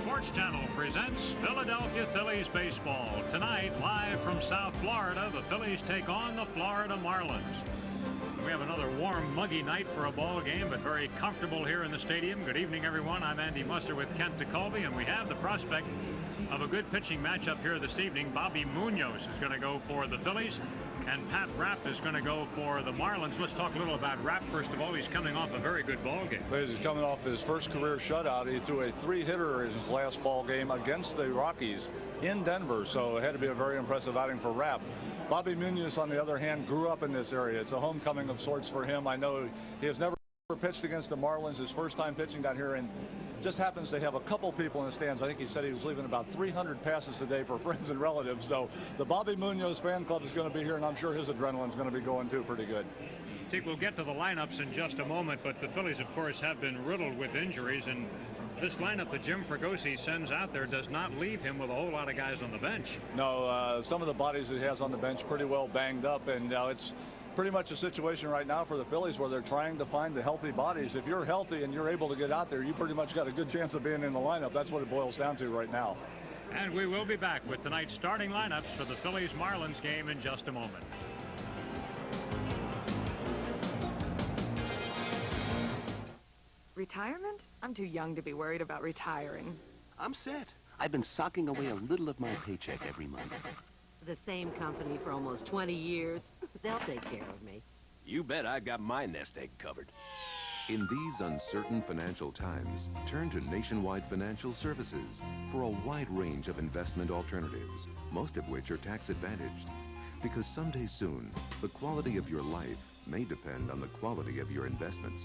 Sports Channel presents Philadelphia Phillies baseball. Tonight, live from South Florida, the Phillies take on the Florida Marlins. We have another warm, muggy night for a ball game, but very comfortable here in the stadium. Good evening, everyone. I'm Andy Musser with Kent DeColby, and we have the prospect of a good pitching matchup here this evening. Bobby Munoz is going to go for the Phillies, and Pat Rapp is going to go for the Marlins. Let's talk a little about Rapp. First of all, he's coming off a very good ball game. He's coming off his first career shutout. He threw a 3-hitter in his last ball game against the Rockies in Denver, so it had to be a very impressive outing for Rapp. Bobby Munoz, on the other hand, grew up in this area. It's a homecoming of sorts for him. I know he has never pitched against the Marlins. His first time pitching down here, and just happens to have a couple people in the stands. I think he said he was leaving about 300 passes a day for friends and relatives. So the Bobby Munoz fan club is going to be here, and I'm sure his adrenaline's going to be going too pretty good. I think we'll get to the lineups in just a moment, but the Phillies, of course, have been riddled with injuries, and this lineup that Jim Fregosi sends out there does not leave him with a whole lot of guys on the bench. No, some of the bodies that he has on the bench pretty well banged up, and it's pretty much a situation right now for the Phillies where they're trying to find the healthy bodies. If you're healthy and you're able to get out there, you pretty much got a good chance of being in the lineup. That's what it boils down to right now. And we will be back with tonight's starting lineups for the Phillies-Marlins game in just a moment. Retirement? I'm too young to be worried about retiring. I'm set. I've been socking away a little of my paycheck every month. The same company for almost 20 years. They'll take care of me. You bet I got my nest egg covered. In these uncertain financial times, turn to Nationwide Financial Services for a wide range of investment alternatives, most of which are tax advantaged. Because someday soon, the quality of your life may depend on the quality of your investments.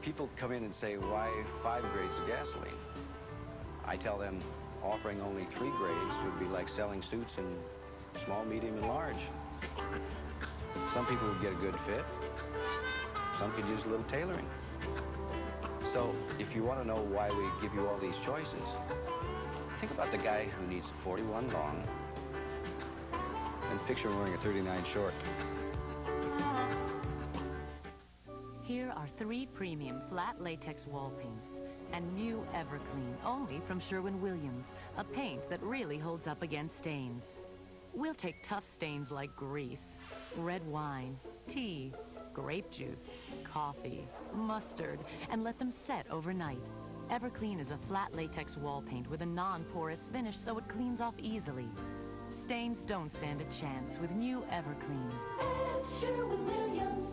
People come in and say, why 5 grades of gasoline? I tell them offering only 3 grades would be like selling suits in small, medium, and large. Some people would get a good fit. Some could use a little tailoring. So if you want to know why we give you all these choices, think about the guy who needs 41 long and picture him wearing a 39 short. Here are 3 premium flat latex wall paints and new Everclean, only from Sherwin-Williams, a paint that really holds up against stains. We'll take tough stains like grease, red wine, tea, grape juice, coffee, mustard, and let them set overnight. Everclean is a flat latex wall paint with a non-porous finish, so it cleans off easily. Stains don't stand a chance with new Everclean. Sherwin-Williams.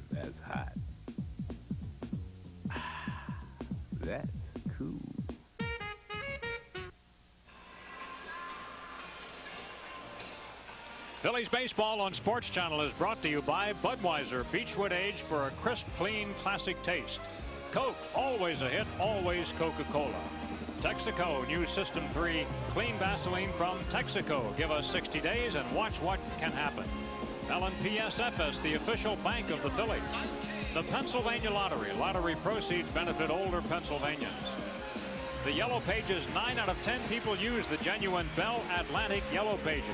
That's hot. That's cool. Phillies baseball on Sports Channel is brought to you by Budweiser Beechwood Age for a crisp, clean, classic taste. Coke, always a hit, always Coca-Cola. Texaco, new System 3, clean Vaseline from Texaco. Give us 60 days and watch what can happen. LNPSFS, the official bank of the Phillies. The Pennsylvania Lottery. Lottery proceeds benefit older Pennsylvanians. The Yellow Pages, 9 out of 10 people use the genuine Bell Atlantic Yellow Pages.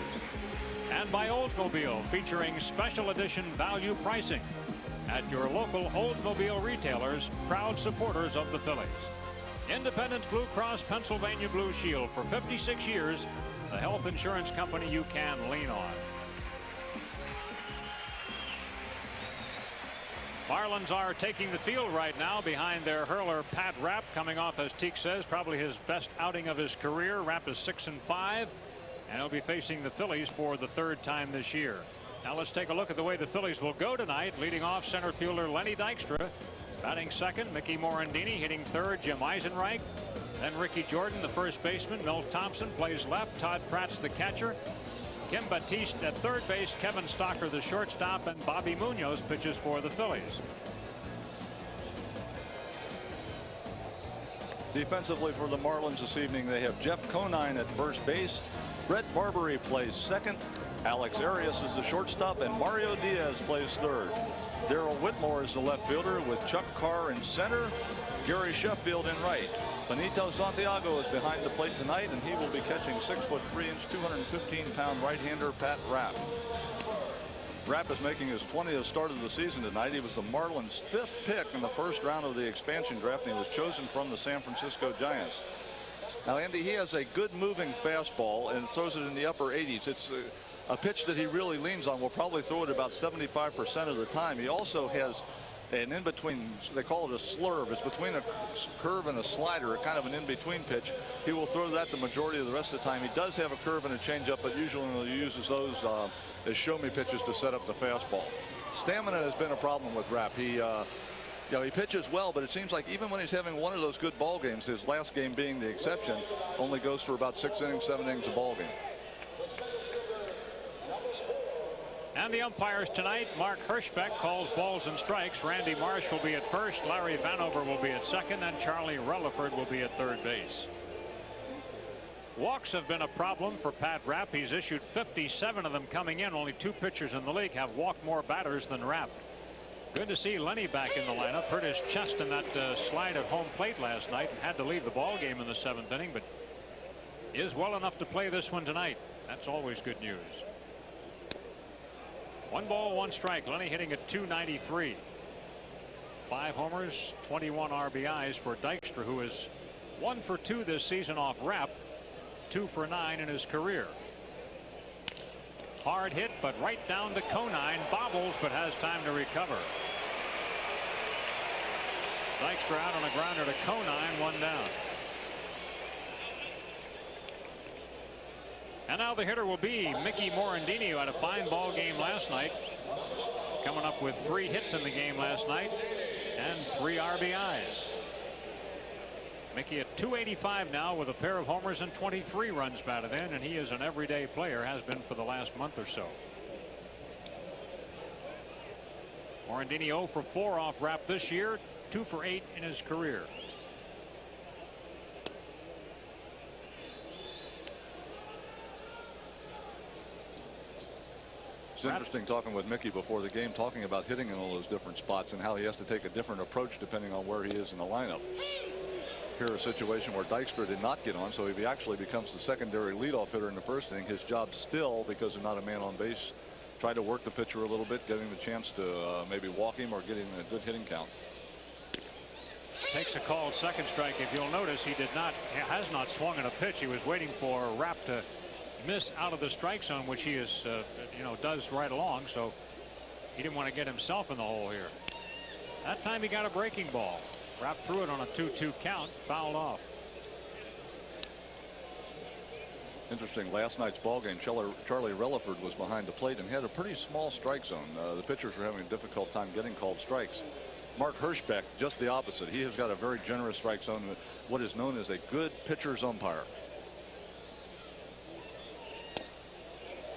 And by Oldsmobile, featuring special edition value pricing at your local Oldsmobile retailers, proud supporters of the Phillies. Independence Blue Cross Pennsylvania Blue Shield, for 56 years, the health insurance company you can lean on. Marlins are taking the field right now behind their hurler Pat Rapp, coming off, as Teak says, probably his best outing of his career. Rapp is 6-5, and he'll be facing the Phillies for the 3rd time this year. Now let's take a look at the way the Phillies will go tonight. Leading off, center fielder Lenny Dykstra. Batting second, Mickey Morandini. Hitting third, Jim Eisenreich. Then Ricky Jordan, the first baseman. Milt Thompson plays left. Todd Pratt's the catcher. Kim Batiste at third base. Kevin Stocker, the shortstop. And Bobby Munoz pitches for the Phillies. Defensively for the Marlins this evening, they have Jeff Conine at first base, Brett Barbery plays second. Alex Arias is the shortstop, and Mario Diaz plays third. Darrell Whitmore is the left fielder with Chuck Carr in center, Gary Sheffield in right. Benito Santiago is behind the plate tonight, and he will be catching 6'3", 215-pound right-hander Pat Rapp. Rapp is making his 20th start of the season tonight. He was the Marlins' 5th pick in the first round of the expansion draft, and he was chosen from the San Francisco Giants. Now, Andy, he has a good moving fastball and throws it in the upper 80s. It's a pitch that he really leans on. Will probably throw it about 75% of the time. He also has an in-between, they call it a slurve. It's between a curve and a slider, kind of an in-between pitch. He will throw that the majority of the rest of the time. He does have a curve and a changeup, but usually he uses those as show-me pitches to set up the fastball. Stamina has been a problem with Rapp. He pitches well, but it seems like even when he's having one of those good ball games, his last game being the exception, only goes for about 6 innings, 7 innings a ball game. And the umpires tonight, Mark Hirschbeck calls balls and strikes. Randy Marsh will be at first, Larry Vanover will be at second, and Charlie Relaford will be at third base. Walks have been a problem for Pat Rapp. He's issued 57 of them coming in. Only 2 pitchers in the league have walked more batters than Rapp. Good to see Lenny back in the lineup. Hurt his chest in that slide at home plate last night and had to leave the ball game in the 7th inning, but is well enough to play this one tonight. That's always good news. 1 ball, 1 strike. Lenny hitting at .293. 5 homers, 21 RBIs for Dykstra, who is 1 for 2 this season off Rapp, 2 for 9 in his career. Hard hit, but right down to Conine. Bobbles, but has time to recover. Dykstra out on a grounder to Conine, 1 down. And now the hitter will be Mickey Morandini, who had a fine ball game last night. Coming up with 3 hits in the game last night and 3 RBIs. Mickey at .285 now with a pair of homers and 23 runs batted in, and he is an everyday player, has been for the last month or so. Morandini 0 for 4 off Rapp this year, 2 for 8 in his career. It's interesting talking with Mickey before the game, talking about hitting in all those different spots and how he has to take a different approach depending on where he is in the lineup. Here a situation where Dykstra did not get on, so if he actually becomes the secondary leadoff hitter in the first inning, his job still, because there's not a man on base, try to work the pitcher a little bit, getting the chance to maybe walk him or get him a good hitting count. Takes a called second strike. If you'll notice, he has not swung at a pitch. He was waiting for Rapp to miss out of the strike zone, which he is does right along, so he didn't want to get himself in the hole here. That time he got a breaking ball. Rapp threw it on a 2-2 count, fouled off. Interesting, last night's ball game, Charlie Relaford was behind the plate and had a pretty small strike zone. The pitchers were having a difficult time getting called strikes. Mark Hirschbeck, just the opposite. He has got a very generous strike zone, what is known as a good pitcher's umpire.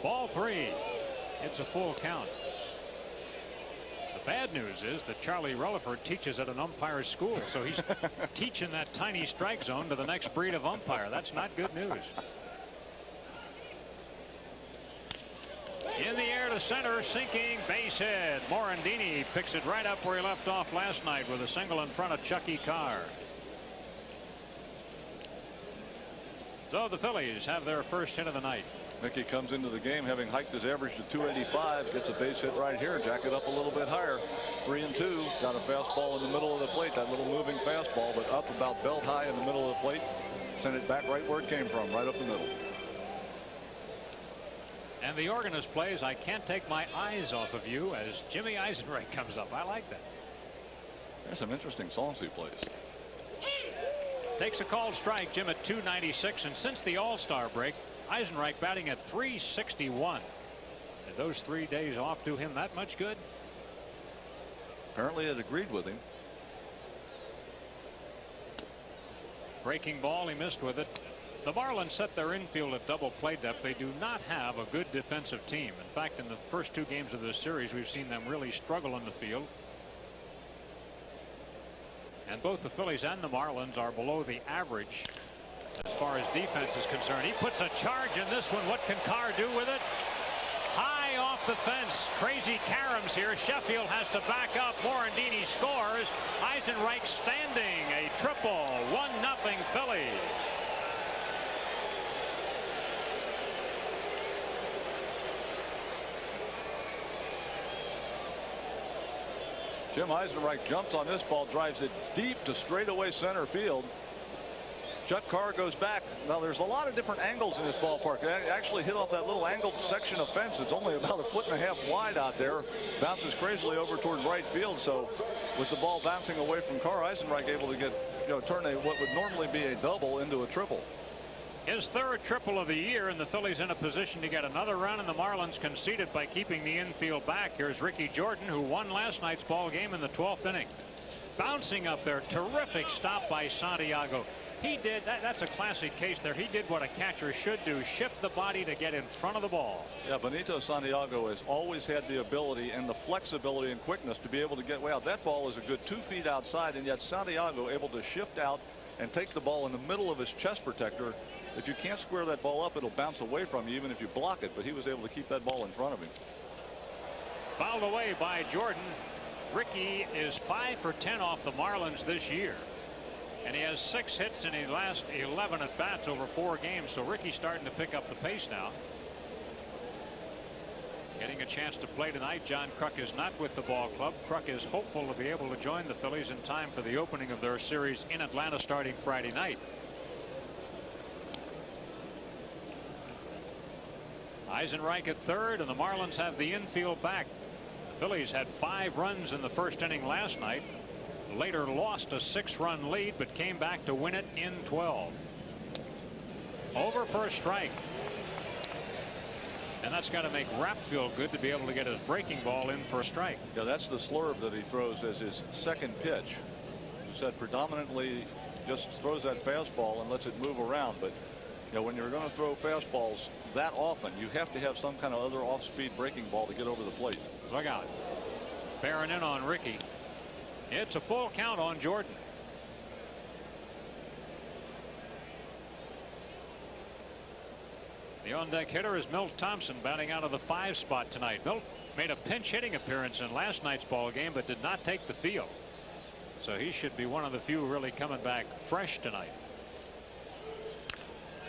Ball 3. It's a full count. The bad news is that Charlie Relaford teaches at an umpire's school, so he's teaching that tiny strike zone to the next breed of umpire. That's not good news. In the air to center, sinking, base hit. Morandini picks it right up where he left off last night with a single in front of Chucky Carr. So the Phillies have their first hit of the night. Mickey comes into the game having hiked his average to 285, gets a base hit right here, jack it up a little bit higher. 3-2, got a fastball in the middle of the plate, that little moving fastball, but up about belt high in the middle of the plate. Sent it back right where it came from, right up the middle. And the organist plays "I Can't Take My Eyes Off of You" as Jimmy Eisenreich comes up. I like that. There's some interesting songs he plays. Takes a called strike, Jim at 296, and since the All-Star break, Eisenreich batting at 361. Did those 3 days off do him that much good? Apparently it agreed with him. Breaking ball, he missed with it. The Marlins set their infield at double play depth. They do not have a good defensive team. In fact, in the first 2 games of this series, we've seen them really struggle in the field. And both the Phillies and the Marlins are below the average as far as defense is concerned. He puts a charge in this one. What can Carr do with it? High off the fence. Crazy caroms here. Sheffield has to back up. Morandini scores. Eisenreich standing. A triple. 1-0 Phillies. Jim Eisenreich jumps on this ball, drives it deep to straightaway center field. Chuck Carr goes back. Now there's a lot of different angles in this ballpark. They actually hit off that little angled section of fence. It's only about 1.5 feet wide out there. Bounces crazily over toward right field. So with the ball bouncing away from Carr, Eisenreich able to get, turn what would normally be a double into a triple. His third triple of the year, and the Phillies in a position to get another run, and the Marlins conceded by keeping the infield back. Here's Ricky Jordan, who won last night's ball game in the 12th inning. Bouncing up there, terrific stop by Santiago. He did, that's a classic case there. He did what a catcher should do, shift the body to get in front of the ball. Yeah, Benito Santiago has always had the ability and the flexibility and quickness to be able to get way out. That ball is a good 2 feet outside, and yet Santiago able to shift out and take the ball in the middle of his chest protector. If you can't square that ball up, it'll bounce away from you even if you block it, but he was able to keep that ball in front of him. Fouled away by Jordan. Ricky is 5 for 10 off the Marlins this year, and he has 6 hits in his last 11 at bats over 4 games. So Ricky's starting to pick up the pace now. Getting a chance to play tonight. John Kruk is not with the ball club. Kruk is hopeful to be able to join the Phillies in time for the opening of their series in Atlanta starting Friday night. Eisenreich at third, and the Marlins have the infield back. The Phillies had 5 runs in the first inning last night. Later lost a 6-run lead, but came back to win it in 12. Over for a strike. And that's got to make Rapp feel good to be able to get his breaking ball in for a strike. Yeah, that's the slurve that he throws as his second pitch. He said predominantly just throws that fastball and lets it move around. But when you're going to throw fastballs that often, you have to have some kind of other off-speed breaking ball to get over the plate. Look out. Bearing in on Ricky. It's a full count on Jordan. The on-deck hitter is Milt Thompson, batting out of the 5 spot tonight. Milt made a pinch hitting appearance in last night's ball game, but did not take the field. So he should be one of the few really coming back fresh tonight.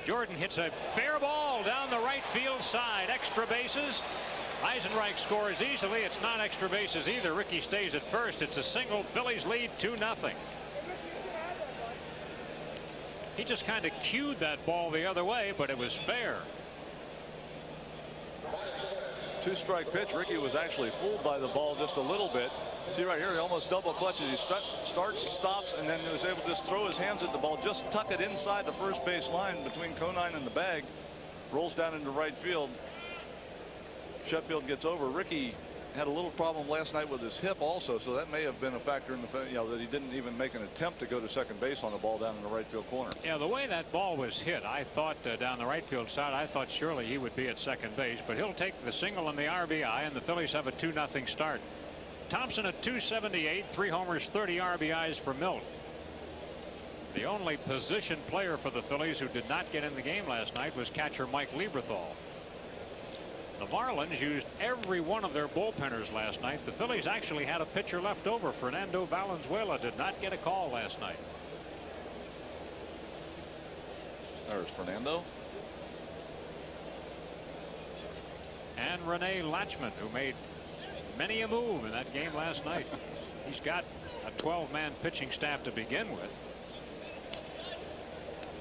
Jordan hits a fair ball down the right field side. Extra bases. Eisenreich scores easily. It's not extra bases either. Ricky stays at first. It's a single. Phillies lead 2-0. He just kind of cued that ball the other way, but it was fair. 2-strike pitch. Ricky was actually fooled by the ball just a little bit. See right here, he almost double clutches. He starts, stops, and then he was able to just throw his hands at the ball, just tuck it inside the first base line between Conine and the bag. Rolls down into right field. Sheffield gets over. Ricky had a little problem last night with his hip also, so that may have been a factor in the that he didn't even make an attempt to go to second base on the ball down in the right field corner. Yeah, the way that ball was hit, I thought down the right field side, I thought surely he would be at second base, but he'll take the single and the RBI, and the Phillies have a 2-0 start. Thompson at 278, 3 homers, 30 RBIs for Milt. The only position player for the Phillies who did not get in the game last night was catcher Mike Lieberthal. The Marlins used every one of their bullpenners last night. The Phillies actually had a pitcher left over. Fernando Valenzuela did not get a call last night. There's Fernando. And Rene Latchman, who made many a move in that game last night. He's got a 12-man pitching staff to begin with.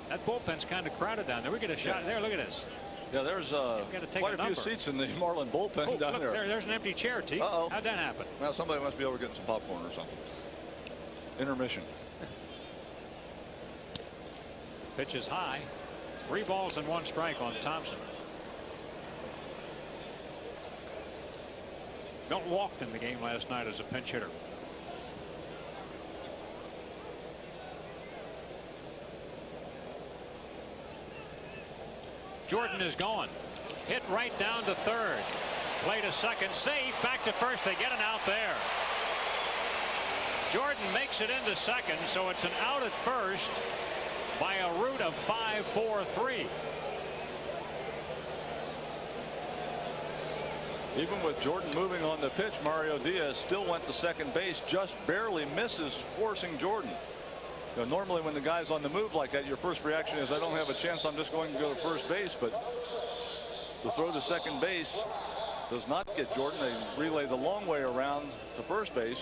That bullpen's kind of crowded down there. We get a shot there. Look at this. Yeah, there's quite a few seats in the Marlin bullpen down look, there. There's an empty chair, T. Uh-oh. How'd that happen? Well, somebody must be over getting some popcorn or something. Intermission. Pitch is high. 3 balls and 1 strike on Thompson. Milt walked in the game last night as a pinch hitter. Jordan is gone. Hit right down to third. Play to second. Safe. Back to first. They get an out there. Jordan makes it into second, so it's an out at first. by a root of 5-4-3. Even with Jordan moving on the pitch, Mario Diaz still went to second base, just barely misses, forcing Jordan. You know, normally when the guy's on the move like that, your first reaction is, I don't have a chance, I'm just going to go to first base. But the throw to second base does not get Jordan. They relay the long way around to first base,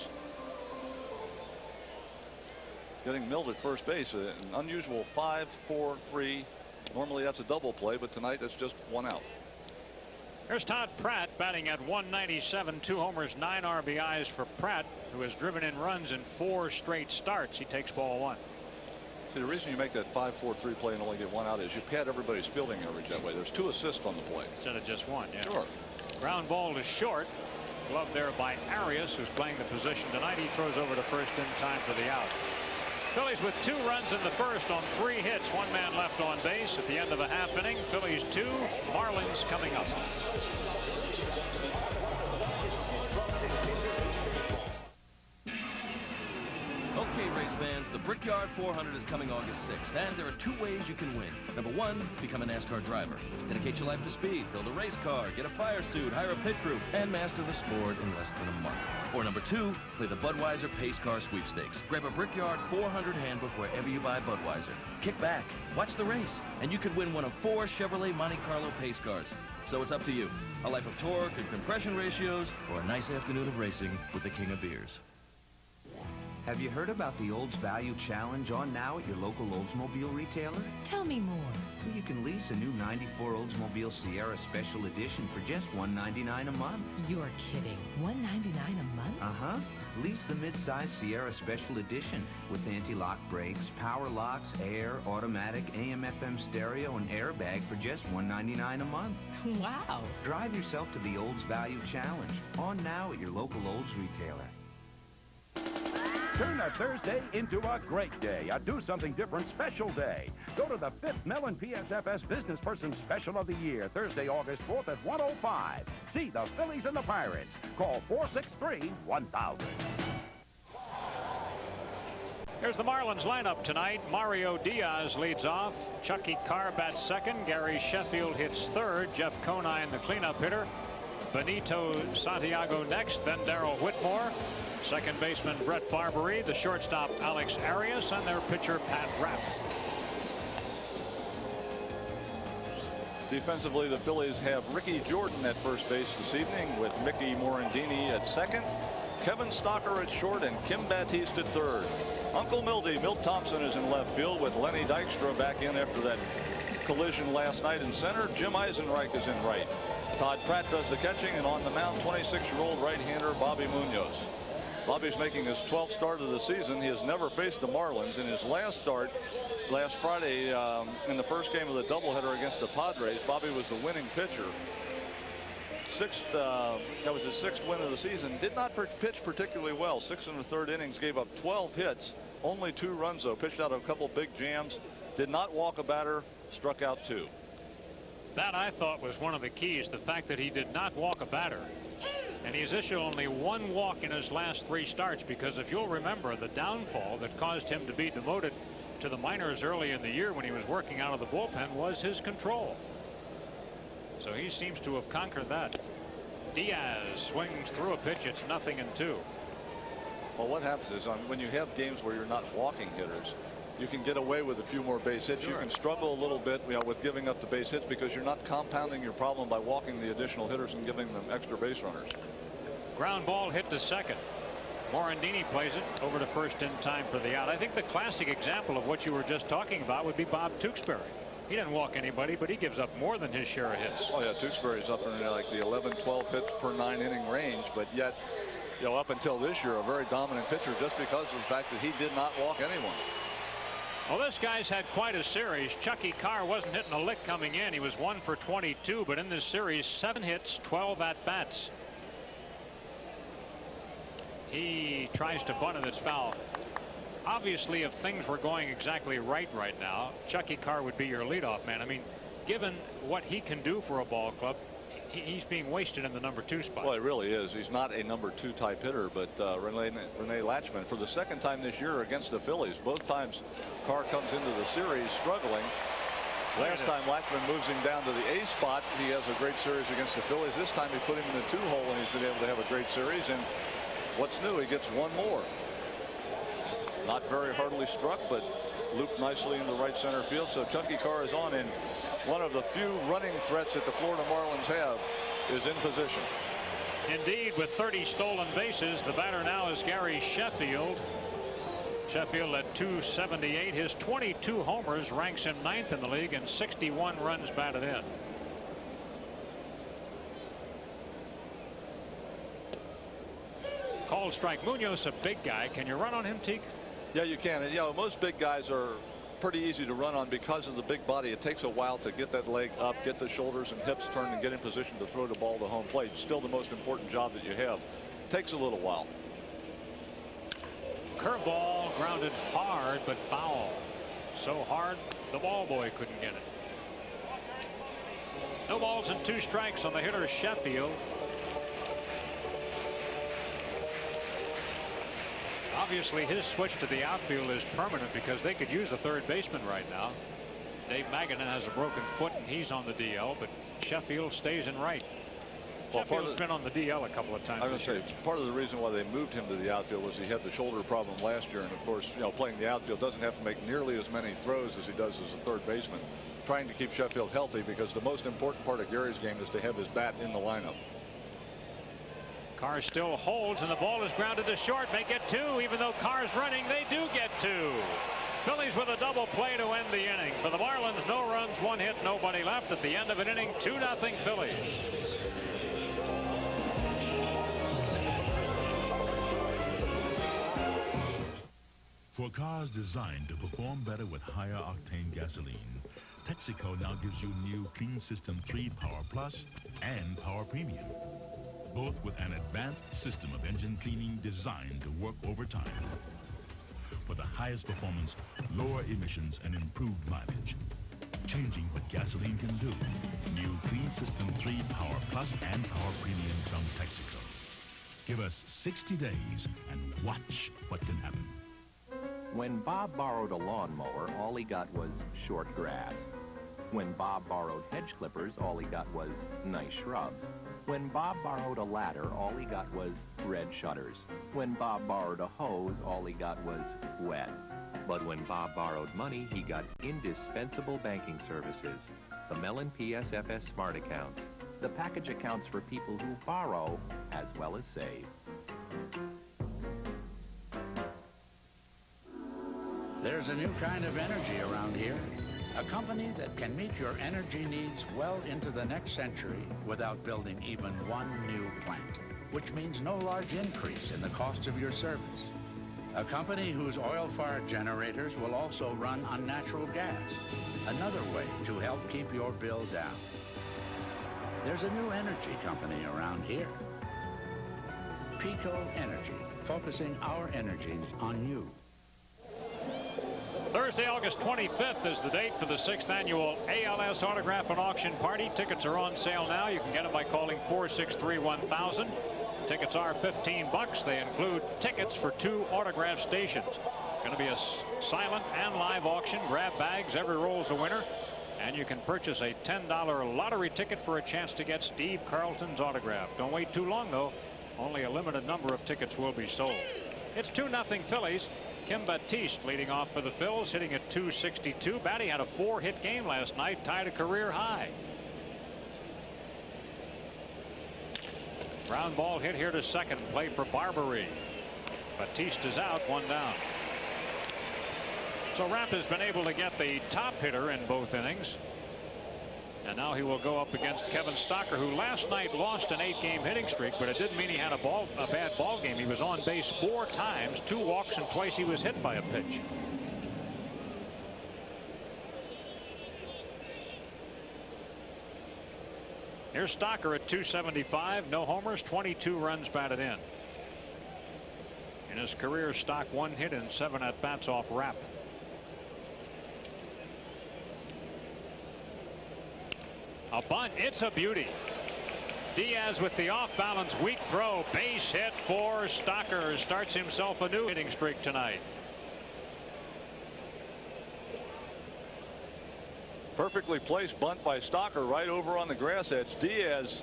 getting Milt at first base. An unusual 5-4-3. Normally that's a double play, but tonight that's just one out. Here's Todd Pratt batting at 197, 2 homers, 9 RBIs for Pratt, who has driven in runs in 4 straight starts. He takes ball 1. See, the reason you make that 5-4-3 play and only get 1 out is you pad everybody's fielding average that way. There's 2 assists on the play instead of just 1. Yeah. Sure. Ground ball to short. Glove there by Arias, who's playing the position tonight. He throws over to first in time for the out. Phillies with 2 runs in the first on 3 hits. 1 man left on base at the end of a half inning. Phillies 2, Marlins coming up. Okay, race fans, the Brickyard 400 is coming August 6th, and there are 2 ways you can win. Number 1, become a NASCAR driver. Dedicate your life to speed, build a race car, get a fire suit, hire a pit crew, and master the sport in less than a month. Or number 2, play the Budweiser Pace Car Sweepstakes. Grab a Brickyard 400 handbook wherever you buy Budweiser. Kick back, watch the race, and you could win one of 4 Chevrolet Monte Carlo pace cars. So it's up to you. A life of torque and compression ratios, or a nice afternoon of racing with the king of beers. Have you heard about the Olds Value Challenge on now at your local Oldsmobile retailer? Tell me more. You can lease a new 94 Oldsmobile Sierra Special Edition for just $199 a month. You're kidding. $199 a month? Uh-huh. Lease the mid-size Sierra Special Edition with anti-lock brakes, power locks, air, automatic, AM/FM stereo, and airbag for just $199 a month. Wow. Drive yourself to the Olds Value Challenge on now at your local Olds retailer. Turn a Thursday into a great day, a do something different special day. Go to the 5th Mellon PSFS Business Person Special of the Year, Thursday, August 4th at 1:05. See the Phillies and the Pirates. Call 463-1000. Here's the Marlins lineup tonight. Mario Diaz leads off. Chucky Carr bats second. Gary Sheffield hits third. Jeff Conine, the cleanup hitter. Benito Santiago next, then Darrell Whitmore. Second baseman Brett Barbary, the shortstop Alex Arias, and their pitcher Pat Rapp. Defensively, the Phillies have Ricky Jordan at first base this evening with Mickey Morandini at second, Kevin Stocker at short, and Kim Batiste at third. Uncle Mildy, Milt Thompson, is in left field with Lenny Dykstra back in after that collision last night in center. Jim Eisenreich is in right. Todd Pratt does the catching, and on the mound, 26-year-old right-hander Bobby Munoz. Bobby's making his 12th start of the season. He has never faced the Marlins. In his last start, last Friday, in the first game of the doubleheader against the Padres, Bobby was the winning pitcher. That was his 6th win of the season. Did not pitch particularly well. 6 1/3 innings, gave up 12 hits, only 2 runs though. Pitched out a couple big jams. Did not walk a batter. Struck out 2. That, I thought, was one of the keys, the fact that he did not walk a batter. And he's issued only 1 walk in his last 3 starts, because if you'll remember, the downfall that caused him to be demoted to the minors early in the year when he was working out of the bullpen was his control. So he seems to have conquered that. Diaz swings through a pitch. It's 0-2. Well, what happens is when you have games where you're not walking hitters, you can get away with a few more base hits. Sure. You can struggle a little bit with giving up the base hits because you're not compounding your problem by walking the additional hitters and giving them extra base runners. Ground ball hit to second. Morandini plays it over to first in time for the out. I think the classic example of what you were just talking about would be Bob Tewksbury. He didn't walk anybody, but he gives up more than his share of hits. Oh yeah, Tewksbury's up in like the 11-12 hits per 9-inning range, but yet, up until this year, a very dominant pitcher just because of the fact that he did not walk anyone. Well, this guy's had quite a series. Chucky Carr wasn't hitting a lick coming in. He was 1 for 22, but in this series, 7 hits, 12 at-bats. He tries to bunt it. It's foul. Obviously, if things were going exactly right now, Chucky Carr would be your leadoff man. I mean, given what he can do for a ball club, he's being wasted in the number 2 spot. Well, he really is. He's not a number 2 type hitter, but Rene Latchman, for the second time this year against the Phillies, both times Carr comes into the series struggling. Last time Latchman moves him down to the A spot. He has a great series against the Phillies. This time he put him in the 2 hole, and he's been able to have a great series. And what's new, he gets one more. Not very hardly struck, but looped nicely into right center field. So Chucky Carr is on, and one of the few running threats that the Florida Marlins have is in position. Indeed, with 30 stolen bases, the batter now is Gary Sheffield. Sheffield at 278. His 22 homers ranks him 9th in the league, and 61 runs batted in. Called strike. Munoz, a big guy. Can you run on him, Teak? Yeah, you can. And, you know, most big guys are pretty easy to run on because of the big body. It takes a while to get that leg up, get the shoulders and hips turned, and get in position to throw the ball to home plate. Still the most important job that you have. Takes a little while. Curveball grounded hard, but foul. So hard, the ball boy couldn't get it. No balls and 2 strikes on the hitter Sheffield. Obviously, his switch to the outfield is permanent because they could use a third baseman right now. Dave Magadan has a broken foot and he's on the DL, but Sheffield stays in right. Well, Sheffield's been on the DL a couple of times. I was going to say, part of the reason why they moved him to the outfield was he had the shoulder problem last year, and of course, you know, playing the outfield doesn't have to make nearly as many throws as he does as a third baseman. Trying to keep Sheffield healthy, because the most important part of Gary's game is to have his bat in the lineup. Carr still holds, and the ball is grounded to short. They get 2, even though Carr's running. They do get 2. Phillies with a double play to end the inning. For the Marlins, no runs, 1 hit, nobody left. At the end of an inning, 2-0 Phillies. For cars designed to perform better with higher octane gasoline, Texaco now gives you new Clean System 3 Power Plus and Power Premium, both with an advanced system of engine cleaning designed to work overtime. For the highest performance, lower emissions, and improved mileage. Changing what gasoline can do. New Clean System 3 Power Plus and Power Premium from Texaco. Give us 60 days and watch what can happen. When Bob borrowed a lawnmower, all he got was short grass. When Bob borrowed hedge clippers, all he got was nice shrubs. When Bob borrowed a ladder, all he got was red shutters. When Bob borrowed a hose, all he got was wet. But when Bob borrowed money, he got indispensable banking services. The Mellon PSFS Smart Accounts. The package accounts for people who borrow as well as save. There's a new kind of energy around here. A company that can meet your energy needs well into the next century without building even one new plant, which means no large increase in the cost of your service. A company whose oil-fired generators will also run on natural gas, another way to help keep your bill down. There's a new energy company around here. Pico Energy, focusing our energies on you. Thursday, August 25th is the date for the 6th annual ALS Autograph and Auction Party. Tickets are on sale now. You can get them by calling 463-1000. Tickets are $15. They include tickets for 2 autograph stations. Going to be a silent and live auction. Grab bags. Every roll's a winner. And you can purchase a $10 lottery ticket for a chance to get Steve Carlton's autograph. Don't wait too long, though. Only a limited number of tickets will be sold. It's 2-0 Phillies. Kim Batiste leading off for the Phils, hitting at .262. Batty had a 4-hit game last night, tied a career high. Ground ball hit here to second, play for Barbary. Batiste is out, 1 down. So Rapp has been able to get the top hitter in both innings. And now he will go up against Kevin Stocker, who last night lost an 8-game hitting streak, but it didn't mean he had a bad ball game. He was on base 4 times, 2 walks, and twice he was hit by a pitch. Here's Stocker at .275, no homers, 22 runs batted in. In his career, Stock 1 hit and 7 at-bats off Rapp. A bunt, it's a beauty. Diaz with the off-balance weak throw. Base hit for Stocker. Starts himself a new hitting streak tonight. Perfectly placed bunt by Stocker right over on the grass edge. Diaz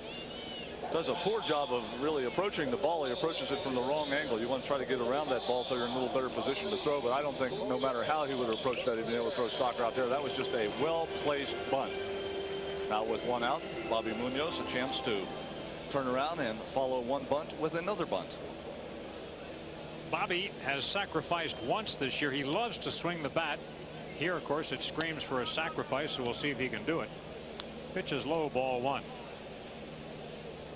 does a poor job of really approaching the ball. He approaches it from the wrong angle. You want to try to get around that ball so you're in a little better position to throw, but I don't think no matter how he would have approached that, he'd been able to throw Stocker out there. That was just a well-placed bunt. Now with one out, Bobby Munoz a chance to turn around and follow one bunt with another bunt. Bobby has sacrificed once this year. He loves to swing the bat. Here, of course, it screams for a sacrifice, so we'll see if he can do it. Pitch is low, ball one.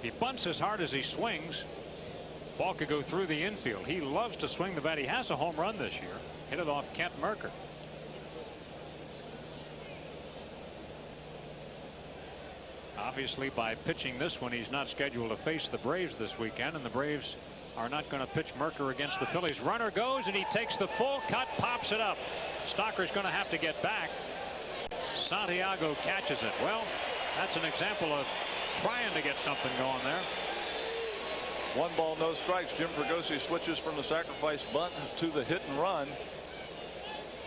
He bunts as hard as he swings. Ball could go through the infield. He loves to swing the bat. He has a home run this year. Hit it off Kent Mercker. Obviously, by pitching this one, he's not scheduled to face the Braves this weekend, and the Braves are not going to pitch Mercker against the Phillies. Runner goes, and he takes the full cut, pops it up. Stocker's going to have to get back. Santiago catches it. Well, that's an example of trying to get something going there. 1 ball, no strikes. Jim Fregosi switches from the sacrifice bunt to the hit and run.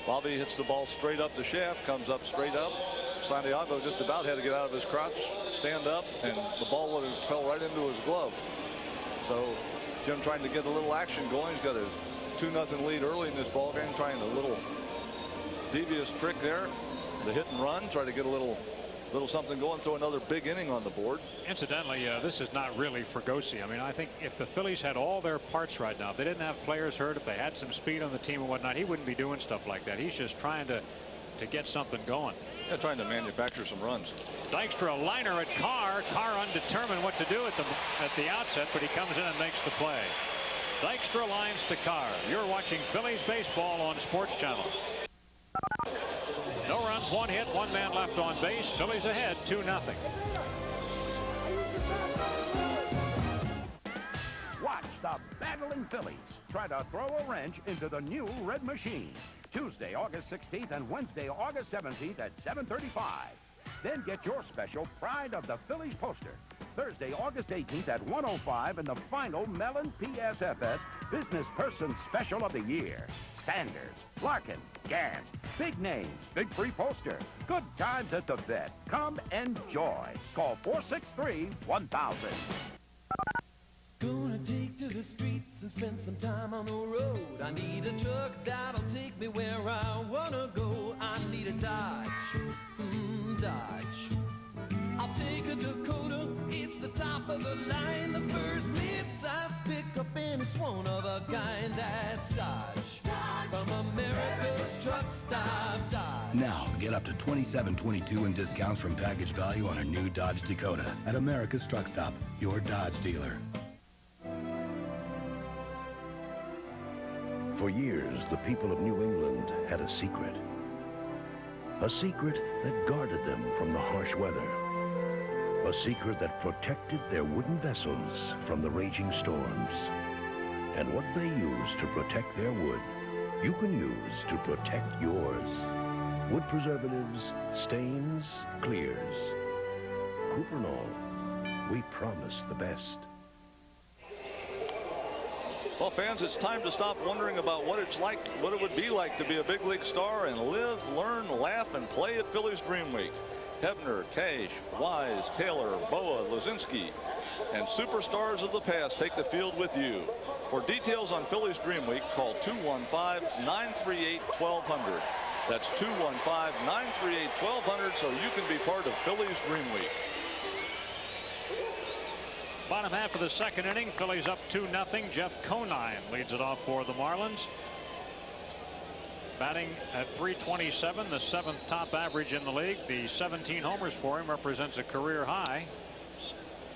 Bobby hits the ball straight up the shaft, comes up straight up. Santiago just about had to get out of his crouch, stand up, and the ball would have fell right into his glove. So Jim trying to get a little action going. He's got a 2-0 lead early in this ball game, trying a little devious trick there, the hit and run, try to get a little something going, throw another big inning on the board. Incidentally, this is not really Fregosi. I mean, I think if the Phillies had all their parts right now, if they didn't have players hurt, if they had some speed on the team and whatnot, he wouldn't be doing stuff like that. He's just trying to get something going. Yeah, trying to manufacture some runs. Dykstra, a liner at Carr. Carr undetermined what to do at the outset, but he comes in and makes the play. Dykstra lines to Carr. You're watching Phillies baseball on Sports Channel. No runs, 1 hit, 1 man left on base. Phillies ahead 2-0. Watch the battling Phillies try to throw a wrench into the new red machine. Tuesday, August 16th and Wednesday, August 17th at 7:35. Then get your special Pride of the Phillies poster. Thursday, August 18th at 1:05 in the final Mellon PSFS Business Person Special of the Year. Sanders, Larkin, Gant, big names, big free poster. Good times at the vet. Come enjoy. Call 463-1000. Gonna take to the streets and spend some time on the road. I need a truck that'll take me where I wanna go. I need a Dodge, Dodge. I'll take a Dakota, it's the top of the line. The first mid-size pickup and it's one of a kind. That's Dodge, from America's Truck Stop Dodge. Now, get up to $27.22 in discounts from package value on a new Dodge Dakota at America's Truck Stop, your Dodge dealer. For years, the people of New England had a secret. A secret that guarded them from the harsh weather. A secret that protected their wooden vessels from the raging storms. And what they use to protect their wood, you can use to protect yours. Wood preservatives, stains, clears. Cuprinol, we promise the best. Well, fans, it's time to stop wondering about what it would be like to be a big league star and live, learn, laugh, and play at Phillies Dream Week. Hebner, Cash, Wise, Taylor, Boa, Lazinski, and superstars of the past take the field with you. For details on Phillies Dream Week, call 215-938-1200. That's 215-938-1200 so you can be part of Phillies Dream Week. Bottom half of the second inning, Phillies up 2-0. Jeff Conine leads it off for the Marlins. Batting at .327, the 7th top average in the league. The 17 homers for him represents a career high.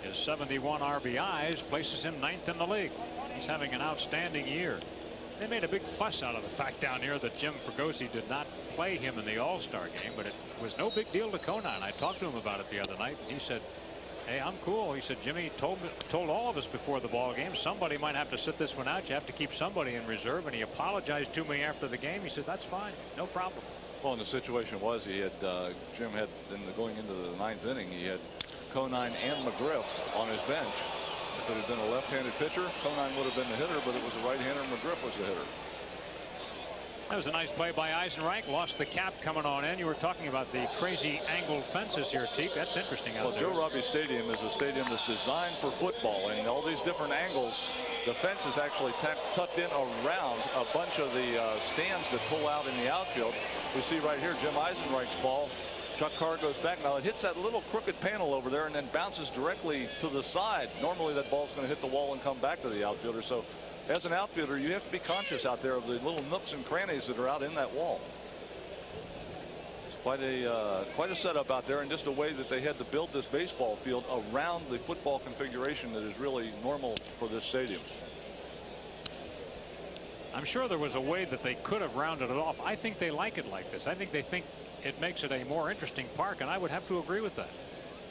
His 71 RBIs places him 9th in the league. He's having an outstanding year. They made a big fuss out of the fact down here that Jim Fregosi did not play him in the All-Star game, but it was no big deal to Conine. I talked to him about it the other night, and he said, "Hey, I'm cool." He said, "Jimmy told all of us before the ball game somebody might have to sit this one out. You have to keep somebody in reserve." And he apologized to me after the game. He said, "That's fine, no problem." Well, and the situation was Jim had going into the 9th inning, he had Conine and McGriff on his bench. If it had been a left-handed pitcher, Conine would have been the hitter, but it was a right-hander, and McGriff was the hitter. That was a nice play by Eisenreich. Lost the cap coming on in. You were talking about the crazy angled fences here, Teak. That's interesting out there. Well, Joe Robbie Stadium is a stadium that's designed for football, and all these different angles. The fence is actually tucked in around a bunch of the stands that pull out in the outfield. We see right here Jim Eisenreich's ball. Chuck Carr goes back. Now it hits that little crooked panel over there and then bounces directly to the side. Normally that ball's going to hit the wall and come back to the outfielder. So as an outfielder, you have to be conscious out there of the little nooks and crannies that are out in that wall. It's quite a setup out there, and just a way that they had to build this baseball field around the football configuration that is really normal for this stadium. I'm sure there was a way that they could have rounded it off. I think they like it like this. I think they think it makes it a more interesting park, and I would have to agree with that.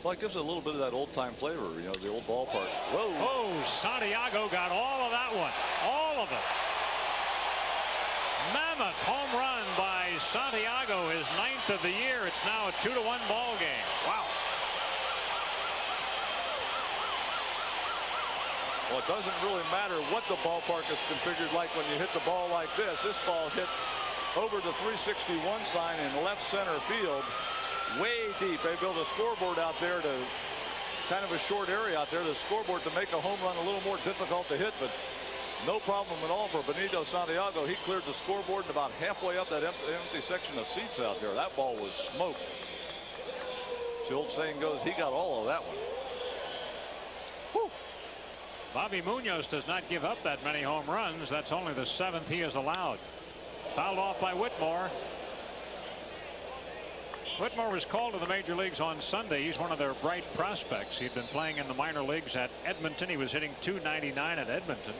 Well, it gives it a little bit of that old-time flavor, you know, the old ballparks. Whoa! Oh, Santiago got all of that one. All of it. Mammoth home run by Santiago, his 9th of the year. It's now a 2-1 ball game. Wow. Well, it doesn't really matter what the ballpark is configured like when you hit the ball like this. This ball hit over the 361 sign in left center field, way deep. They built a scoreboard out there to kind of a short area out there, the scoreboard to make a home run a little more difficult to hit, but no problem at all for Benito Santiago. He cleared the scoreboard and about halfway up that empty section of seats out there. That ball was smoked. The old saying goes, he got all of that one. Whew. Bobby Munoz does not give up that many home runs. That's only the 7th he has allowed. Fouled off by Whitmore. Whitmore was called to the major leagues on Sunday. He's one of their bright prospects. He'd been playing in the minor leagues at Edmonton. He was hitting .299 at Edmonton.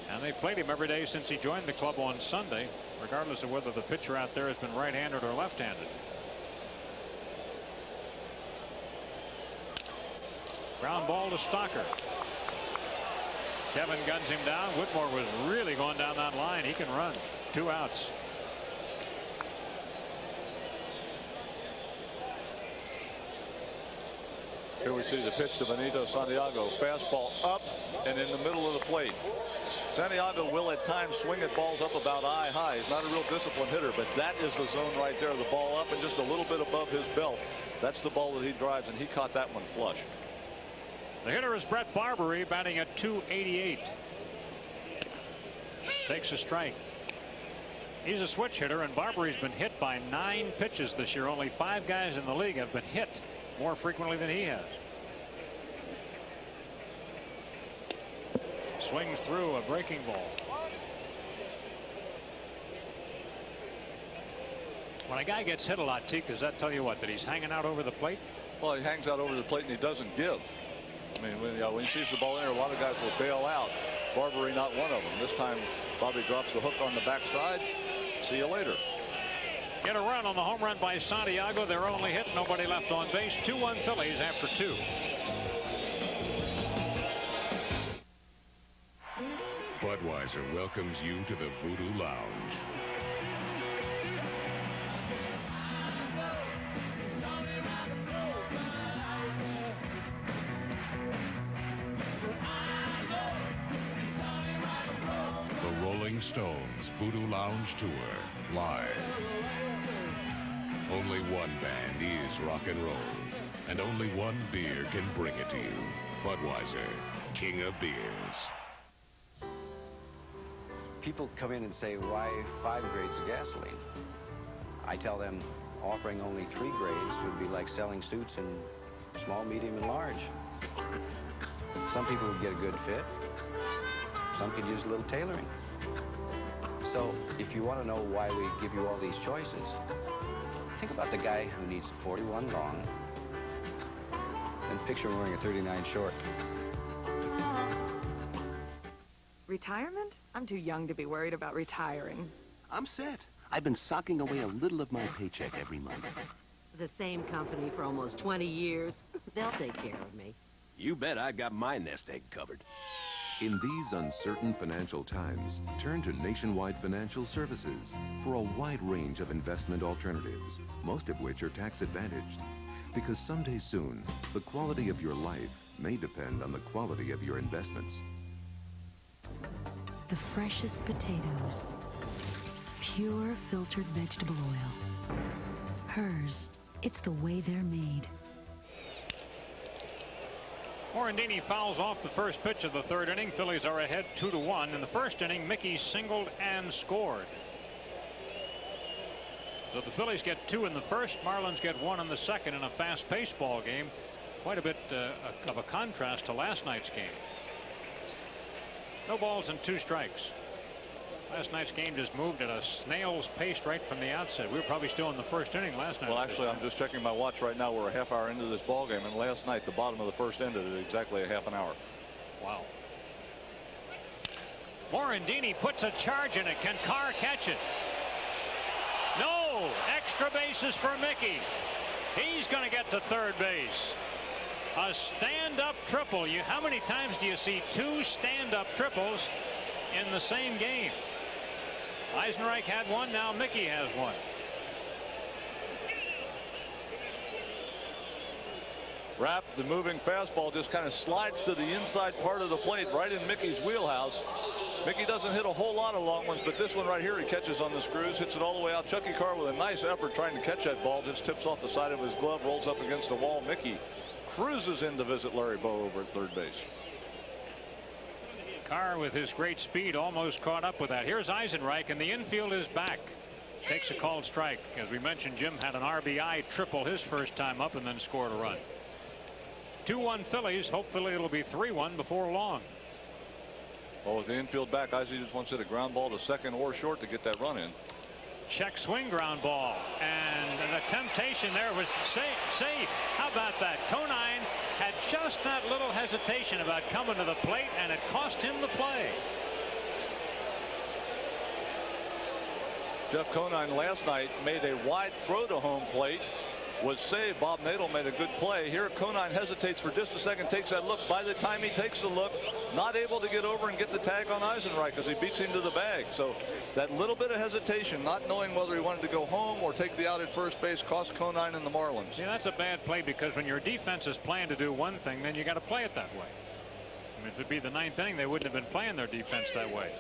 And they played him every day since he joined the club on Sunday, regardless of whether the pitcher out there has been right-handed or left-handed. Ground ball to Stocker. Kevin guns him down. Whitmore was really going down that line. He can run. 2 outs. Here we see the pitch to Benito Santiago. Fastball up and in the middle of the plate. Santiago will at times swing at balls up about eye high. He's not a real disciplined hitter, but that is the zone right there. The ball up and just a little bit above his belt. That's the ball that he drives, and he caught that one flush. The hitter is Brett Barbary, batting at .288. Takes a strike. He's a switch hitter, and Barbary's been hit by 9 pitches this year. Only 5 guys in the league have been hit more frequently than he has. Swings through a breaking ball. When a guy gets hit a lot, Teak, does that tell you what? That he's hanging out over the plate? Well, he hangs out over the plate and he doesn't give. I mean, when he sees the ball in there, a lot of guys will bail out. Barbary not one of them. This time Bobby drops the hook on the backside. See you later. Get a run on the home run by Santiago. Their only hit, nobody left on base. 2-1 Phillies after 2. Budweiser welcomes you to the Voodoo Lounge. The Rolling Stones Voodoo Lounge Tour, live. Only one band is rock and roll, and only one beer can bring it to you. Budweiser, king of beers. People come in and say, why 5 grades of gasoline? I tell them offering only 3 grades would be like selling suits in small, medium, and large. Some people would get a good fit. Some could use a little tailoring. So if you want to know why we give you all these choices, think about the guy who needs 41 long and picture him wearing a 39 short. Retirement? I'm too young to be worried about retiring. I'm set. I've been socking away a little of my paycheck every month. The same company for almost 20 years. They'll take care of me. You bet I got my nest egg covered. In these uncertain financial times, turn to Nationwide Financial Services for a wide range of investment alternatives, most of which are tax advantaged. Because someday soon, the quality of your life may depend on the quality of your investments. The freshest potatoes. Pure filtered vegetable oil. Hers, it's the way they're made. Morandini fouls off the first pitch of the third inning. Phillies are ahead 2-1. In the first inning, Mickey singled and scored. So the Phillies get 2 in the first, Marlins get 1 in the second in a fast-paced ball game. Quite a bit of a contrast to last night's game. No balls and 2 strikes. Last night's game just moved at a snail's pace right from the outset. We were probably still in the first inning last night. Well, actually, I'm just checking my watch right now. We're a half hour into this ball game, and last night the bottom of the first ended at exactly a half an hour. Wow. Morandini puts a charge in it. Can Carr catch it? No. Extra bases for Mickey. He's going to get to third base. A stand-up triple. How many times do you see 2 stand-up triples in the same game? Eisenreich had one. Now Mickey has one. Rapp, the moving fastball, just kind of slides to the inside part of the plate, right in Mickey's wheelhouse. Mickey doesn't hit a whole lot of long ones, but this one right here he catches on the screws, hits it all the way out. Chucky Carr with a nice effort trying to catch that ball, just tips off the side of his glove, rolls up against the wall. Mickey cruises in to visit Larry Bow over at third base. Carr with his great speed almost caught up with that. Here's Eisenreich, and the infield is back. Takes a called strike. As we mentioned, Jim had an RBI triple his first time up and then scored a run. 2-1 Phillies. Hopefully it'll be 3-1 before long. Well, with the infield back, Eisy just wants to hit a ground ball to second or short to get that run in. Check swing ground ball, and the temptation there was safe. How about that? Conine had just that little hesitation about coming to the plate, and it cost him the play. Jeff Conine last night made a wide throw to home plate, was saved. Bob Nadel made a good play. Here Conine hesitates for just a second, takes that look. By the time he takes the look, not able to get over and get the tag on Eisenreich as he beats him to the bag. So that little bit of hesitation, not knowing whether he wanted to go home or take the out at first base, cost Conine and the Marlins. Yeah, that's a bad play, because when your defense is planning to do one thing, then you got to play it that way. I mean, if it'd be the 9th inning, they wouldn't have been playing their defense that way.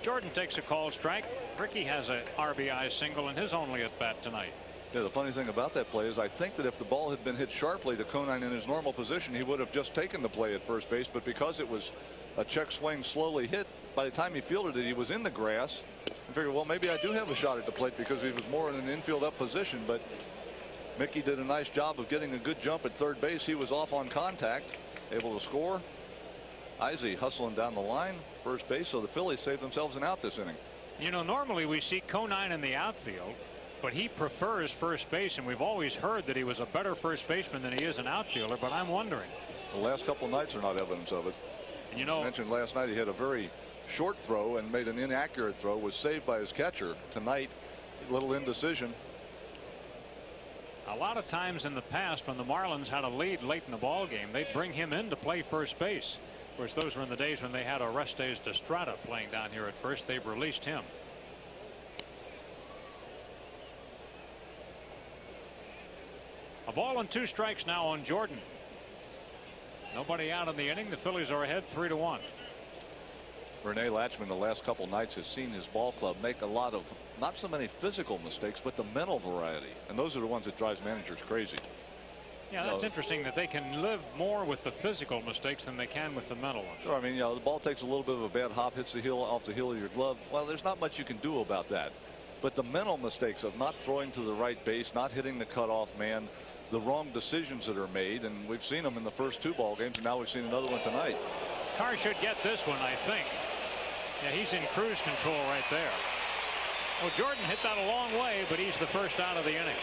Jordan takes a called strike. Ricky has a RBI single in his only at bat tonight. Yeah, the funny thing about that play is I think that if the ball had been hit sharply to Conine in his normal position, he would have just taken the play at first base. But because it was a check swing slowly hit, by the time he fielded it, he was in the grass. I figured, well, maybe I do have a shot at the plate because he was more in an infield up position. But Mickey did a nice job of getting a good jump at third base. He was off on contact, able to score. Izzy hustling down the line, first base, so the Phillies saved themselves an out this inning. You know, normally we see Conine in the outfield, but he prefers first base, and we've always heard that he was a better first baseman than he is an outfielder, but I'm wondering. The last couple nights are not evidence of it. And you know, I mentioned last night he had a very short throw and made an inaccurate throw, was saved by his catcher. Tonight, a little indecision. A lot of times in the past, when the Marlins had a lead late in the ball game, they'd bring him in to play first base. Of course, those were in the days when they had Orestes Destrada playing down here at first. They've released him. A ball and 2 strikes now on Jordan. Nobody out in the inning. The Phillies are ahead 3-1. Rene Latchman the last couple nights has seen his ball club make a lot of, not so many physical mistakes, but the mental variety. And those are the ones that drives managers crazy. Yeah, that's interesting that they can live more with the physical mistakes than they can with the mental ones. Sure, I mean, you know, the ball takes a little bit of a bad hop, hits the heel off the heel of your glove. Well, there's not much you can do about that. But the mental mistakes of not throwing to the right base, not hitting the cutoff man, the wrong decisions that are made, and we've seen them in the first 2 ball games, and now we've seen another one tonight. Carr should get this one, I think. Yeah, he's in cruise control right there. Well, Jordan hit that a long way, but he's the first out of the inning.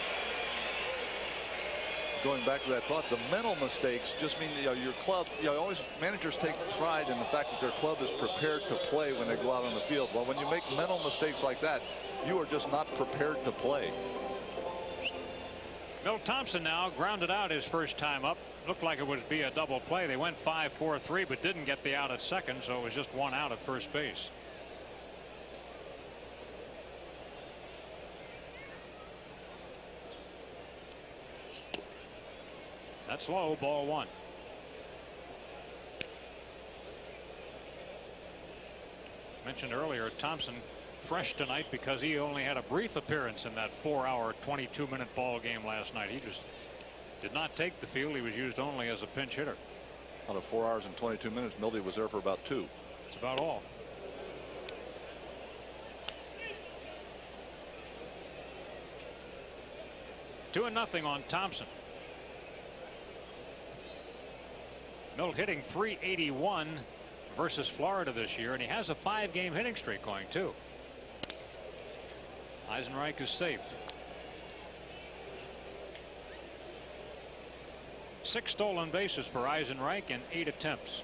Going back to that thought, the mental mistakes just mean, you know, your club, you know, always managers take pride in the fact that their club is prepared to play when they go out on the field. Well, when you make mental mistakes like that, you are just not prepared to play. Milt Thompson now grounded out his first time up. Looked like it would be a double play. They went 5-4-3, but didn't get the out at second, so it was just 1 out at first base. That's low, ball one. Mentioned earlier, Thompson fresh tonight because he only had a brief appearance in that 4-hour, 22-minute ball game last night. He just did not take the field. He was used only as a pinch hitter. Out of 4 hours and 22 minutes, Mildy was there for about 2. That's about all. Two and nothing on Thompson. Milt hitting .381 versus Florida this year, and he has a 5-game hitting streak going too. Eisenreich is safe. 6 stolen bases for Eisenreich in 8 attempts.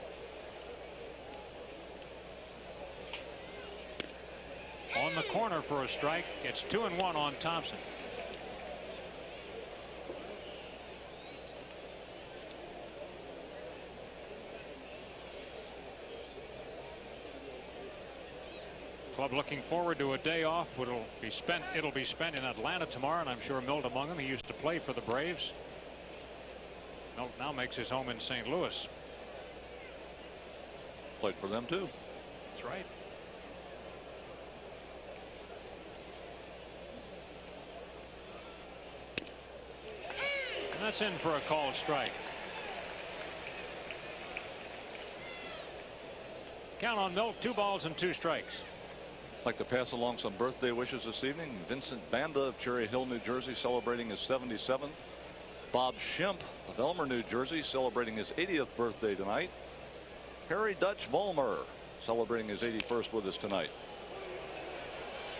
On the corner for a strike. It's 2-1 on Thompson. Club looking forward to a day off. It'll be spent in Atlanta tomorrow, and I'm sure Milt among them. He used to play for the Braves. Milt now makes his home in St. Louis. Played for them too. That's right. And that's in for a called strike. Count on Milt, 2 balls and 2 strikes. I'd like to pass along some birthday wishes this evening. Vincent Banda of Cherry Hill, New Jersey, celebrating his 77th. Bob Shimp of Elmer, New Jersey, celebrating his 80th birthday tonight. Harry Dutch Vollmer celebrating his 81st with us tonight.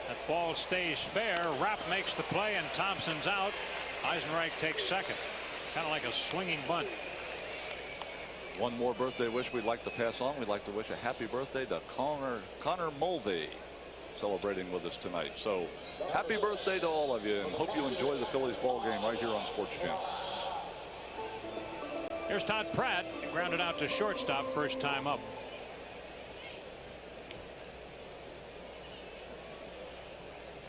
That ball stays fair. Rapp makes the play, and Thompson's out. Eisenreich takes second. Kind of like a swinging bunt. One more birthday wish we'd like to pass on. We'd like to wish a happy birthday to Connor Mulvey, celebrating with us tonight. So happy birthday to all of you, and hope you enjoy the Phillies ball game right here on Sports Channel. Here's Todd Pratt, grounded out to shortstop, first time up.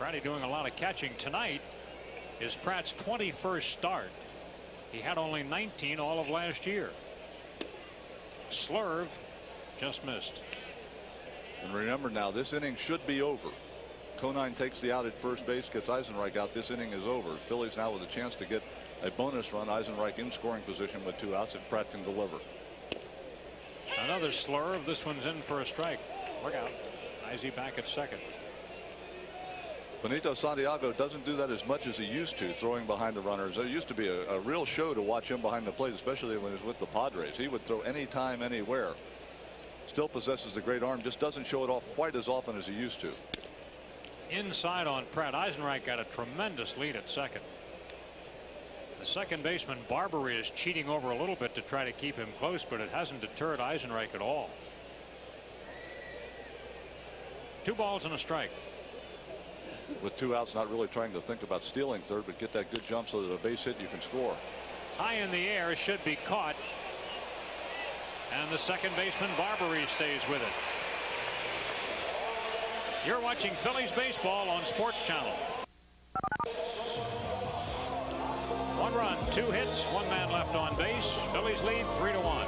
Pratty doing a lot of catching tonight. Is Pratt's 21st start. He had only 19 all of last year. Slurve just missed. And remember now, this inning should be over. Conine takes the out at first base, gets Eisenreich out. This inning is over. Phillies now with a chance to get a bonus run. Eisenreich in scoring position with 2 outs, and Pratt can deliver. Another slurve. This one's in for a strike. Look out. Izzy back at second. Benito Santiago doesn't do that as much as he used to, throwing behind the runners. There used to be a real show to watch him behind the plate, especially when he was with the Padres. He would throw anytime, anywhere. Still possesses a great arm, just doesn't show it off quite as often as he used to. Inside on Pratt. Eisenreich got a tremendous lead at second. The second baseman Barbary is cheating over a little bit to try to keep him close, but it hasn't deterred Eisenreich at all. 2 balls and a strike. With 2 outs, not really trying to think about stealing third, but get that good jump so that a base hit you can score. High in the air, should be caught. And the second baseman Barbary stays with it. You're watching Phillies baseball on Sports Channel. 1 run, 2 hits, 1 man left on base. Phillies lead 3-1.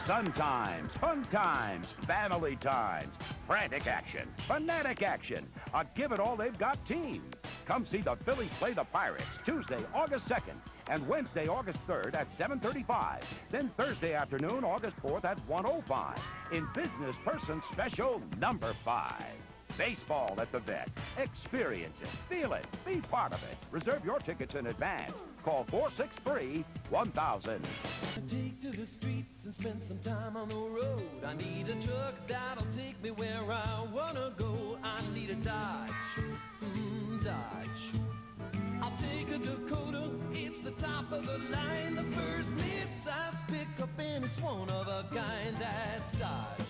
Sun times, fun times, family times, frantic action, fanatic action, a give it all they've got team. Come see the Phillies play the Pirates Tuesday, August 2nd, and Wednesday, August 3rd at 7:35. Then Thursday afternoon, August 4th at 1:05 in Business Person Special number 5. Baseball at the Vet. Experience it, feel it, be part of it. Reserve your tickets in advance. Call 463-1000. Take to the streets and spend some time on the road. I need a truck that'll take me where I wanna go. I need a Dodge, Dodge. I'll take a Dakota, it's the top of the line. The first mid-size pickup, and it's one of a kind. That's Dodge.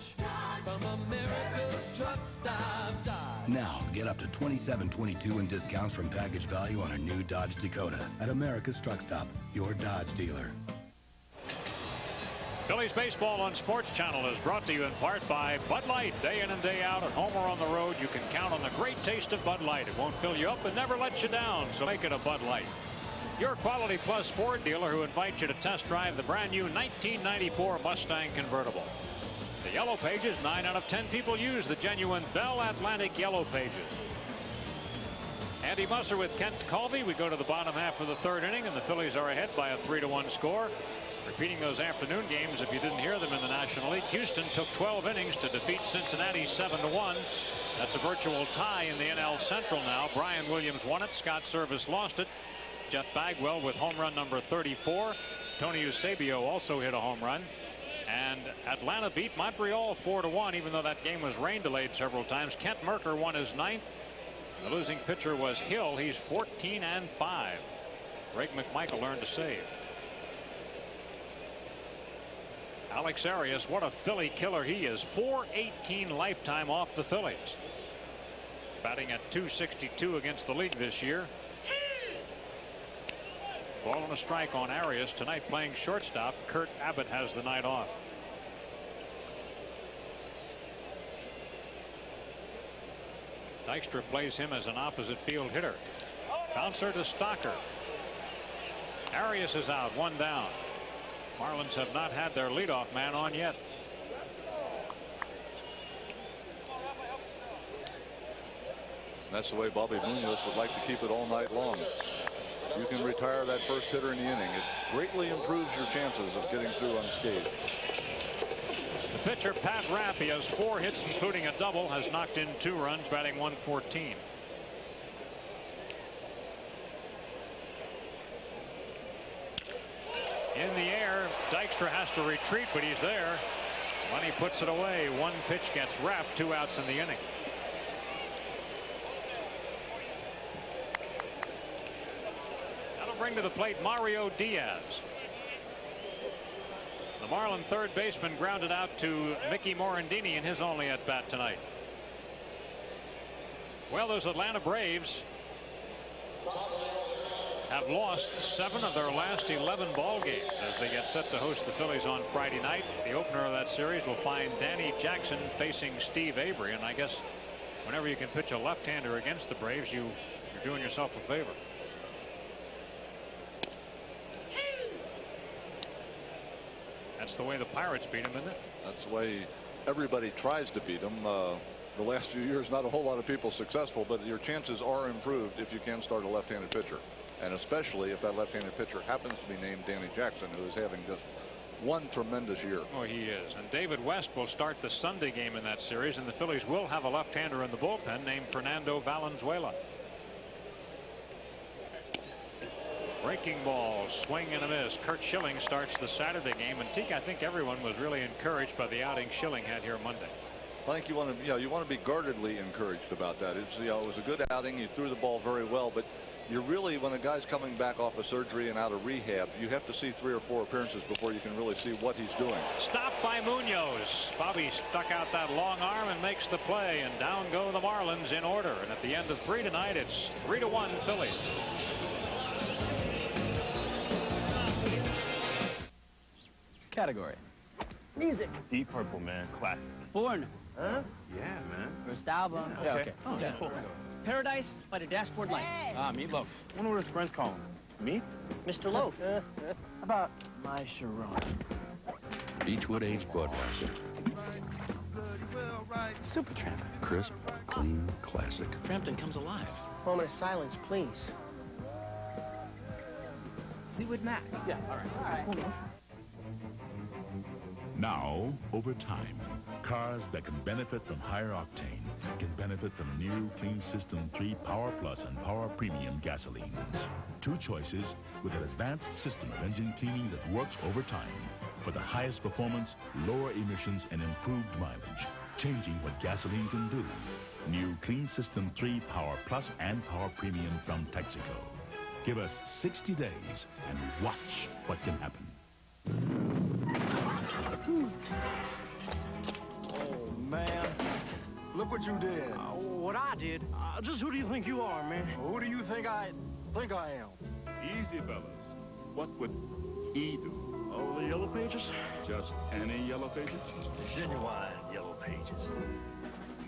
From America's Truck Stop, Dodge. Now, get up to $27.22 in discounts from package value on a new Dodge Dakota at America's Truck Stop, your Dodge dealer. Phillies baseball on Sports Channel is brought to you in part by Bud Light. Day in and day out, at home or on the road, you can count on the great taste of Bud Light. It won't fill you up and never let you down, so make it a Bud Light. Your Quality Plus Ford dealer who invites you to test drive the brand new 1994 Mustang convertible. The Yellow Pages, 9 out of 10 people use the genuine Bell Atlantic Yellow Pages. Andy Musser with Kent Colby. We go to the bottom half of the third inning, and the Phillies are ahead by a 3-1 score. Repeating those afternoon games, if you didn't hear them in the National League, Houston took 12 innings to defeat Cincinnati 7-1. That's a virtual tie in the NL Central now. Brian Williams won it. Scott Service lost it. Jeff Bagwell with home run number 34. Tony Eusebio also hit a home run. And Atlanta beat Montreal 4-1, even though that game was rain delayed several times. Kent Merker won his 9th. The losing pitcher was Hill. He's 14-5. Greg McMichael learned to save. Alex Arias, what a Philly killer he is. 418 lifetime off the Phillies. Batting at .262 against the league this year. Ball and a strike on Arias. Tonight playing shortstop. Kurt Abbott has the night off. Dykstra plays him as an opposite field hitter. Bouncer to Stocker. Arias is out, 1 down. Marlins have not had their leadoff man on yet. That's the way Bobby Munoz would like to keep it all night long. You can retire that first hitter in the inning. It greatly improves your chances of getting through unscathed. The pitcher, Pat Rapp, he has 4 hits, including a double, has knocked in 2 runs, batting .114. In the air, Dykstra has to retreat, but he's there. When he puts it away, 1 pitch gets Rapp, 2 outs in the inning. That'll bring to the plate Mario Diaz. The Marlin third baseman grounded out to Mickey Morandini in his only at bat tonight. Well, those Atlanta Braves have lost 7 of their last 11 ball games as they get set to host the Phillies on Friday night. The opener of that series will find Danny Jackson facing Steve Avery, and I guess whenever you can pitch a left-hander against the Braves, you're doing yourself a favor. That's the way the Pirates beat him, isn't it? That's the way everybody tries to beat them. The last few years, not a whole lot of people successful, but your chances are improved if you can start a left-handed pitcher. And especially if that left-handed pitcher happens to be named Danny Jackson, who is having just one tremendous year. Oh, he is. And David West will start the Sunday game in that series, and the Phillies will have a left-hander in the bullpen named Fernando Valenzuela. Breaking ball, swing and a miss. Curt Schilling starts the Saturday game, and Teak, I think everyone was really encouraged by the outing Schilling had here Monday. I think you want to be guardedly encouraged about that. It was a good outing. He threw the ball very well, but you really, when a guy's coming back off of surgery and out of rehab, you have to see 3 or 4 appearances before you can really see what he's doing. Stopped by Munoz. Bobby stuck out that long arm and makes the play, and down go the Marlins in order. And at the end of 3 tonight, it's 3-1 Phillies. Category. Music. Deep Purple, man. Classic. Foreigner. Huh? Yeah, man. First album. Yeah, okay. Oh, yeah, cool. Paradise by the Dashboard Light. Ah, Meatloaf. Wonder what his friends call him. Meat? Mr. Loaf. How about My Sharon? Beechwood aged Budweiser. Supertramp. Crisp, clean, classic. Frampton Comes Alive. Moment of silence, please. Fleetwood Mac. Yeah, all right. Hold on. Now, over time, cars that can benefit from higher octane can benefit from new Clean System 3 Power Plus and Power Premium gasolines. 2 choices with an advanced system of engine cleaning that works over time for the highest performance, lower emissions, and improved mileage, changing what gasoline can do. New Clean System 3 Power Plus and Power Premium from Texaco. Give us 60 days and watch what can happen. Oh, man. Look what you did. What I did? Just who do you think you are, man? Who do you think I am? Easy, fellas. What would he do? Oh, the Yellow Pages? Just any Yellow Pages? Genuine Yellow Pages.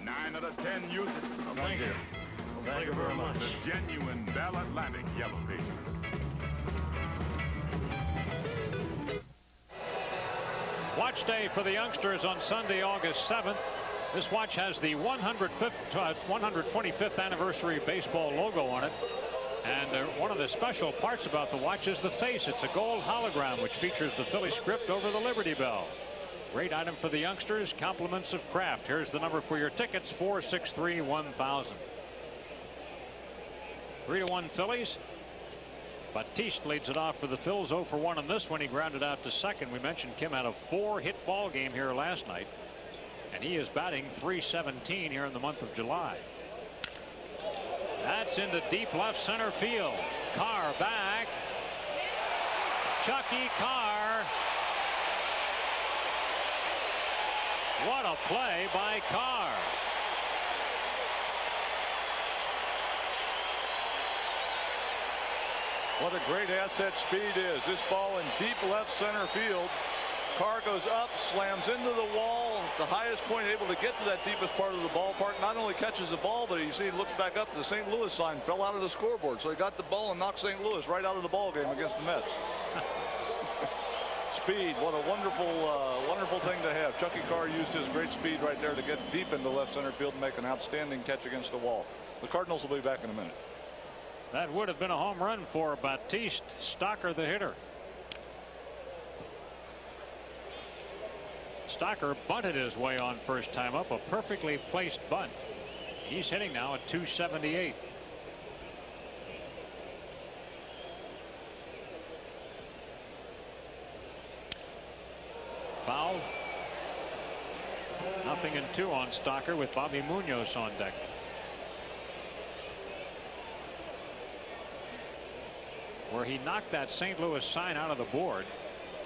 9 out of 10 use it. Thank you. Thank you very much. The genuine Bell Atlantic Yellow Pages. Watch day for the youngsters on Sunday, August 7th. This watch has the 125th anniversary baseball logo on it. And one of the special parts about the watch is the face. It's a gold hologram which features the Philly script over the Liberty Bell. Great item for the youngsters. Compliments of Kraft. Here's the number for your tickets, 463-1000. 3-1 Phillies. Batiste leads it off for the Phils. 0 for 1 on this one. He grounded out to second. We mentioned Kim had a 4-hit ball game here last night, and he is batting .317 here in the month of July. That's into deep left center field. Carr back. Chucky Carr. What a play by Carr. What a great asset Speed is. This ball in deep left center field. Carr goes up, slams into the wall, the highest point, able to get to that deepest part of the ballpark. Not only catches the ball, but you see he looks back up. The St. Louis sign fell out of the scoreboard, so he got the ball and knocked St. Louis right out of the ball game against the Mets. Speed, what a wonderful thing to have. Chucky Carr used his great speed right there to get deep into left center field and make an outstanding catch against the wall. The Cardinals will be back in a minute. That would have been a home run for Batiste. Stocker the hitter. Stocker bunted his way on first time up, a perfectly placed bunt. He's hitting now at .278. Foul. 0-2 on Stocker with Bobby Munoz on deck. Where he knocked that St. Louis sign out of the board,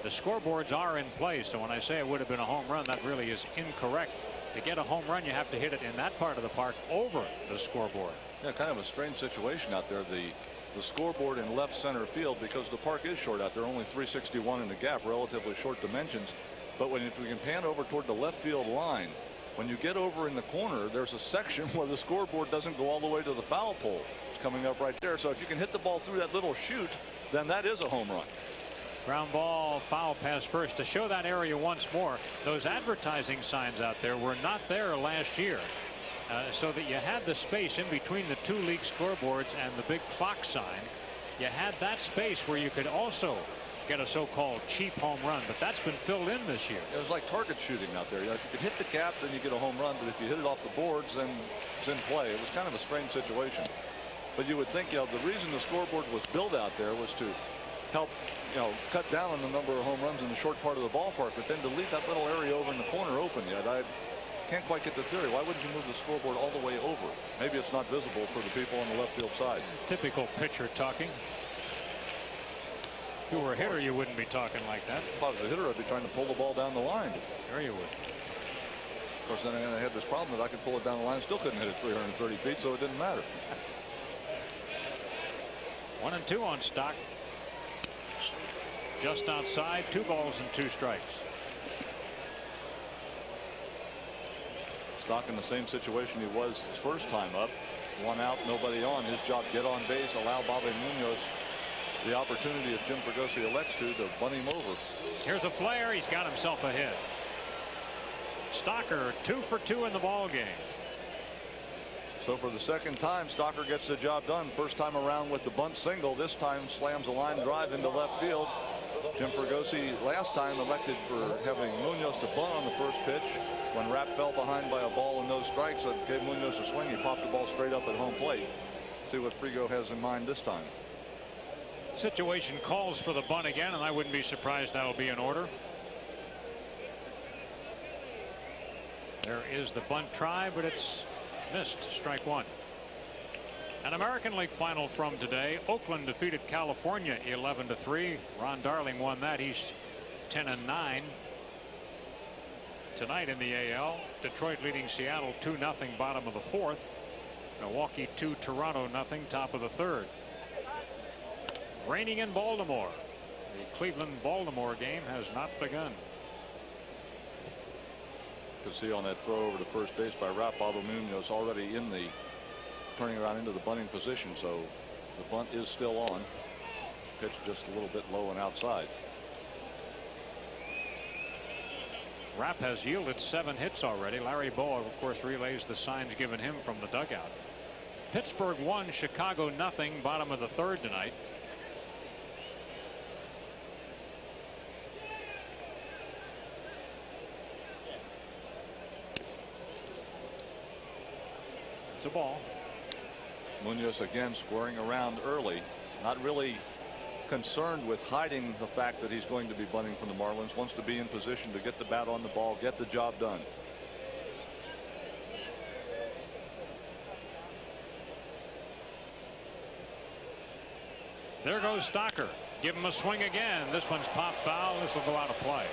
the scoreboards are in place. So when I say it would have been a home run, that really is incorrect. To get a home run, you have to hit it in that part of the park over the scoreboard. Yeah, kind of a strange situation out there. The scoreboard in left center field, because the park is short out there, only 361 in the gap, relatively short dimensions. But if we can pan over toward the left field line, when you get over in the corner, there's a section where the scoreboard doesn't go all the way to the foul pole. It's coming up right there. So if you can hit the ball through that little chute, then that is a home run. Ground ball, foul pass first. To show that area once more, those advertising signs out there were not there last year. So that you had the space in between the two league scoreboards and the big Fox sign. You had that space where you could also get a so-called cheap home run, but that's been filled in this year. It was like target shooting out there. If you could hit the gap, then you get a home run, but if you hit it off the boards, then it's in play. It was kind of a strange situation. But you would think, the reason the scoreboard was built out there was to help, cut down on the number of home runs in the short part of the ballpark, but then to leave that little area over in the corner open yet, I can't quite get the theory. Why wouldn't you move the scoreboard all the way over? Maybe it's not visible for the people on the left field side. Typical pitcher talking. If you were a hitter, you wouldn't be talking like that. If I was a hitter, I'd be trying to pull the ball down the line. There you would. Of course, then I had this problem that I could pull it down the line, still couldn't hit it 330 feet, so it didn't matter. 1-2 on Stock. Just outside, 2 balls and 2 strikes. Stock in the same situation he was his first time up. 1 out, nobody on. His job, get on base, allow Bobby Munoz the opportunity, if Jim Fregosi elects to bunt him over. Here's a flare. He's got himself a hit. Stocker 2 for 2 in the ball game. So for the second time, Stocker gets the job done. First time around with the bunt single. This time slams a line drive into left field. Jim Fregosi last time elected for having Munoz to bunt on the first pitch. When Rapp fell behind by a ball and no strikes, that gave Munoz a swing. He popped the ball straight up at home plate. See what Frigo has in mind this time. Situation calls for the bunt again, and I wouldn't be surprised that will be in order. There is the bunt try, but it's missed. Strike 1. An American League final from today. Oakland defeated California 11-3. Ron Darling won that. He's 10-9. Tonight in the AL, Detroit leading Seattle 2-0, bottom of the 4th. Milwaukee 2, Toronto 0, top of the 3rd. Raining in Baltimore. The Cleveland-Baltimore game has not begun. You can see on that throw over to first base by Rapp, Bobby Munoz already in the turning around into the bunting position, so the bunt is still on. Pitch just a little bit low and outside. Rapp has yielded 7 hits already. Larry Bowa, of course, relays the signs given him from the dugout. Pittsburgh 1, Chicago nothing. Bottom of the 3rd tonight. It's a ball. Munoz again squaring around early, not really concerned with hiding the fact that he's going to be bunting from the Marlins. Wants to be in position to get the bat on the ball, get the job done. There goes Stocker. Give him a swing again. This one's popped foul. This will go out of play.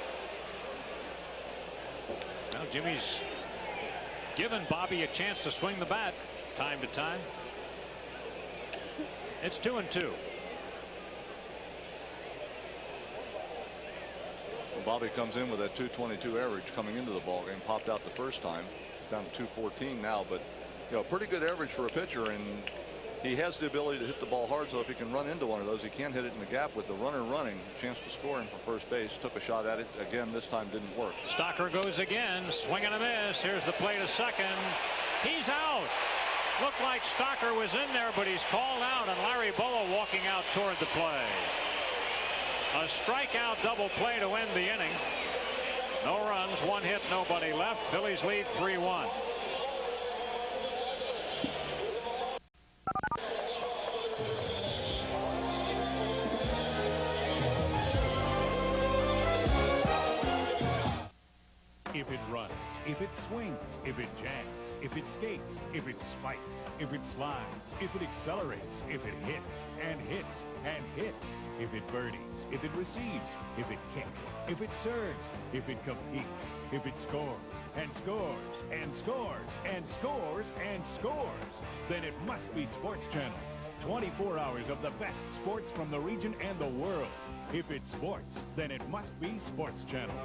Now Jimmy's given Bobby a chance to swing the bat time to time. It's 2-2. Well, Bobby comes in with that 222 average coming into the ball game. Popped out the first time, down to 214 now, but you know, pretty good average for a pitcher, and he has the ability to hit the ball hard, so if he can run into one of those, he can hit it in the gap with the runner running. Chance to score him from first base. Took a shot at it again. This time didn't work. Stocker goes again. Swing and a miss. Here's the play to second. He's out. Looked like Stocker was in there, but he's called out, and Larry Bowa walking out toward the play. A strikeout double play to end the inning. No runs, 1 hit, nobody left. Phillies lead 3-1. If it runs, if it swings, if it jams, if it skates, if it spikes, if it slides, if it accelerates, if it hits and hits and hits, if it birdies, if it receives, if it kicks, if it serves, if it competes, if it scores and scores and scores and scores and scores, then it must be Sports Channel. 24 hours of the best sports from the region and the world. If it's sports, then it must be Sports Channel.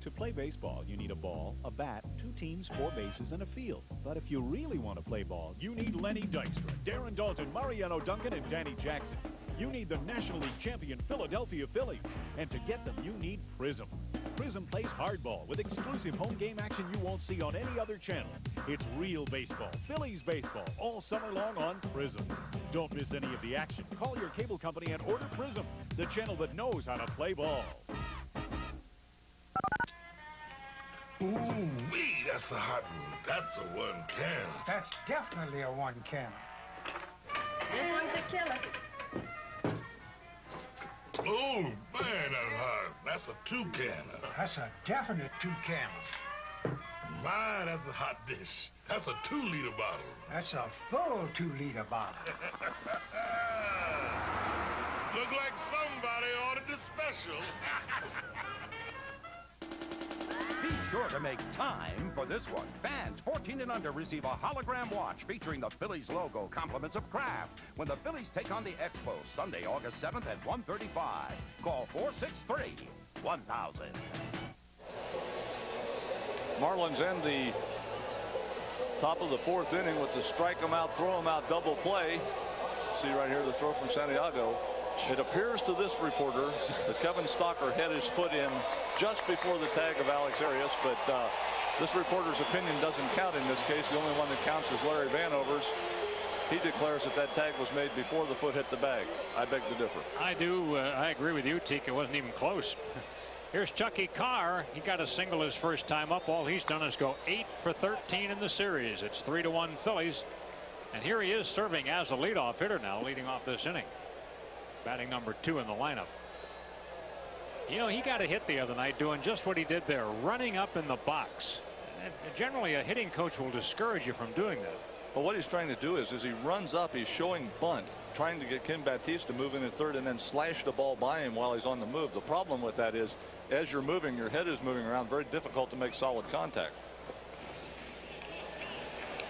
To play baseball, you need a ball, a bat, 2 teams, 4 bases, and a field. But if you really want to play ball, you need Lenny Dykstra, Darren Dalton, Mariano Duncan, and Danny Jackson. You need the National League champion Philadelphia Phillies. And to get them, you need Prism. Prism plays hardball with exclusive home game action you won't see on any other channel. It's real baseball, Phillies baseball, all summer long on Prism. Don't miss any of the action. Call your cable company and order Prism, the channel that knows how to play ball. Ooh-wee, that's a hot one. That's a 1 can. That's definitely a 1 can. This one's a killer. Oh, man, that's hot. That's a 2 canner. That's a definite 2 canner. My, that's a hot dish. That's a 2-liter bottle. That's a full 2-liter bottle. Look like somebody ordered the special. Be sure to make time for this one. Fans 14 and under receive a hologram watch featuring the Phillies logo, compliments of Kraft, when the Phillies take on the Expos Sunday, August 7th at 1:35. Call 463-1000. Marlins end the top of the 4th inning with the strike them out, throw them out double play. See right here the throw from Santiago. It appears to this reporter that Kevin Stocker had his foot in just before the tag of Alex Arias, but this reporter's opinion doesn't count in this case. The only one that counts is Larry Vanover's. He declares that that tag was made before the foot hit the bag. I beg to differ. I do. I agree with you, Teak. It wasn't even close. Here's Chucky Carr. He got a single his first time up. All he's done is go 8 for 13 in the series. It's 3-1 Phillies. And here he is serving as a leadoff hitter now, leading off this inning. Batting number 2 in the lineup. You know, he got a hit the other night doing just what he did there, running up in the box. And generally, a hitting coach will discourage you from doing that. Well, what he's trying to do is as he runs up, he's showing bunt, trying to get Ken Batiste to move in at third and then slash the ball by him while he's on the move. The problem with that is, as you're moving, your head is moving around, very difficult to make solid contact.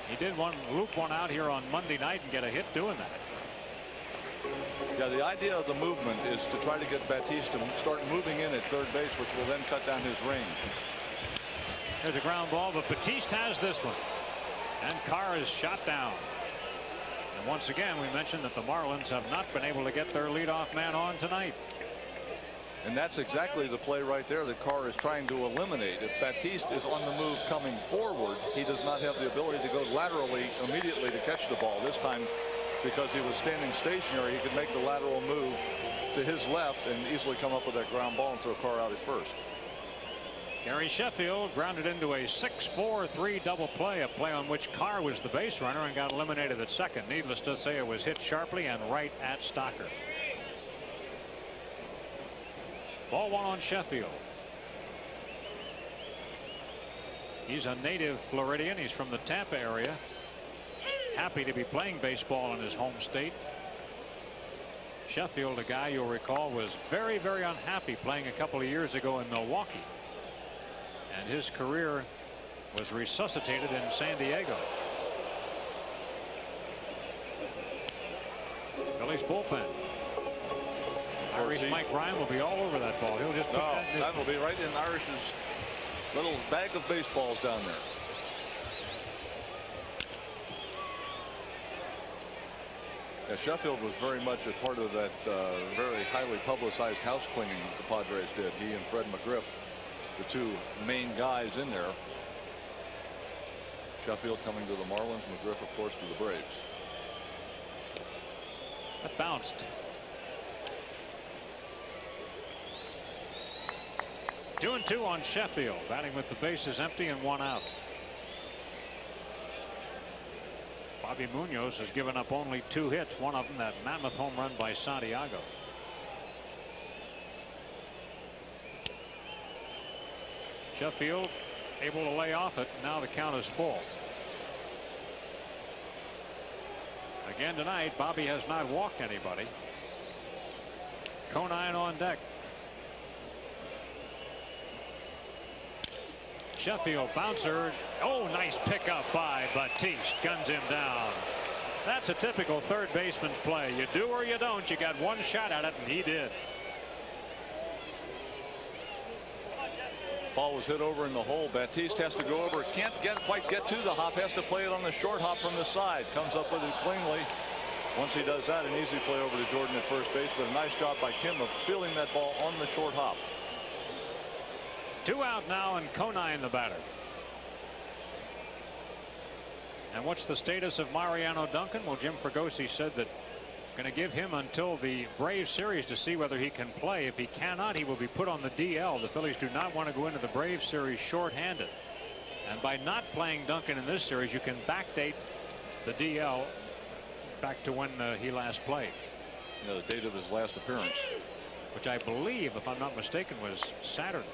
He did loop one out here on Monday night and get a hit doing that. Yeah, the idea of the movement is to try to get Batiste to start moving in at third base, which will then cut down his range. There's a ground ball, but Batiste has this one. And Carr is shot down. And once again, we mentioned that the Marlins have not been able to get their leadoff man on tonight. And that's exactly the play right there that Carr is trying to eliminate. If Batiste is on the move coming forward, he does not have the ability to go laterally immediately to catch the ball. This time, because he was standing stationary, he could make the lateral move to his left and easily come up with that ground ball and throw Carr out at first. Gary Sheffield grounded into a 6-4-3 double play, a play on which Carr was the base runner and got eliminated at second. Needless to say, it was hit sharply and right at Stocker. Ball one on Sheffield. He's a native Floridian. He's from the Tampa area. Happy to be playing baseball in his home state. Sheffield, a guy you'll recall, was very, very unhappy playing a couple of years ago in Milwaukee. And his career was resuscitated in San Diego. Phillies bullpen. Irish Mike Ryan will be all over that ball. He'll just put that will be right in Irish's little bag of baseballs down there. Yeah, Sheffield was very much a part of that very highly publicized house cleaning the Padres did. He and Fred McGriff, the two main guys in there. Sheffield coming to the Marlins, McGriff, of course, to the Braves. That bounced. Two and two on Sheffield, batting with the bases empty and one out. Bobby Munoz has given up only 2 hits, one of them that mammoth home run by Santiago. Sheffield able to lay off it. Now the count is full. Again tonight, Bobby has not walked anybody. Conine on deck. Sheffield bouncer. Oh, nice pickup by Batiste. Guns him down. That's a typical third baseman's play. You do or you don't. You got one shot at it, and he did. Ball was hit over in the hole. Batiste has to go over. Can't quite get to the hop. Has to play it on the short hop from the side. Comes up with it cleanly. Once he does that, an easy play over to Jordan at first base. But a nice job by Kim of fielding that ball on the short hop. 2 out now, and Conine the batter. And what's the status of Mariano Duncan? Well, Jim Fregosi said that going to give him until the Braves series to see whether he can play. If he cannot, he will be put on the DL. The Phillies do not want to go into the Braves series shorthanded. And by not playing Duncan in this series, you can backdate the DL back to when he last played. Yeah, the date of his last appearance. Which I believe, if I'm not mistaken, was Saturday.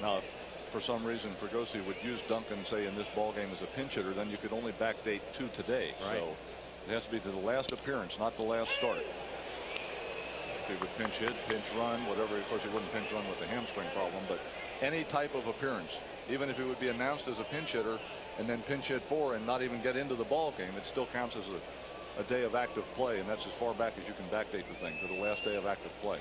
Now, if for some reason Fregosi would use Duncan, say, in this ball game as a pinch hitter, then you could only backdate to today. Right. So it has to be to the last appearance, not the last start. If he would pinch hit, pinch run, whatever. Of course, he wouldn't pinch run with the hamstring problem, but any type of appearance, even if he would be announced as a pinch hitter and then pinch hit 4 and not even get into the ball game, it still counts as a day of active play, and that's as far back as you can backdate the thing, to the last day of active play.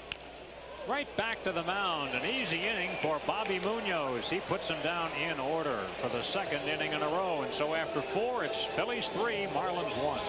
Right back to the mound. An easy inning for Bobby Munoz. He puts him down in order for the second inning in a row. And so after 4, it's Phillies 3, Marlins 1.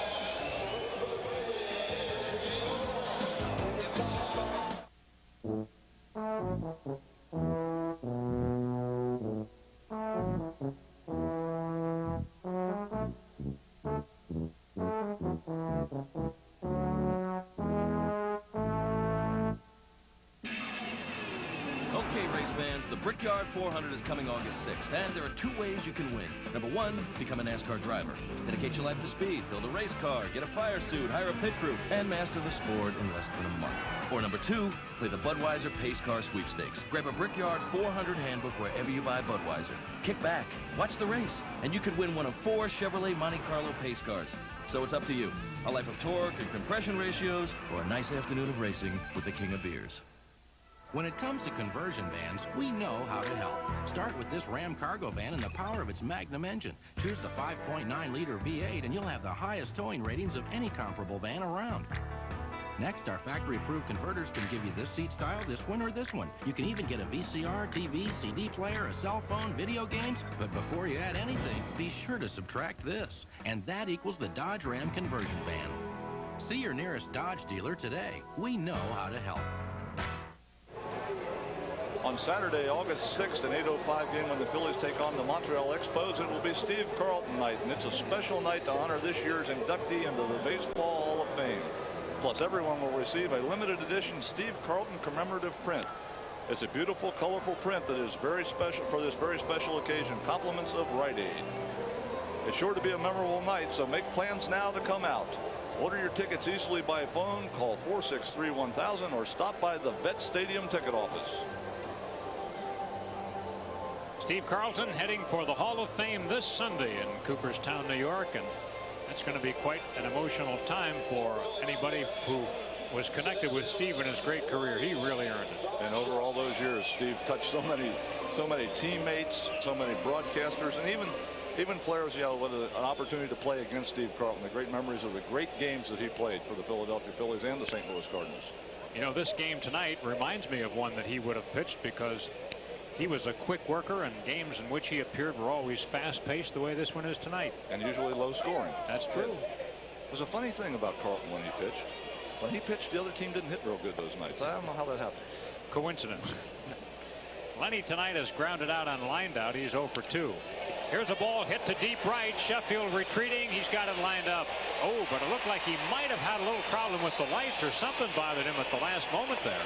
Okay, race fans, the Brickyard 400 is coming August 6th, and there are 2 ways you can win. Number 1, become a NASCAR driver. Dedicate your life to speed, build a race car, get a fire suit, hire a pit crew, and master the sport in less than a month. Or number 2, play the Budweiser Pace Car Sweepstakes. Grab a Brickyard 400 handbook wherever you buy Budweiser. Kick back, watch the race, and you could win one of 4 Chevrolet Monte Carlo pace cars. So it's up to you. A life of torque and compression ratios, or a nice afternoon of racing with the king of beers. When it comes to conversion vans, we know how to help. Start with this Ram cargo van and the power of its Magnum engine. Choose the 5.9-liter V8 and you'll have the highest towing ratings of any comparable van around. Next, our factory-approved converters can give you this seat style, this one, or this one. You can even get a VCR, TV, CD player, a cell phone, video games. But before you add anything, be sure to subtract this. And that equals the Dodge Ram conversion van. See your nearest Dodge dealer today. We know how to help. On Saturday, August 6th, an 8:05 game when the Phillies take on the Montreal Expos, it will be Steve Carlton night, and it's a special night to honor this year's inductee into the Baseball Hall of Fame. Plus, everyone will receive a limited edition Steve Carlton commemorative print. It's a beautiful, colorful print that is very special for this very special occasion. Compliments of Rite Aid. It's sure to be a memorable night, so make plans now to come out. Order your tickets easily by phone, call 463-1000, or stop by the Vet Stadium ticket office. Steve Carlton heading for the Hall of Fame this Sunday in Cooperstown, New York, and that's going to be quite an emotional time for anybody who was connected with Steve in his great career. He really earned it. And over all those years, Steve touched so many teammates, so many broadcasters, and even players, with an opportunity to play against Steve Carlton. The great memories of the great games that he played for the Philadelphia Phillies and the St. Louis Cardinals. This game tonight reminds me of one that he would have pitched, because he was a quick worker, and games in which he appeared were always fast-paced the way this one is tonight. And usually low-scoring. That's true. It was a funny thing about Carlton when he pitched. When he pitched, the other team didn't hit real good those nights. I don't know how that happened. Coincidence. Lenny tonight has grounded out on lined out. He's 0 for 2. Here's a ball hit to deep right. Sheffield retreating. He's got it lined up. Oh, but it looked like he might have had a little problem with the lights, or something bothered him at the last moment there.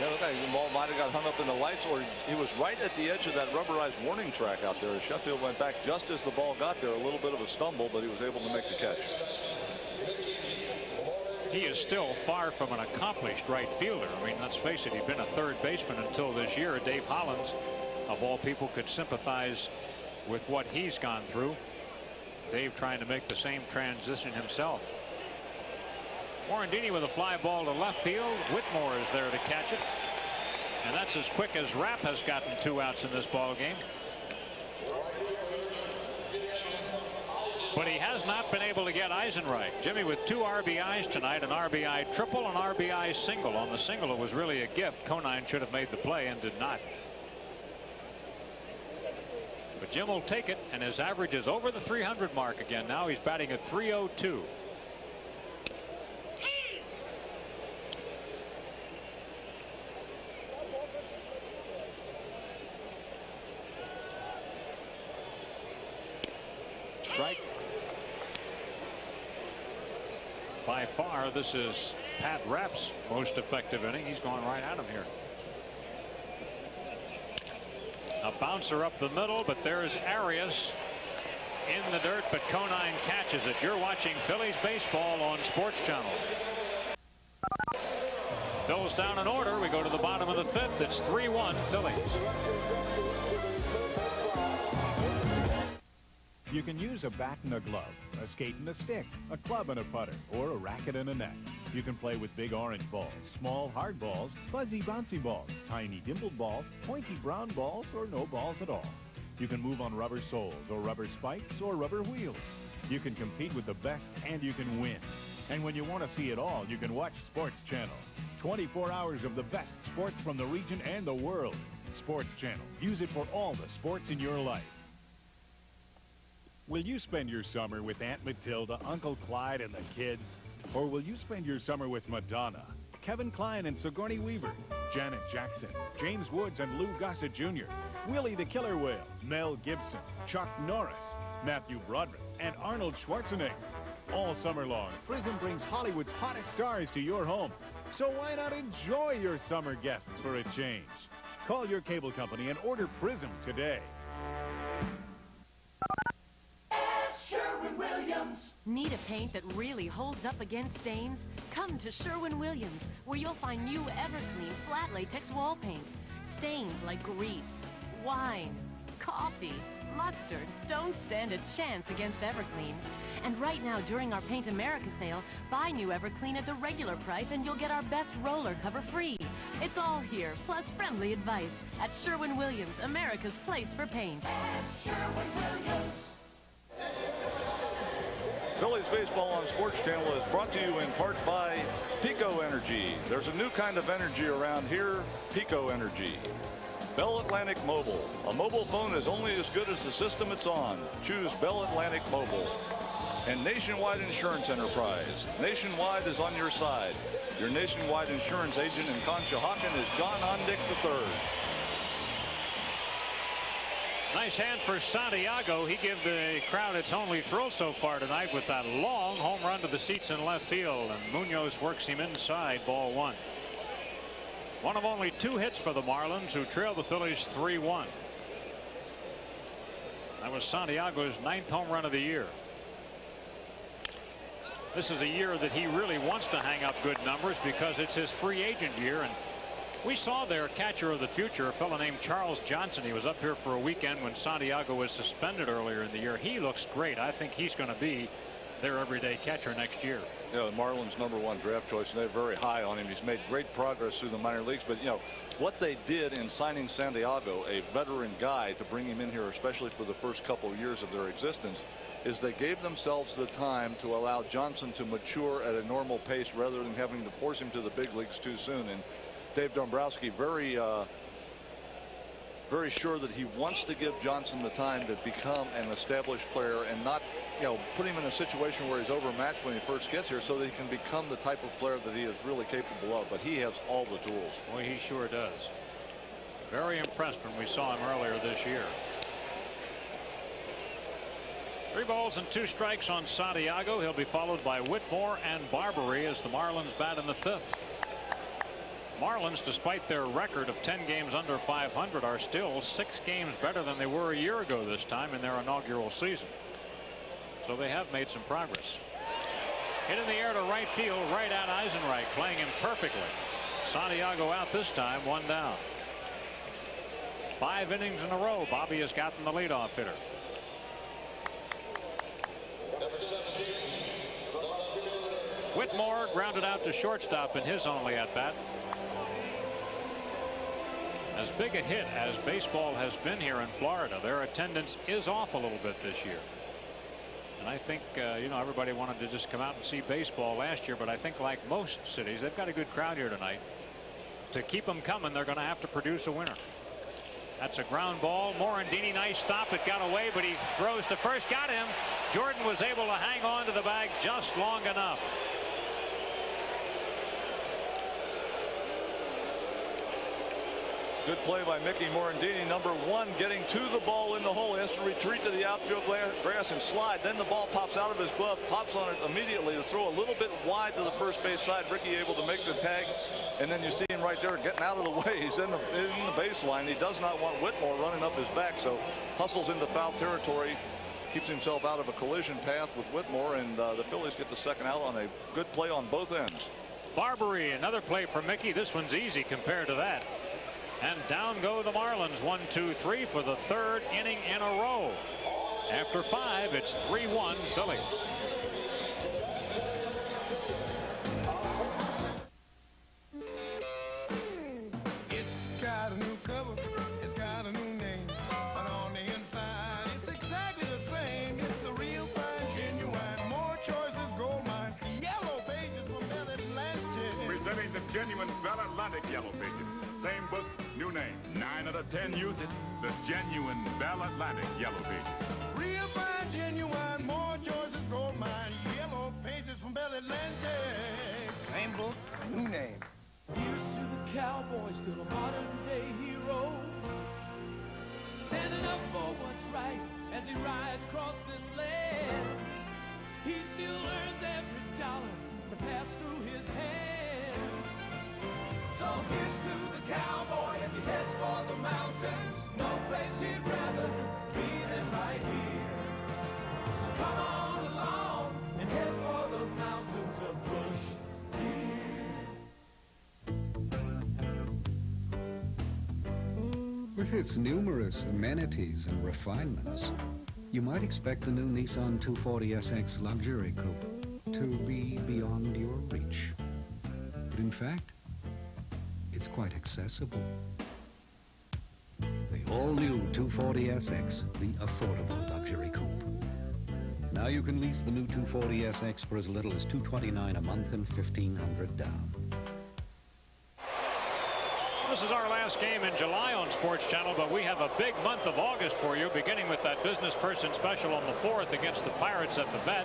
Yeah, the ball might have got hung up in the lights, or he was right at the edge of that rubberized warning track out there. Sheffield went back just as the ball got there. A little bit of a stumble, but he was able to make the catch. He is still far from an accomplished right fielder. I mean, let's face it, he'd been a third baseman until this year. Dave Hollins, of all people, could sympathize with what he's gone through. Dave trying to make the same transition himself. Morandini with a fly ball to left field. Whitmore is there to catch it. And that's as quick as Rapp has gotten 2 outs in this ball game. But he has not been able to get Eisenreich. Jimmy with 2 RBIs tonight, an RBI triple, an RBI single. On the single, it was really a gift. Conine should have made the play and did not. But Jim will take it, and his average is over the 300 mark again. Now he's batting at .302. Strike. By far, this is Pat Rapp's most effective inning. He's going right at him here. A bouncer up the middle, but there's Arias in the dirt, but Conine catches it. You're watching Phillies baseball on Sports Channel. Phil's down in order. We go to the bottom of the 5th. It's 3-1 Phillies. You can use a bat and a glove, a skate and a stick, a club and a putter, or a racket and a net. You can play with big orange balls, small hard balls, fuzzy bouncy balls, tiny dimpled balls, pointy brown balls, or no balls at all. You can move on rubber soles or rubber spikes or rubber wheels. You can compete with the best and you can win. And when you want to see it all, you can watch Sports Channel. 24 hours of the best sports from the region and the world. Sports Channel. Use it for all the sports in your life. Will you spend your summer with Aunt Matilda, Uncle Clyde, and the kids? Or will you spend your summer with Madonna, Kevin Kline and Sigourney Weaver, Janet Jackson, James Woods and Lou Gossett Jr., Willie the Killer Whale, Mel Gibson, Chuck Norris, Matthew Broderick, and Arnold Schwarzenegger? All summer long, Prism brings Hollywood's hottest stars to your home. So why not enjoy your summer guests for a change? Call your cable company and order Prism today. Sherwin-Williams. Need a paint that really holds up against stains? Come to Sherwin-Williams, where you'll find new Everclean flat latex wall paint. Stains like grease, wine, coffee, mustard don't stand a chance against Everclean. And right now, during our Paint America sale, buy new Everclean at the regular price and you'll get our best roller cover free. It's all here, plus friendly advice at Sherwin-Williams, America's place for paint. Sherwin-Williams. Phillies baseball on Sports Channel is brought to you in part by Pico Energy. There's a new kind of energy around here, Pico Energy. Bell Atlantic Mobile. A mobile phone is only as good as the system it's on. Choose Bell Atlantic Mobile. and Nationwide Insurance Enterprise. Nationwide is on your side. Your Nationwide insurance agent in Conshohocken is John Ondick III. Nice hand for Santiago. He gave the crowd its only thrill so far tonight with that long home run to the seats in left field, and Munoz works him inside, ball one. One of only 2 hits for the Marlins, who trail the Phillies 3-1. That was Santiago's 9th home run of the year. This is a year that he really wants to hang up good numbers because it's his free agent year, and we saw their catcher of the future, a fellow named Charles Johnson. He was up here for a weekend when Santiago was suspended earlier in the year. He looks great. I think he's going to be their everyday catcher next year. You know, the Marlins' #1 draft choice, and they're very high on him. He's made great progress through the minor leagues, but you know what they did in signing Santiago, a veteran guy, to bring him in here, especially for the first couple of years of their existence, is they gave themselves the time to allow Johnson to mature at a normal pace rather than having to force him to the big leagues too soon. And Dave Dombrowski very sure that he wants to give Johnson the time to become an established player and not, you know, put him in a situation where he's overmatched when he first gets here, so that he can become the type of player that he is really capable of. But he has all the tools. Boy, he sure does. Very impressed when we saw him earlier this year. 3 balls and 2 strikes on Santiago. He'll be followed by Whitmore and Barbary as the Marlins bat in the 5th. Marlins, despite their record of 10 games under 500, are still 6 games better than they were a year ago this time in their inaugural season. So they have made some progress. Hit in the air to right field, right at Eisenreich, playing him perfectly. Santiago out this time, 1 down. 5 innings in a row, Bobby has gotten the leadoff hitter. Whitmore grounded out to shortstop in his only at bat. As big a hit as baseball has been here in Florida, their attendance is off a little bit this year. And I think, you know, everybody wanted to just come out and see baseball last year, but I think like most cities, they've got a good crowd here tonight. To keep them coming, they're going to have to produce a winner. That's a ground ball. Morandini, nice stop. It got away, but he throws to first. Got him. Jordan was able to hang on to the bag just long enough. Good play by Mickey Morandini, #1, getting to the ball in the hole. He has to retreat to the outfield grass and slide. Then the ball pops out of his glove, pops on it immediately to throw a little bit wide to the first base side. Ricky able to make the tag, and then you see him right there getting out of the way. He's in the baseline. He does not want Whitmore running up his back, so hustles into foul territory, keeps himself out of a collision path with Whitmore, and the Phillies get the second out on a good play on both ends. Barbary, another play for Mickey. This one's easy compared to that. And down go the Marlins, 1, 2, 3 for the 3rd inning in a row. After 5, it's 3-1 Phillies. It's got a new cover, it's got a new name, but on the inside it's exactly the same. It's the real fine, genuine, more choices, gold mine, yellow pages from Bell Atlantic. Presenting the genuine Bell Atlantic Yellow Pages. Same book, new name. 9 out of 10 use it. The genuine Bell Atlantic Yellow Pages. Real fine, genuine, more choices, gold mine, yellow pages from Bell Atlantic. Same book, new name. Here's to the cowboys, to the modern day hero, standing up for what's right as he rides across this land. He still earns every dollar to pass through his hands. So here's to the cowboy as he heads for the mountains. No place he'd rather be than right here. So come on along and head for the mountains of Bush. With its numerous amenities and refinements, you might expect the new Nissan 240SX Luxury Coupe to be beyond your reach. But in fact, it's quite accessible. The all-new 240SX, the affordable luxury coupe. Now you can lease the new 240SX for as little as $229 a month and $1,500 down. This is our last game in July on Sports Channel, but we have a big month of August for you, beginning with that business person special on the 4th against the Pirates at the Vet.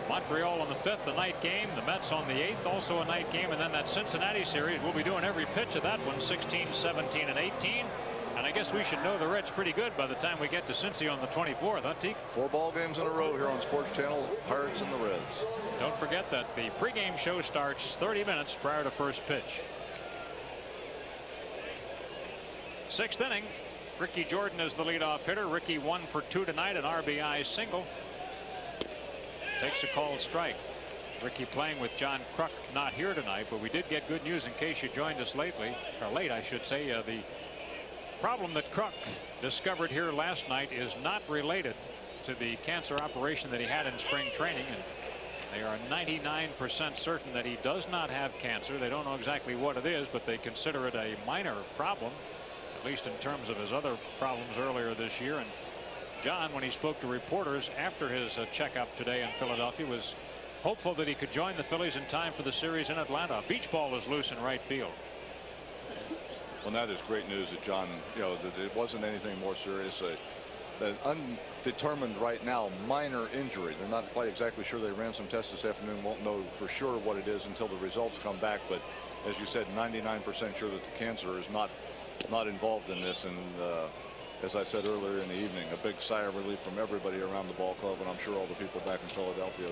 Montreal on the 5th, the night game. The Mets on the 8th, also a night game. And then that Cincinnati series, we'll be doing every pitch of that one, 16, 17, and 18. And I guess we should know the Reds pretty good by the time we get to Cincy on the 24th, huh, Teak? 4 ball games in a row here on Sports Channel, Pirates and the Reds. Don't forget that the pregame show starts 30 minutes prior to first pitch. 6th inning. Ricky Jordan is the leadoff hitter. Ricky 1 for 2 tonight, an RBI single. Takes a called strike. Ricky playing with John Kruk not here tonight, but we did get good news in case you joined us late, I should say. The problem that Kruk discovered here last night is not related to the cancer operation that he had in spring training, and they are 99% certain that he does not have cancer. They don't know exactly what it is, but they consider it a minor problem, at least in terms of his other problems earlier this year. And John, when he spoke to reporters after his checkup today in Philadelphia, was hopeful that he could join the Phillies in time for the series in Atlanta. Beach ball is loose in right field. Well, that is great news that John, that it wasn't anything more serious. An undetermined right now minor injury. They're not quite exactly sure. They ran some tests this afternoon. Won't know for sure what it is until the results come back. But as you said, 99% sure that the cancer is not involved in this. And as I said earlier in the evening, a big sigh of relief from everybody around the ball club, and I'm sure all the people back in Philadelphia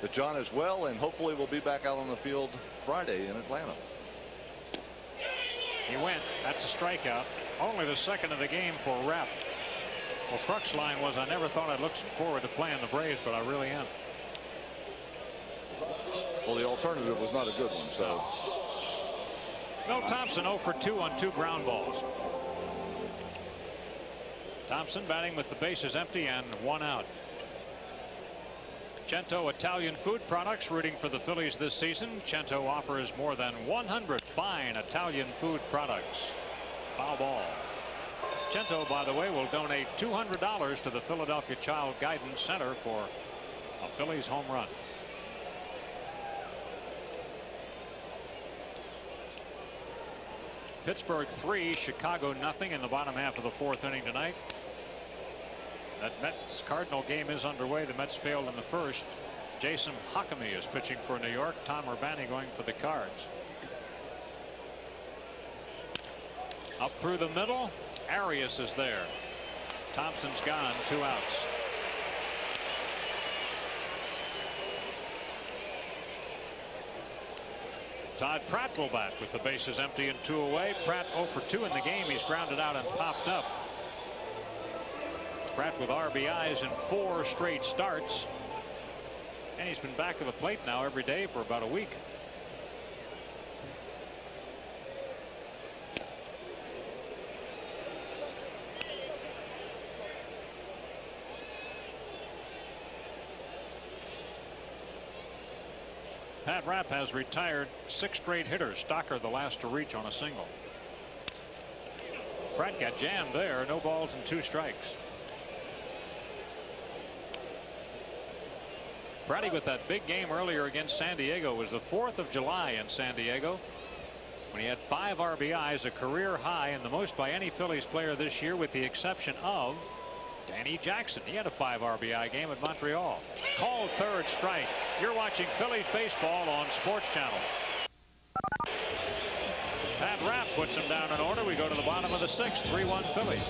that John is well, and hopefully will be back out on the field Friday in Atlanta. He went. That's a strikeout. Only the second of the game for Rapp. Well, Kruk's line was, I never thought I'd look forward to playing the Braves, but I really am. Well, the alternative was not a good one, so. Milt Thompson 0 for 2 on 2 ground balls. Thompson batting with the bases empty and 1 out. Cento Italian Food Products rooting for the Phillies this season. Cento offers more than 100 fine Italian food products. Foul ball. Cento, by the way, will donate $200 to the Philadelphia Child Guidance Center for a Phillies home run. Pittsburgh 3, Chicago nothing in the bottom half of the 4th inning tonight. That Mets-Cardinal game is underway. The Mets failed in the first. Jason Hakami is pitching for New York. Tom Urbani going for the Cards. Up through the middle. Arias is there. Thompson's gone. 2 outs. Todd Pratt will bat with the bases empty and 2 away. Pratt 0 for 2 in the game. He's grounded out and popped up. Pratt with RBIs in 4 straight starts. And he's been back to the plate now every day for about a week. Pat Rapp has retired 6 straight hitters. Stocker the last to reach on a single. Pratt got jammed there. No balls and 2 strikes. Pratty with that big game earlier against San Diego. Was the 4th of July in San Diego when he had 5 RBIs, a career high, and the most by any Phillies player this year, with the exception of Danny Jackson. He had a 5 RBI game at Montreal. Called 3rd strike. You're watching Phillies baseball on Sports Channel. Pat Rapp puts him down in order. We go to the bottom of the 6th. 3-1 Phillies.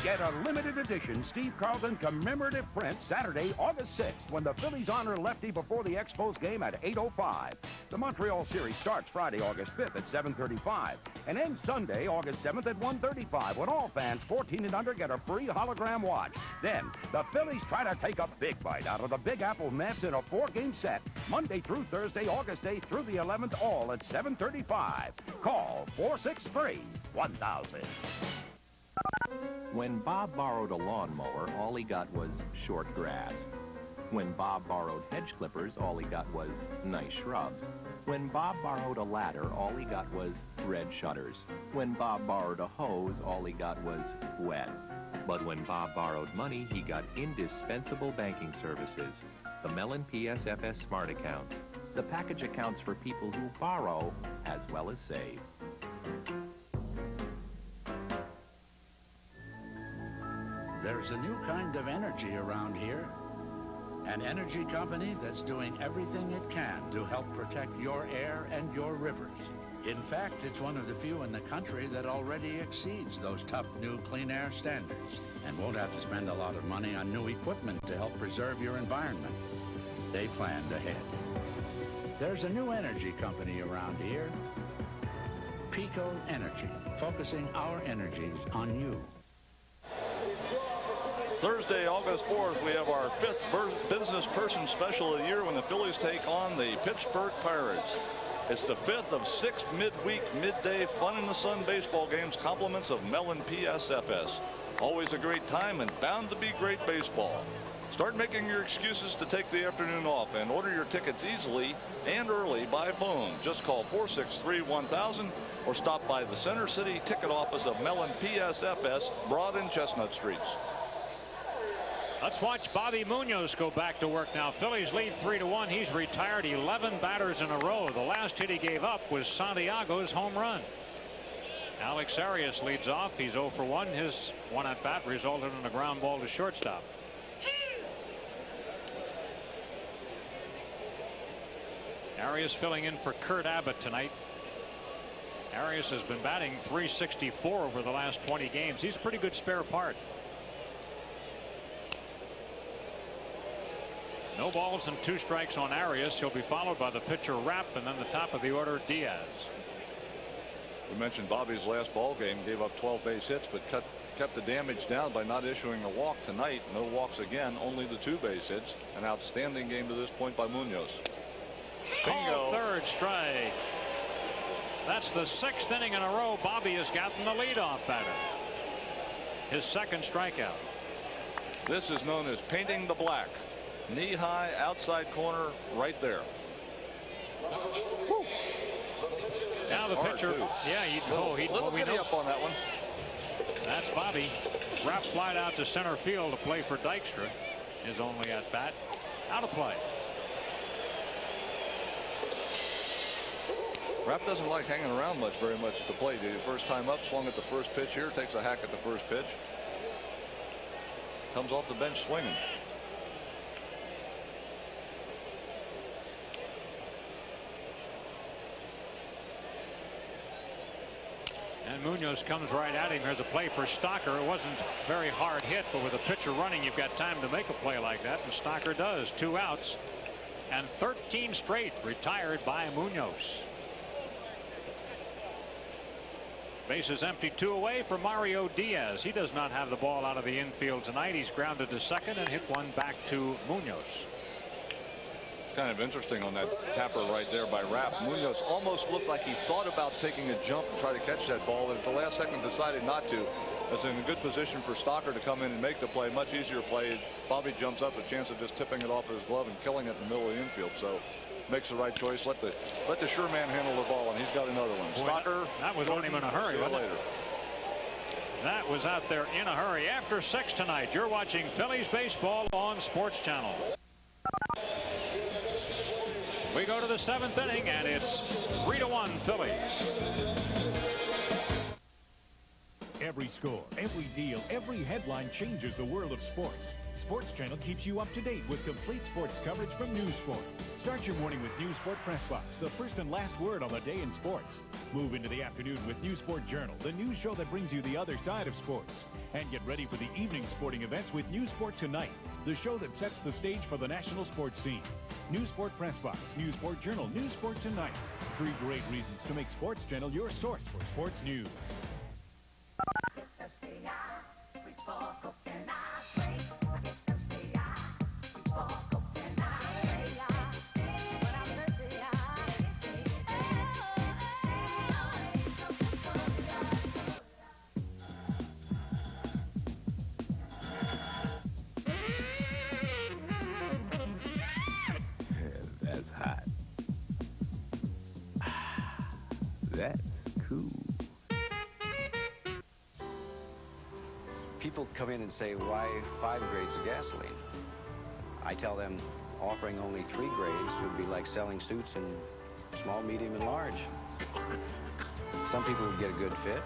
Get a limited edition Steve Carlton commemorative print Saturday, August 6th, when the Phillies honor lefty before the Expos game at 8:05. The Montreal series starts Friday, August 5th at 7:35 and ends Sunday, August 7th at 1:35, when all fans 14 and under get a free hologram watch. Then, the Phillies try to take a big bite out of the Big Apple Mets in a 4-game set, Monday through Thursday, August 8th through the 11th, all at 7:35. Call 463-1000. When Bob borrowed a lawnmower, all he got was short grass. When Bob borrowed hedge clippers, all he got was nice shrubs. When Bob borrowed a ladder, all he got was red shutters. When Bob borrowed a hose, all he got was wet. But when Bob borrowed money, he got indispensable banking services. The Mellon PSFS Smart Account. The package accounts for people who borrow as well as save. There's a new kind of energy around here. An energy company that's doing everything it can to help protect your air and your rivers. In fact, it's one of the few in the country that already exceeds those tough new clean air standards and won't have to spend a lot of money on new equipment to help preserve your environment. They planned ahead. There's a new energy company around here, Pico Energy, focusing our energies on you. Thursday, August 4th, we have our 5th Business Person Special of the year when the Phillies take on the Pittsburgh Pirates. It's the 5th of 6 midweek, midday fun in the sun baseball games, compliments of Mellon PSFS. Always a great time and bound to be great baseball. Start making your excuses to take the afternoon off and order your tickets easily and early by phone. Just call 463-1000 or stop by the Center City ticket office of Mellon PSFS, Broad and Chestnut Streets. Let's watch Bobby Munoz go back to work now. Phillies lead 3-1. He's retired 11 batters in a row. The last hit he gave up was Santiago's home run. Alex Arias leads off. He's 0 for 1. His one at bat resulted in a ground ball to shortstop. Arias filling in for Kurt Abbott tonight. Arias has been batting .364 over the last 20 games. He's a pretty good spare part. No balls and 2 strikes on Arias. He'll be followed by the pitcher Rapp, and then the top of the order, Diaz. We mentioned Bobby's last ball game gave up 12 base hits, but kept the damage down by not issuing a walk tonight. No walks again, only the 2 base hits. An outstanding game to this point by Munoz. Bingo. Third strike. That's the 6th inning in a row Bobby has gotten the leadoff batter. His 2nd strikeout. This is known as painting the black. Knee high, outside corner, right there. Woo. Now the pitcher. Yeah, little giddy up on that one. That's Bobby. Rapp flied out to center field to play for Dykstra. His only at bat. Out of play. Rapp doesn't like hanging around very much at the plate. First time up, swung at the first pitch here, takes a hack at the first pitch. Comes off the bench swinging. And Munoz comes right at him. There's a play for Stocker. It wasn't a very hard hit, but with a pitcher running, you've got time to make a play like that, and Stocker does. 2 outs and 13 straight retired by Munoz. Bases empty, 2 away for Mario Diaz. He does not have the ball out of the infield tonight. He's grounded to second and hit one back to Munoz. Kind of interesting on that tapper right there by Rapp. Munoz almost looked like he thought about taking a jump and try to catch that ball, and at the last second decided not to. It's in a good position for Stocker to come in and make the play. Much easier play. Bobby jumps up, a chance of just tipping it off his glove and killing it in the middle of the infield. So makes the right choice. Let the sure man handle the ball, and he's got another one. Boy, Stocker. That was on him in a hurry, wasn't it? That was out there in a hurry. After 6 tonight, you're watching Phillies baseball on Sports Channel. We go to the 7th inning, and it's 3-1 Phillies. Every score, every deal, every headline changes the world of sports. Sports Channel keeps you up to date with complete sports coverage from News Sport. Start your morning with News Sport Press Box, the first and last word on the day in sports. Move into the afternoon with News Sport Journal, the news show that brings you the other side of sports. And get ready for the evening sporting events with News Sport Tonight, the show that sets the stage for the national sports scene. News Sport Press Box, News Sport Journal, News Sport Tonight. 3 great reasons to make Sports Channel your source for sports news. That's hot. That's cool. People come in and say, why 5 grades of gasoline? I tell them, offering only 3 grades would be like selling suits in small, medium, and large. Some people would get a good fit.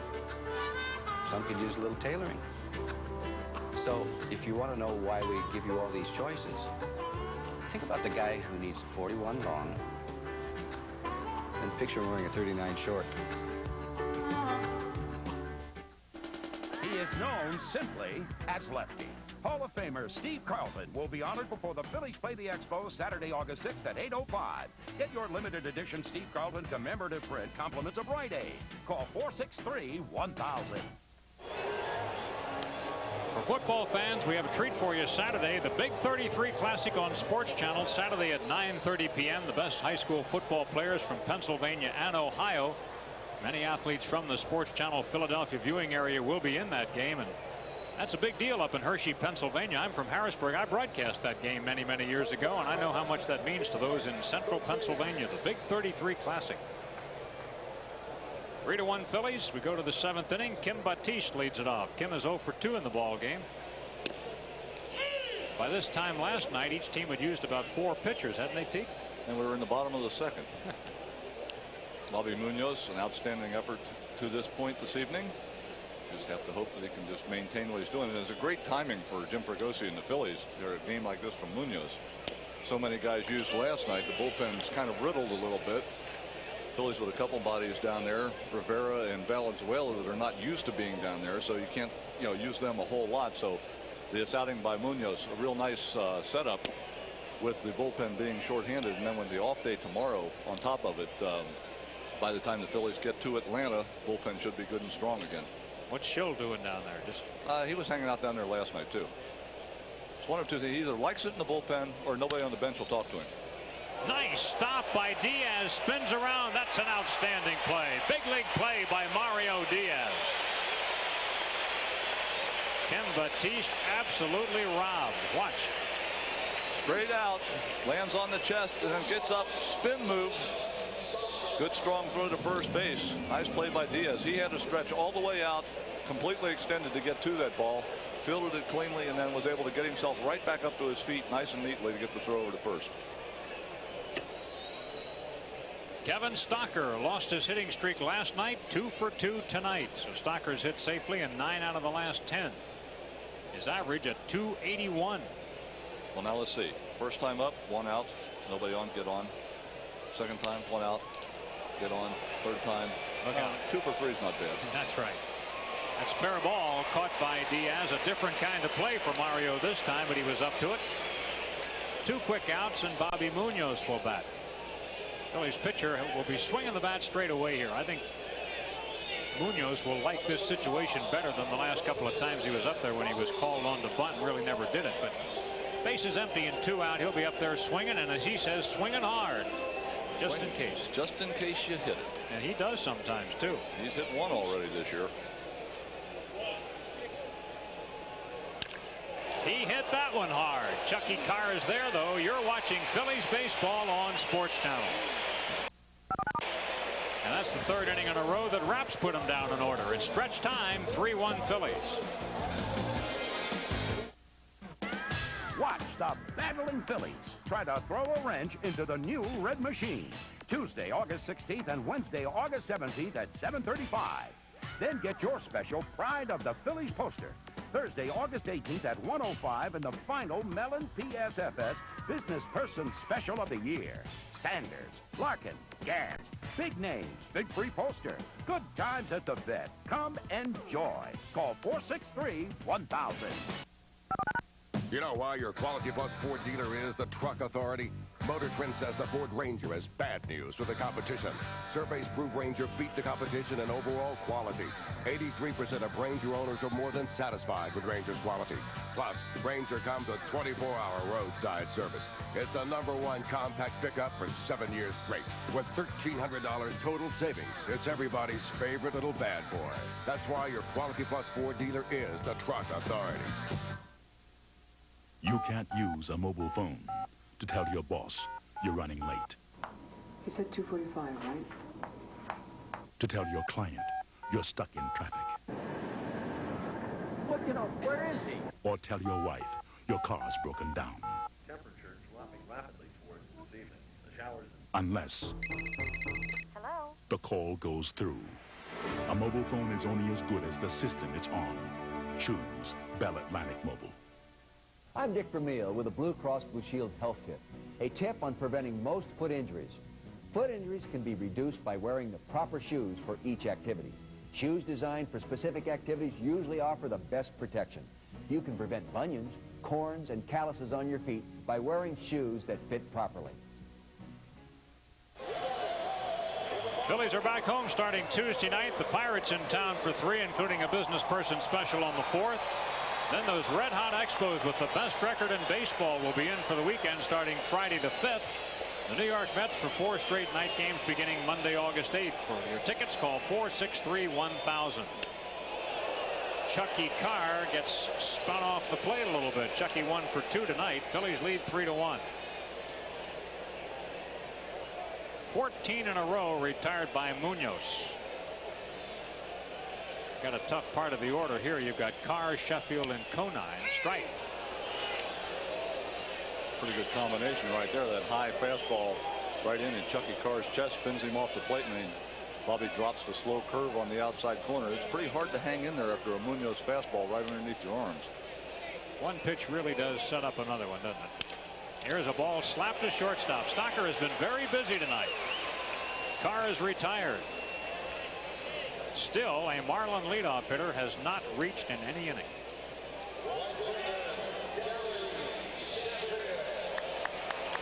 Some could use a little tailoring. So, if you want to know why we give you all these choices, think about the guy who needs 41 long, and picture him wearing a 39 short. He is known simply as Lefty. Hall of Famer Steve Carlton will be honored before the Phillies play the Expos Saturday, August 6th at 8:05. Get your limited edition Steve Carlton commemorative print compliments of Rite Aid. Call 463-1000. For football fans, we have a treat for you Saturday. The Big 33 Classic on Sports Channel, Saturday at 9:30 p.m. The best high school football players from Pennsylvania and Ohio. Many athletes from the Sports Channel Philadelphia viewing area will be in that game, and that's a big deal up in Hershey, Pennsylvania. I'm from Harrisburg. I broadcast that game many, many years ago, and I know how much that means to those in central Pennsylvania. The Big 33 Classic. 3-1 Phillies. We go to the 7th inning. Kim Batiste leads it off. Kim is 0 for 2 in the ball game. By this time last night, each team had used about 4 pitchers, hadn't they, Teague? And we were in the bottom of the 2nd. Bobby Munoz, an outstanding effort to this point this evening. Just have to hope that he can just maintain what he's doing. And it's a great timing for Jim Fregosi and the Phillies. They're a game like this from Munoz. So many guys used last night. The bullpen's kind of riddled a little bit. Phillies with a couple bodies down there, Rivera and Valenzuela, that are not used to being down there, so you can't, use them a whole lot. So this outing by Munoz, a real nice setup with the bullpen being shorthanded, and then with the off day tomorrow on top of it, by the time the Phillies get to Atlanta, bullpen should be good and strong again. What's Schill doing down there? Just he was hanging out down there last night too. It's one of two things. He either likes it in the bullpen or nobody on the bench will talk to him. Nice stop by Diaz. Spins around. That's an outstanding play. Big league play by Mario Diaz. Kim Batiste absolutely robbed. Watch. Straight out. Lands on the chest and then gets up. Spin move. Good strong throw to first base. Nice play by Diaz. He had to stretch all the way out, completely extended to get to that ball, fielded it cleanly, and then was able to get himself right back up to his feet nice and neatly to get the throw over to first. Kevin Stocker lost his hitting streak last night, 2 for 2 tonight. So Stocker's hit safely in 9 out of the last 10. His average at .281. Well, now let's see. First time up, 1 out, nobody on, get on. Second time, 1 out, get on. Third time, look out. 2 for 3 is not bad. That's right. That's fair ball caught by Diaz. A different kind of play for Mario this time, but he was up to it. 2 quick outs, and Bobby Munoz will bat. Phillies pitcher will be swinging the bat straight away here. I think Munoz will like this situation better than the last couple of times he was up there when he was called on to bunt and really never did it. But bases empty and 2 out. He'll be up there swinging, and as he says, swinging hard. Just in case. Just in case you hit it. And he does sometimes, too. He's hit 1 already this year. He hit that one hard. Chucky Carr is there, though. You're watching Phillies baseball on Sports Channel. And that's the 3rd inning in a row that Raps put him down in order. It's stretch time, 3-1 Phillies. Watch the battling Phillies try to throw a wrench into the new red machine. Tuesday, August 16th and Wednesday, August 17th at 7:35. Then get your special Pride of the Phillies poster. Thursday, August 18th at 1:05 in the final Mellon PSFS Business Person Special of the Year. Sanders, Larkin, Gans, big names, big free poster. Good times at the vet. Come enjoy. Call 463-1000. You know why your Quality Plus Ford dealer is the Truck Authority? Motor Trend says the Ford Ranger is bad news for the competition. Surveys prove Ranger beat the competition in overall quality. 83% of Ranger owners are more than satisfied with Ranger's quality. Plus, Ranger comes with 24-hour roadside service. It's the #1 compact pickup for 7 years straight. With $1,300 total savings, it's everybody's favorite little bad boy. That's why your Quality Plus Ford dealer is the Truck Authority. You can't use a mobile phone to tell your boss you're running late. He said 2:45, right? To tell your client you're stuck in traffic. Well, where is he? Or tell your wife your car's broken down. Temperature dropping rapidly. Unless the call goes through. A mobile phone is only as good as the system it's on. Choose Bell Atlantic Mobile. I'm Dick Vermeil with the Blue Cross Blue Shield Health Tip, a tip on preventing most foot injuries. Foot injuries can be reduced by wearing the proper shoes for each activity. Shoes designed for specific activities usually offer the best protection. You can prevent bunions, corns, and calluses on your feet by wearing shoes that fit properly. Phillies are back home starting Tuesday night. The Pirates in town for 3, including a business person special on the 4th. Then those red-hot Expos with the best record in baseball will be in for the weekend starting Friday the 5th. The New York Mets for 4 straight night games beginning Monday, August 8th. For your tickets, call 463-1000. Chucky Carr gets spun off the plate a little bit. Chucky 1 for 2 tonight. Phillies lead 3-1. 14 in a row retired by Munoz. Got a tough part of the order here. You've got Carr, Sheffield, and Conine. Strike. Pretty good combination right there. That high fastball right in Chucky Carr's chest, spins him off the plate, and then Bobby drops the slow curve on the outside corner. It's pretty hard to hang in there after a Munoz fastball right underneath your arms. One pitch really does set up another one, doesn't it? Here's a ball slapped to shortstop. Stocker has been very busy tonight. Carr is retired. Still, a Marlin leadoff hitter has not reached in any inning.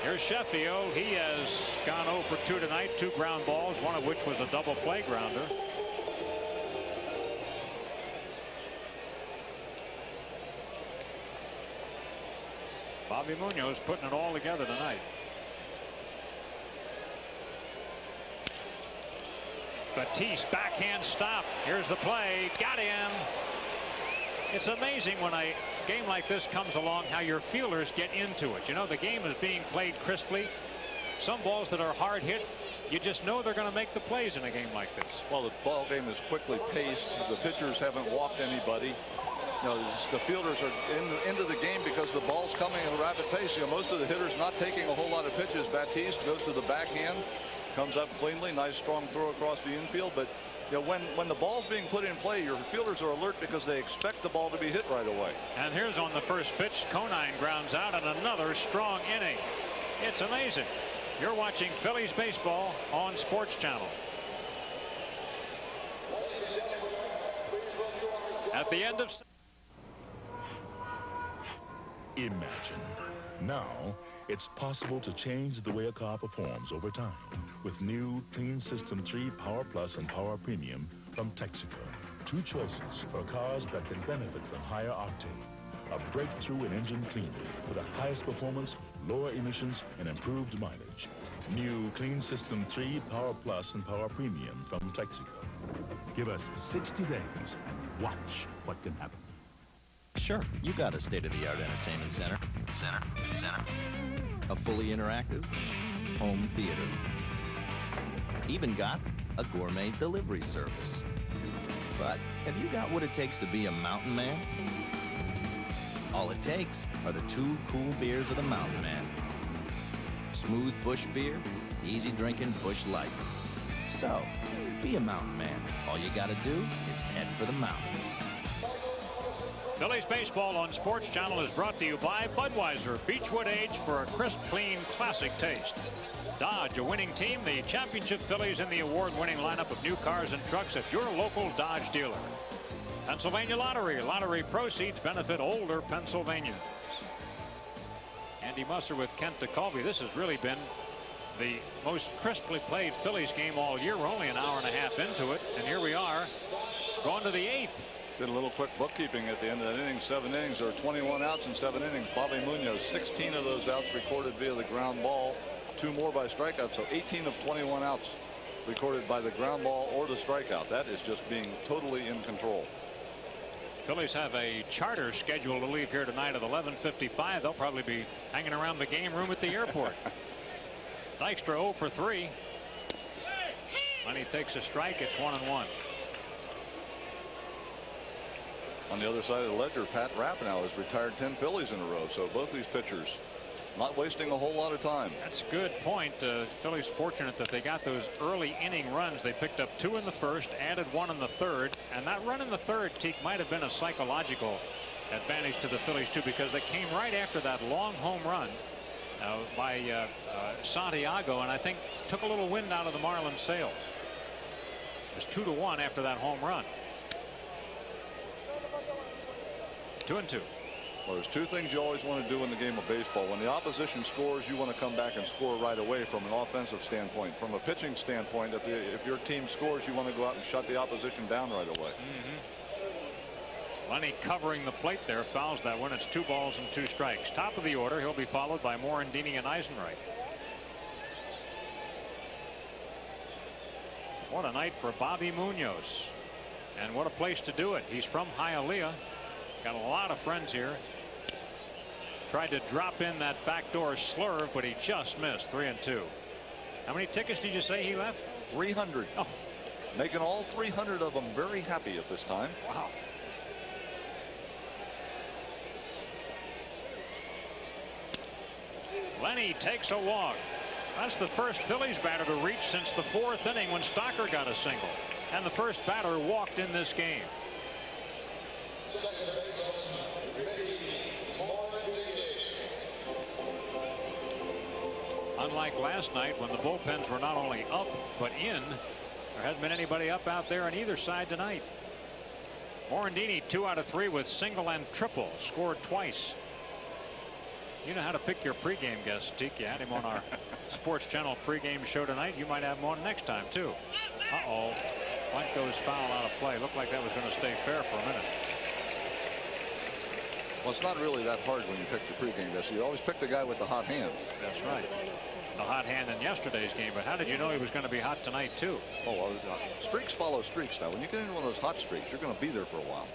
Here's Sheffield. He has gone 0 for 2 tonight. 2 ground balls, one of which was a double play grounder. Bobby Munoz putting it all together tonight. Batiste backhand stop. Here's the play. Got him. It's amazing when a game like this comes along how your fielders get into it. You know, the game is being played crisply. Some balls that are hard hit, you just know they're going to make the plays in a game like this. Well, the ball game is quickly paced. The pitchers haven't walked anybody. You know, the fielders are into the game because the ball's coming at a rapid pace. You know, most of the hitters not taking a whole lot of pitches. Batiste goes to the backhand, comes up cleanly, nice strong throw across the infield. But you know, when the ball's being put in play, your fielders are alert because they expect the ball to be hit right away. And here's on the first pitch, Conine grounds out, and another strong inning. It's amazing. You're watching Phillies baseball on Sports Channel. At the end of... Imagine. Now, it's possible to change the way a car performs over time with new Clean System 3 Power Plus and Power Premium from Texaco. 2 choices for cars that can benefit from higher octane. A breakthrough in engine cleaning for the highest performance, lower emissions, and improved mileage. New Clean System 3 Power Plus and Power Premium from Texaco. Give us 60 days and watch what can happen. Sure, you got a state-of-the-art entertainment center. A fully interactive home theater. Even got a gourmet delivery service. But have you got what it takes to be a mountain man? All it takes are the 2 cool beers of the Mountain Man. Smooth Bush beer, easy drinking Bush Light. So, be a mountain man. All you gotta do is head for the mountains. Phillies baseball on Sports Channel is brought to you by Budweiser Beechwood Age for a crisp, clean, classic taste. Dodge, a winning team, the championship Phillies in the award-winning lineup of new cars and trucks at your local Dodge dealer. Pennsylvania Lottery. Lottery proceeds benefit older Pennsylvanians. Andy Musser with Kent DeColby. This has really been the most crisply played Phillies game all year. We're only an hour and a half into it, and here we are, going to the 8th. Did a little quick bookkeeping at the end of that inning. 7 innings, or 21 outs in 7 innings. Bobby Munoz, 16 of those outs recorded via the ground ball, 2 more by strikeout, so 18 of 21 outs recorded by the ground ball or the strikeout. That is just being totally in control. Phillies have a charter scheduled to leave here tonight at 11:55. They'll probably be hanging around the game room at the airport. Dykstra 0 for 3. When he takes a strike, it's 1-1. On the other side of the ledger, Pat Rapinoe has retired 10 Phillies in a row. So both these pitchers not wasting a whole lot of time. That's a good point. Phillies fortunate that they got those early inning runs. They picked up 2 in the first, added 1 in the third, and that run in the third, Teak, might have been a psychological advantage to the Phillies too, because they came right after that long home run by Santiago, and I think took a little wind out of the Marlins' sails. It was 2-1 after that home run. 2-2. Well, there's 2 things you always want to do in the game of baseball. When the opposition scores, you want to come back and score right away from an offensive standpoint. From a pitching standpoint, if your team scores, you want to go out and shut the opposition down right away. Lenny covering the plate there, fouls that one. It's 2 balls and 2 strikes. Top of the order, he'll be followed by Morandini and Eisenreich. What a night for Bobby Munoz, and what a place to do it. He's from Hialeah, got a lot of friends here. Tried to drop in that backdoor slurve, but he just missed. 3-2. How many tickets did you say he left? 300. Oh. Making all 300 of them very happy at this time. Wow. Lenny takes a walk. That's the first Phillies batter to reach since the 4th inning when Stocker got a single. And the first batter walked in this game. Unlike last night when the bullpens were not only up but in, there hasn't been anybody up out there on either side tonight. Morandini 2 out of 3 with single and triple, scored twice. You know how to pick your pregame guest, Teak. You had him on our Sports Channel pregame show tonight. You might have him on next time, too. Uh-oh. White goes foul out of play. Looked like that was going to stay fair for a minute. Well, it's not really that hard when you pick your pregame guest. You always pick the guy with the hot hand. That's right. The hot hand in yesterday's game. But how did you know he was going to be hot tonight, too? Oh, well, streaks follow streaks now. When you get into one of those hot streaks, you're going to be there for a while.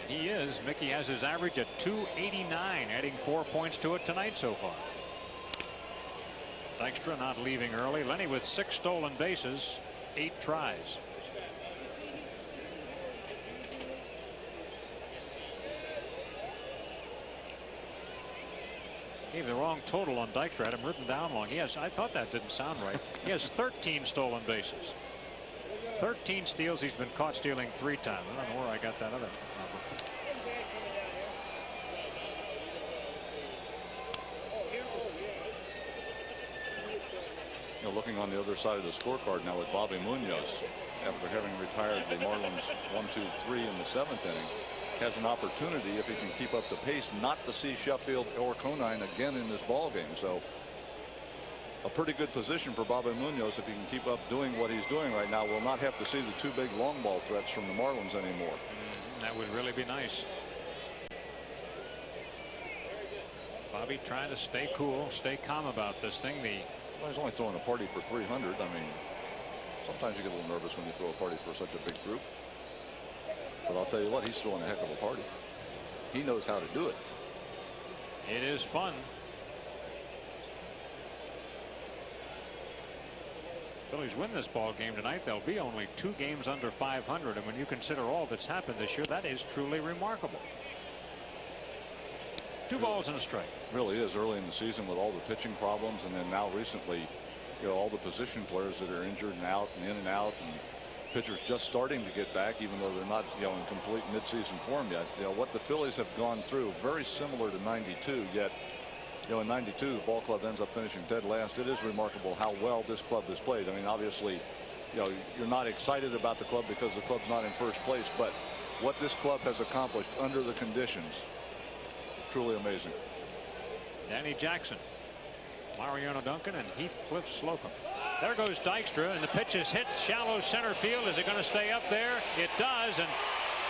He is. Mickey has his average at 289, adding 4 points to it tonight so far. Dykstra not leaving early. Lenny with 6 stolen bases, 8 tries. Gave the wrong total on Dykstra. Had him written down wrong. Yes, I thought that didn't sound right. He has 13 stolen bases. 13 steals. He's been caught stealing 3 times. I don't know where I got that other number. You know, looking on the other side of the scorecard now with Bobby Munoz, after having retired the Marlins 1-2-3 in the 7th inning, has an opportunity, if he can keep up the pace, not to see Sheffield or Conine again in this ball game. So a pretty good position for Bobby Munoz if he can keep up doing what he's doing right now. We'll not have to see the 2 big long ball threats from the Marlins anymore. That would really be nice. Bobby trying to stay cool, stay calm about this thing. Well, he's only throwing a party for 300. I mean, sometimes you get a little nervous when you throw a party for such a big group. But I'll tell you what, he's throwing a heck of a party. He knows how to do it. It is fun. Phillies win this ball game tonight, they'll be only 2 games under 500, and when you consider all that's happened this year, that is truly remarkable. 2 balls and a strike. Really is early in the season with all the pitching problems, and then now recently, you know, all the position players that are injured and out and in and out, and pitchers just starting to get back, even though they're not, you know, in complete midseason form yet. You know what the Phillies have gone through, very similar to '92. Yet, you know, in '92, the ball club ends up finishing dead last. It is remarkable how well this club has played. I mean, obviously, you know, you're not excited about the club because the club's not in first place, but what this club has accomplished under the conditions, truly amazing. Danny Jackson, Mariano Duncan, and Heathcliff Slocum. There goes Dykstra, and the pitch is hit shallow center field. Is it going to stay up there? It does, and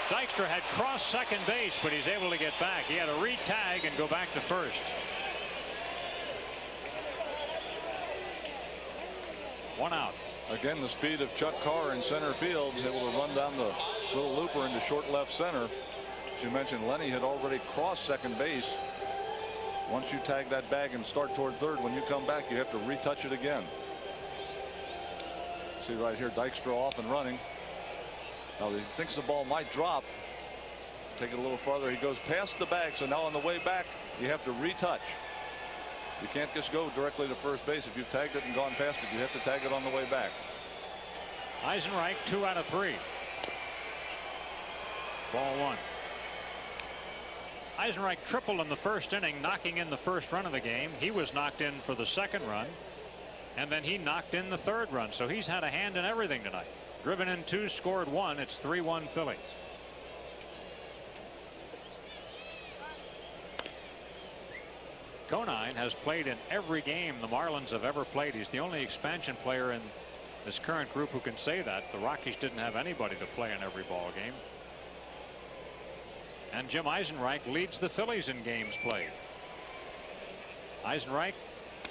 Dykstra had crossed second base, but he's able to get back. He had to re-tag and go back to first. One out. Again, the speed of Chuck Carr in center field, able to run down the little looper into short left center. As you mentioned, Lenny had already crossed second base. Once you tag that bag and start toward third, when you come back, you have to retouch it again. See right here, Dykstra off and running. Now he thinks the ball might drop. Take it a little farther. He goes past the bag, so now on the way back, you have to retouch. You can't just go directly to first base. If you've tagged it and gone past it, you have to tag it on the way back. Eisenreich 2 out of 3. Ball 1. Eisenreich tripled in the first inning, knocking in the first run of the game. He was knocked in for the second run, and then he knocked in the third run. So he's had a hand in everything tonight. Driven in 2, scored 1. It's 3-1 Phillies. Conine has played in every game the Marlins have ever played. He's the only expansion player in this current group who can say that. The Rockies didn't have anybody to play in every ball game. And Jim Eisenreich leads the Phillies in games played. Eisenreich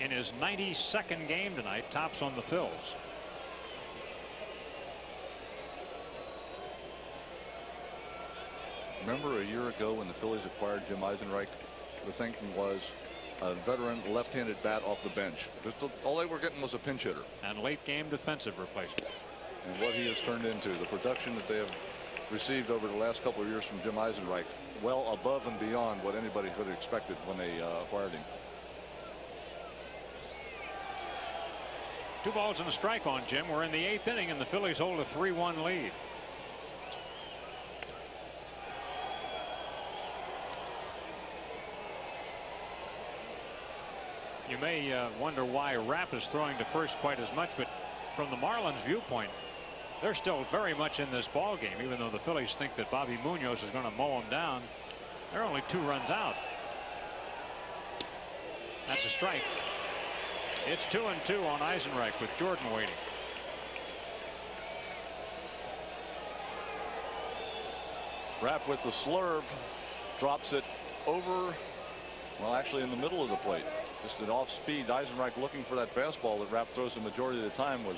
in his 92nd game tonight tops on the Phils. Remember a year ago when the Phillies acquired Jim Eisenreich, the thinking was a veteran left-handed bat off the bench. All they were getting was a pinch hitter. And late game defensive replacement. And what he has turned into, the production that they have received over the last couple of years from Jim Eisenreich, well above and beyond what anybody could have expected when they acquired him. 2 balls and a strike on Jim. We're in the 8th inning and the Phillies hold a 3-1 lead. You may wonder why Rapp is throwing to first quite as much, but from the Marlins viewpoint, they're still very much in this ball game. Even though the Phillies think that Bobby Munoz is going to mow them down, they're only 2 runs out. That's a strike. It's 2-2 on Eisenreich with Jordan waiting. Rapp with the slurve drops it over, well, actually in the middle of the plate. Just an off speed. Eisenreich looking for that fastball that Rapp throws the majority of the time, was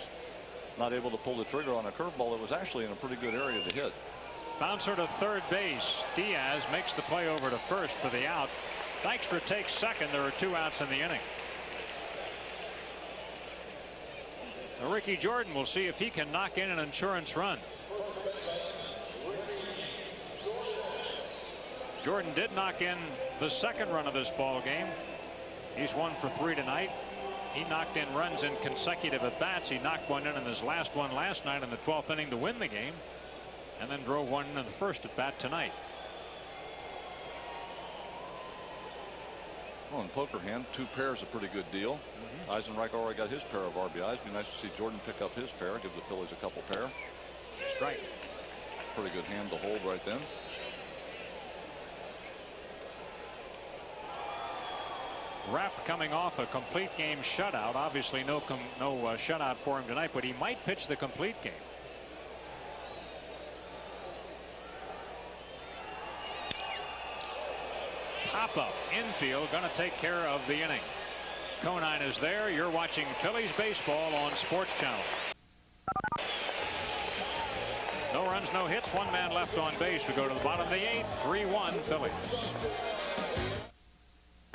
not able to pull the trigger on a curveball that was actually in a pretty good area to hit. Bouncer to third base. Diaz makes the play over to first for the out. Dykstra takes second. There are 2 outs in the inning. Now Ricky Jordan will see if he can knock in an insurance run. Jordan did knock in the second run of this ball game. He's 1 for 3 tonight. He knocked in runs in consecutive at bats. He knocked one in his last one last night in the 12th inning to win the game, and then drove one in the first at bat tonight. Well, in poker hand, 2 pairs a pretty good deal. Eisenreich already got his pair of RBIs. Be nice to see Jordan pick up his pair, give the Phillies a couple pair. Strike. Pretty good hand to hold right then. Rapp coming off a complete game shutout. Obviously no shutout for him tonight, but he might pitch the complete game. Pop up infield, going to take care of the inning. Conine is there. You're watching Phillies baseball on Sports Channel. No runs, no hits, 1 man left on base. We go to the bottom of the 8th. 3-1 Phillies.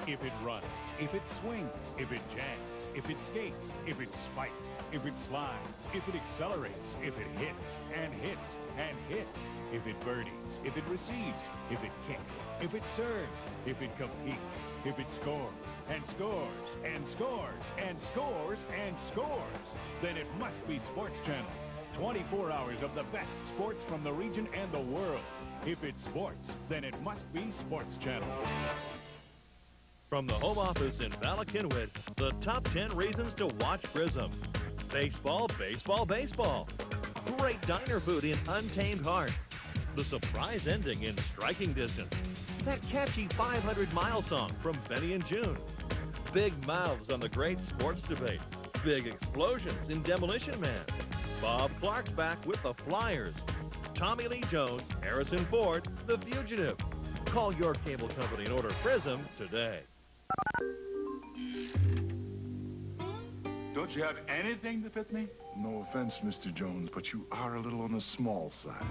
If it runs, if it swings, if it jams, if it skates, if it spikes, if it slides, if it accelerates, if it hits and hits and hits, if it birdies, if it receives, if it kicks, if it serves, if it competes, if it scores and scores and scores and scores and scores, then it must be Sports Channel. 24 hours of the best sports from the region and the world. If it's sports, then it must be Sports Channel. From the home office in Bala Cynwyd, the top 10 reasons to watch Prism. Baseball, baseball, baseball. Great diner food in Untamed Heart. The surprise ending in Striking Distance. That catchy 500-mile song from Benny and June. Big mouths on the great sports debate. Big explosions in Demolition Man. Bob Clark's back with the Flyers. Tommy Lee Jones, Harrison Ford, The Fugitive. Call your cable company and order Prism today. Don't you have anything to fit me? No offense, Mr. Jones, but you are a little on the small side.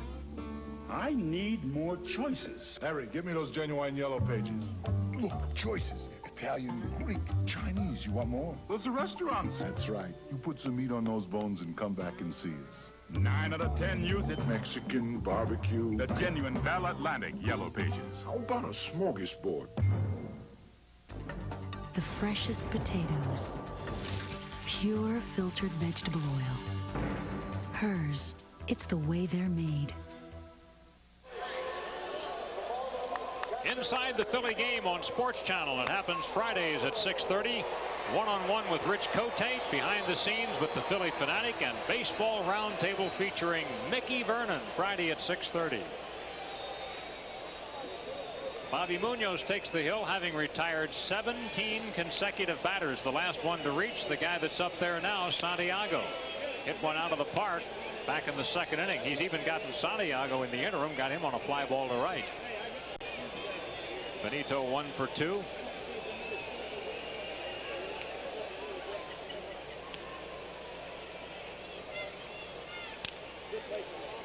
I need more choices. Harry, give me those genuine yellow pages. Look, choices. Italian, Greek, Chinese. You want more? Those are restaurants. That's right. You put some meat on those bones and come back and see us. 9 out of 10 use it. Mexican, barbecue. The genuine Bell Atlantic Yellow Pages. How about a smorgasbord? the freshest potatoes, pure filtered vegetable oil. Hers, it's the way they're made. Inside the Philly game on Sports Channel. It happens Fridays at 6:30. One-on-one with Rich Cotate, behind the scenes with the Philly Fanatic, and Baseball Roundtable featuring Mickey Vernon, Friday at 6:30. Bobby Munoz takes the hill, having retired 17 consecutive batters. The last one to reach, the guy that's up there now, Santiago. Hit one out of the park back in the second inning. He's even gotten Santiago in the interim, got him on a fly ball to right. Benito 1 for 2.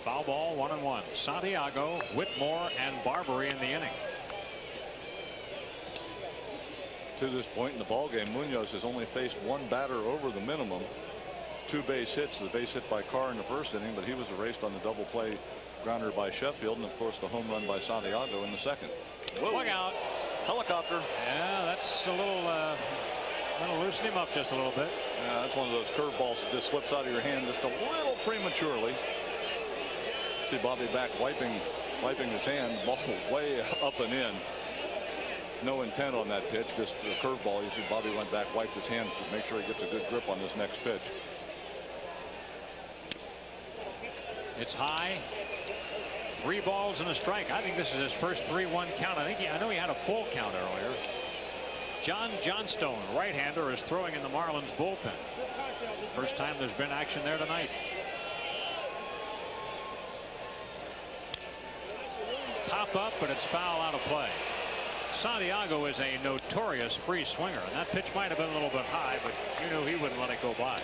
Foul ball, 1-1. Santiago, Whitmore, and Barbary in the inning. To this point in the ballgame, Munoz has only faced one batter over the minimum. 2 base hits. The base hit by Carr in the first inning, but he was erased on the double play grounder by Sheffield, and of course the home run by Santiago in the second. Whoa. Look out. Helicopter. Yeah, that's a little that'll loosen him up just a little bit. Yeah, that's one of those curveballs that just slips out of your hand just a little prematurely. See Bobby back wiping his hand, ball way up and in. No intent on that pitch, just a curveball. You see Bobby went back, wiped his hand to make sure he gets a good grip on this next pitch. It's high. 3 balls and a strike. I think this is his first 3-1 count. I know he had a full count earlier. John Johnstone, right-hander, is throwing in the Marlins bullpen. First time there's been action there tonight. Pop up, but it's foul out of play. Santiago is a notorious free swinger, and that pitch might have been a little bit high, but you knew he wouldn't let it go by.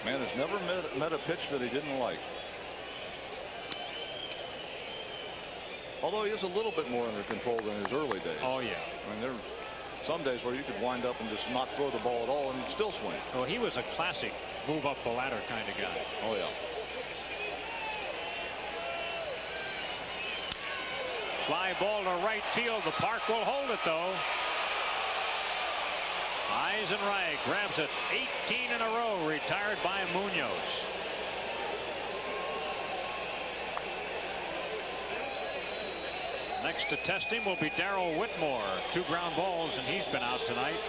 Man has never met a pitch that he didn't like. Although he is a little bit more under control than his early days. Oh, yeah. I mean, there are some days where you could wind up and just not throw the ball at all and still swing. Oh, he was a classic move up the ladder kind of guy. Oh, yeah. Fly ball to right field. The park will hold it, though. Eisenreich grabs it. 18 in a row retired by Munoz. Next to test him will be Darrell Whitmore. 2 ground balls, and he's been out tonight.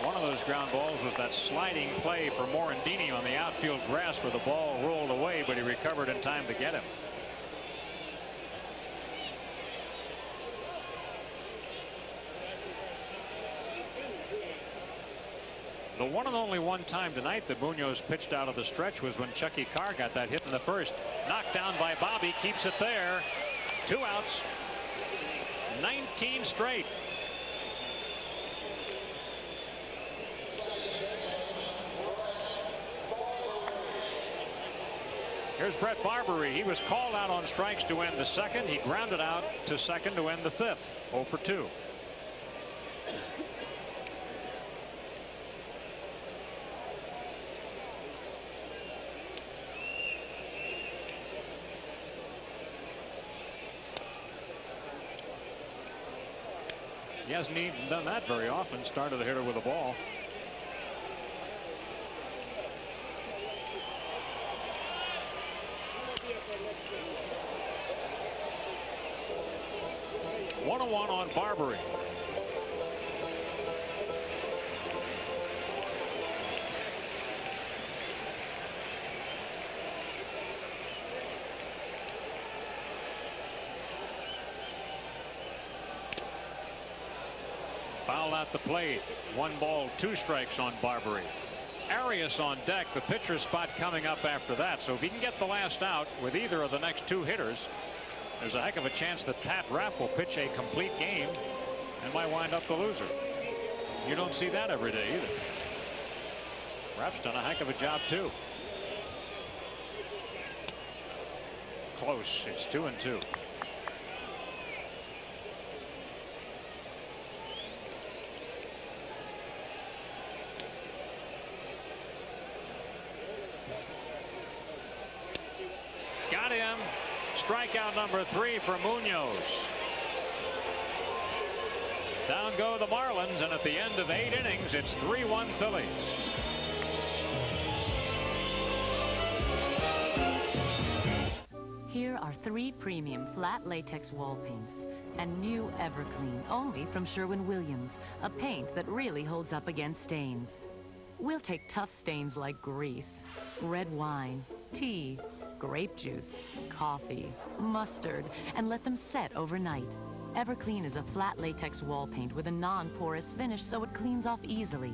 One of those ground balls was that sliding play for Morandini on the outfield grass where the ball rolled away, but he recovered in time to get him. The one and only one time tonight that Munoz pitched out of the stretch was when Chucky Carr got that hit in the first. Knocked down by Bobby, keeps it there. 2 outs. 19 straight. Here's Brett Barbary. He was called out on strikes to end the second. He grounded out to second to end the fifth. 0 for 2. He hasn't even done that very often. Started the hitter with a ball. One on Barbary. Foul at the plate. 1 ball, 2 strikes on Barbary. Arias on deck, the pitcher spot coming up after that. So if he can get the last out with either of the next 2 hitters, there's a heck of a chance that Pat Rapp will pitch a complete game and might wind up the loser. You don't see that every day either. Rapp's done a heck of a job too. Close. It's 2-2. Got him. Strikeout number 3 for Munoz. go the Marlins, and at the end of 8 innings, it's 3-1 Phillies. Here are 3 premium flat latex wall paints and new Everclean, only from Sherwin-Williams, a paint that really holds up against stains. We'll take tough stains like grease, red wine, tea, grape juice, coffee, mustard, and let them set overnight. Everclean is a flat latex wall paint with a non-porous finish, so it cleans off easily.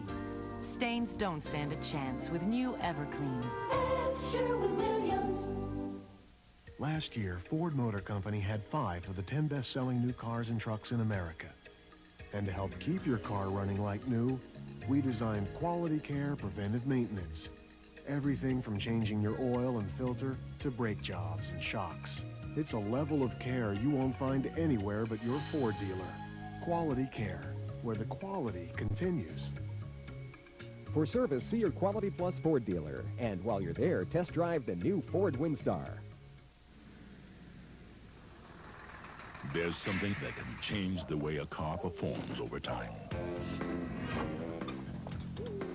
Stains don't stand a chance with new Everclean. Sherwin-Williams. Last year, Ford Motor Company had 5 of the 10 best-selling new cars and trucks in America. And to help keep your car running like new, we designed quality care preventive maintenance. Everything from changing your oil and filter to brake jobs and shocks. It's a level of care you won't find anywhere but your Ford dealer. Quality care, where the quality continues. For service, see your Quality Plus Ford dealer. And while you're there, test drive the new Ford Windstar. There's something that can change the way a car performs over time.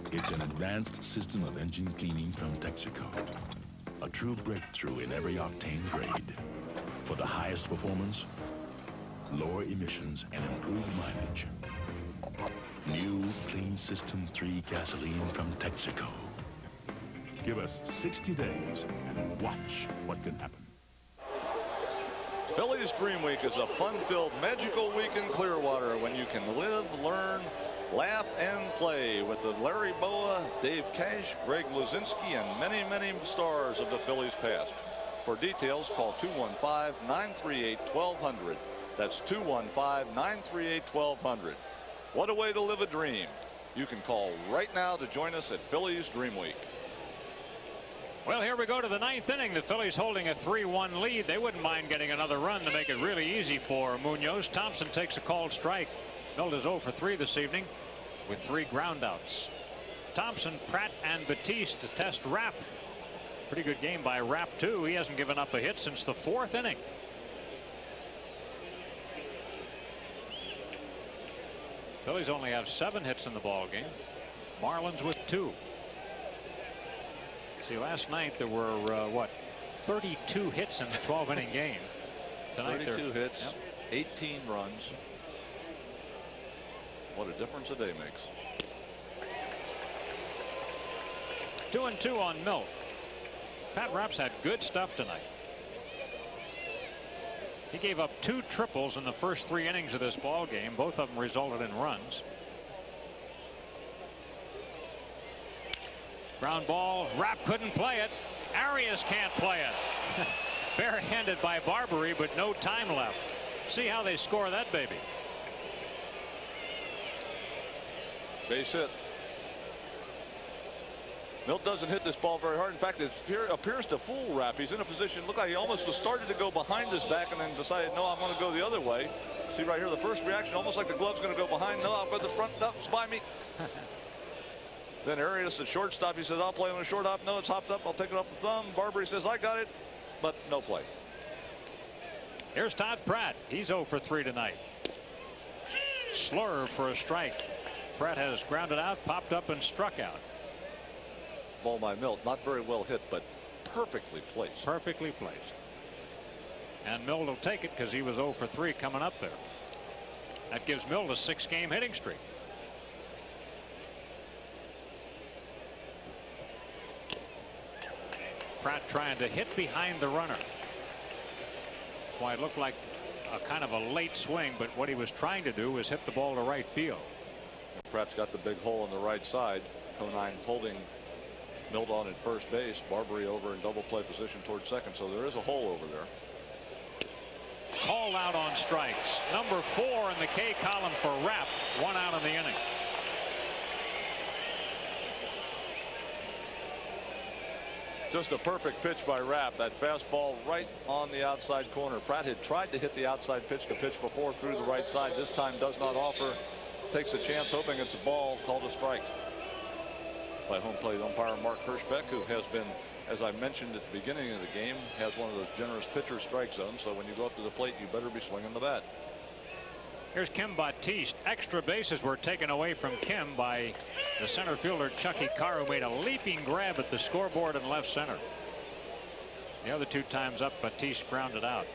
It's an advanced system of engine cleaning from Texaco. A true breakthrough in every octane grade. For the highest performance, lower emissions, and improved mileage. New Clean System 3 gasoline from Texaco. Give us 60 days and watch what can happen. Phillies Dream Week is a fun-filled, magical week in Clearwater when you can live, learn, laugh, and play with the Larry Boa, Dave Cash, Greg Luzinski, and many, many stars of the Phillies past. For details, call 215-938-1200. That's 215-938-1200. What a way to live a dream. You can call right now to join us at Phillies Dream Week. Well, here we go to the 9th inning. The Phillies holding a 3-1 lead. They wouldn't mind getting another run to make it really easy for Munoz. Thompson takes a called strike. Milt is 0 for 3 this evening with 3 groundouts. Thompson, Pratt, and Batiste to test Rapp. Pretty good game by Rapp, too. He hasn't given up a hit since the 4th inning. Phillies only have 7 hits in the ball game. Marlins with 2. See, last night there were, 32 hits in the 12-inning game. Tonight 32 hits, 18 runs. What a difference a day makes. 2-2 on Milt. Pat Rapp's had good stuff tonight. He gave up 2 triples in the first 3 innings of this ball game. Both of them resulted in runs. Ground ball. Rapp couldn't play it. Arias can't play it. Barehanded by Barbary, but no time left. See how they score that baby. Base hit. Milt doesn't hit this ball very hard. In fact, it appears to fool Rapp. He's in a position, looked like he almost was started to go behind his back and then decided, no, I'm going to go the other way. See right here, the first reaction, almost like the glove's going to go behind. No, I'll go to the front. No, it's by me. Then Arias at shortstop, he says, I'll play on a short hop. No, it's hopped up. I'll take it off the thumb. Barbary says, I got it, but no play. Here's Todd Pratt. He's 0 for 3 tonight. Slurve for a strike. Pratt has grounded out, popped up, and struck out. Ball by Milt, not very well hit, but perfectly placed. Perfectly placed. And Milt will take it because he was 0 for 3 coming up there. That gives Milt a 6-game hitting streak. Pratt trying to hit behind the runner. That's why it looked like a kind of a late swing, but what he was trying to do was hit the ball to right field. Pratt's got the big hole on the right side. Conine holding Milt on at first base. Barbary over in double play position towards second, so there is a hole over there. Called out on strikes. Number 4 in the K column for Rapp. 1 out in the inning. Just a perfect pitch by Rapp. That fastball right on the outside corner. Pratt had tried to hit the outside pitch before through the right side. This time does not offer. Takes a chance hoping it's a ball. Called a strike by home plate umpire Mark Hirschbeck, who has been, as I mentioned at the beginning of the game, has one of those generous pitcher strike zones. So when you go up to the plate, you better be swinging the bat. Here's Kim Batiste. Extra bases were taken away from Kim by the center fielder Chucky Carr, who made a leaping grab at the scoreboard in left center. The other 2 times up, Batiste grounded out.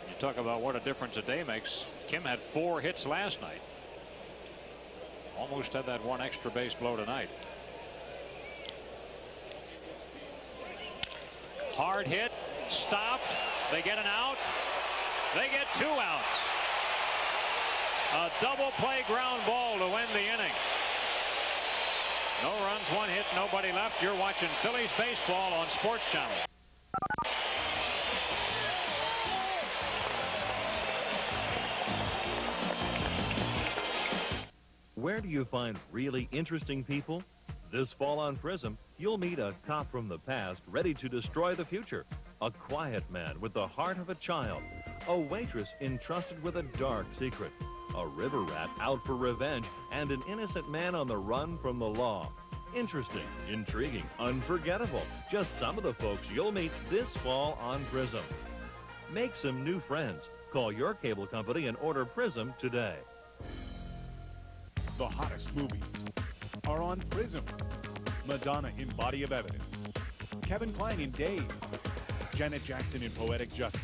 You talk about what a difference a day makes. Kim had 4 hits last night. Almost had that 1 extra base blow tonight. Hard hit, stopped. They get an out. They get 2 outs. A double play ground ball to end the inning. No runs, 1 hit, nobody left. You're watching Phillies baseball on Sports Channel. Where do you find really interesting people? This fall on Prism, you'll meet a cop from the past ready to destroy the future, a quiet man with the heart of a child, a waitress entrusted with a dark secret, a river rat out for revenge, and an innocent man on the run from the law. Interesting, intriguing, unforgettable. Just some of the folks you'll meet this fall on Prism. Make some new friends. Call your cable company and order Prism today. The hottest movies are on Prism. Madonna in Body of Evidence, Kevin Kline in Dave, Janet Jackson in Poetic Justice,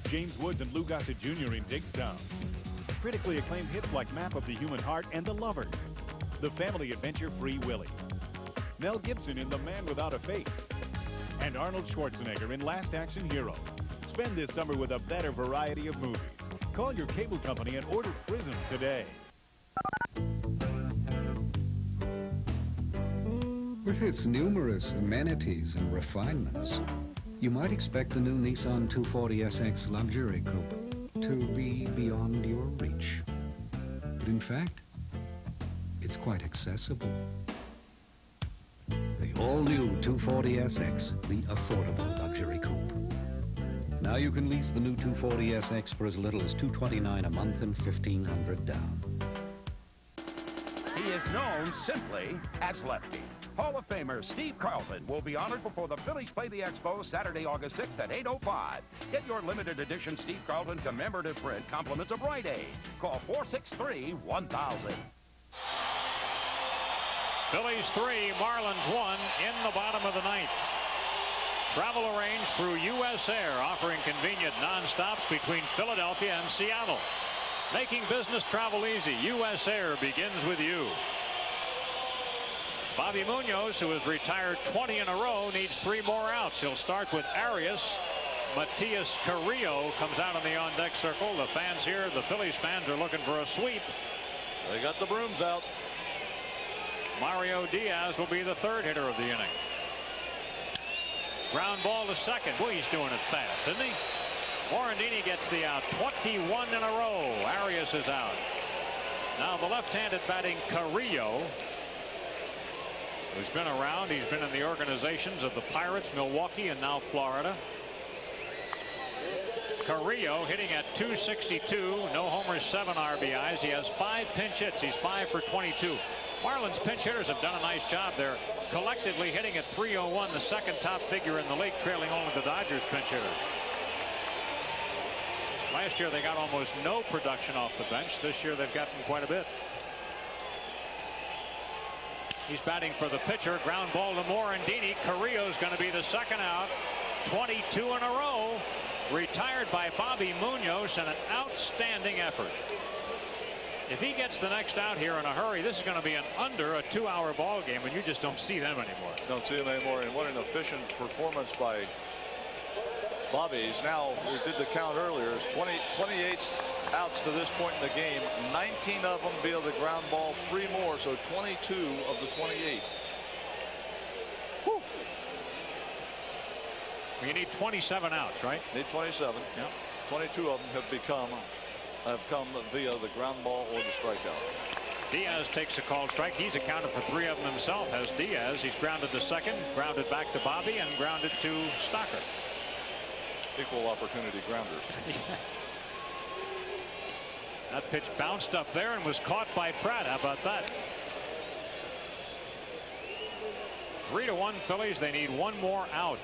James Woods and Lou Gossett Jr. in Digstown, critically acclaimed hits like Map of the Human Heart and The Lover, the family adventure Free Willy, Mel Gibson in The Man Without a Face, and Arnold Schwarzenegger in Last Action Hero. Spend this summer with a better variety of movies. Call your cable company and order Prism today. With its numerous amenities and refinements, you might expect the new Nissan 240SX luxury coupe to be beyond your reach. But in fact, it's quite accessible. The all-new 240SX, the affordable luxury coupe. Now you can lease the new 240SX for as little as $229 a month and $1,500 down. He is known simply as Lefty. Hall of Famer Steve Carlton will be honored before the Phillies play the Expos Saturday, August 6th at 8:05. Get your limited edition Steve Carlton commemorative print compliments of Rite Aid. Call 463-1000. Phillies 3, Marlins 1 in the bottom of the 9th. Travel arranged through U.S. Air, offering convenient non-stops between Philadelphia and Seattle. Making business travel easy. U.S. Air begins with you. Bobby Munoz, who has retired 20 in a row, needs 3 more outs. He'll start with Arias. Matias Carrillo comes out on the on-deck circle. The fans here, the Phillies fans, are looking for a sweep. They got the brooms out. Mario Diaz will be the 3rd hitter of the inning. Ground ball to second. Boy, he's doing it fast, isn't he? Morandini gets the out. 21 in a row. Arias is out. Now the left-handed batting Carrillo, who's been around. He's been in the organizations of the Pirates, Milwaukee, and now Florida. Carrillo hitting at .262, no homers, 7 RBIs. He has 5 pinch hits. He's 5 for 22. Marlins pinch hitters have done a nice job. They're collectively hitting at .301, the second top figure in the league, trailing only the Dodgers pinch hitters. Last year they got almost no production off the bench. This year they've gotten quite a bit. He's batting for the pitcher. Ground ball to Morandini. Carrillo's going to be the 2nd out. 22 in a row. Retired by Bobby Munoz, and an outstanding effort. If he gets the next out here in a hurry, this is going to be an under a 2-hour ball game, and you just don't see them anymore. Don't see them anymore, and what an efficient performance by Bobby. He's now, we did the count earlier, 28 outs to this point in the game. 19 of them via the ground ball, 3 more, so 22 of the 28. Whew. You need 27 outs, right? Need 27. Yeah. 22 of them have come via the ground ball or the strikeout. Diaz takes a called strike. He's accounted for 3 of them himself, has Diaz. He's grounded to second, grounded back to Bobby, and grounded to Stocker. Equal opportunity grounders. That pitch bounced up there and was caught by Pratt. How about that? 3-1 Phillies. They need 1 more out.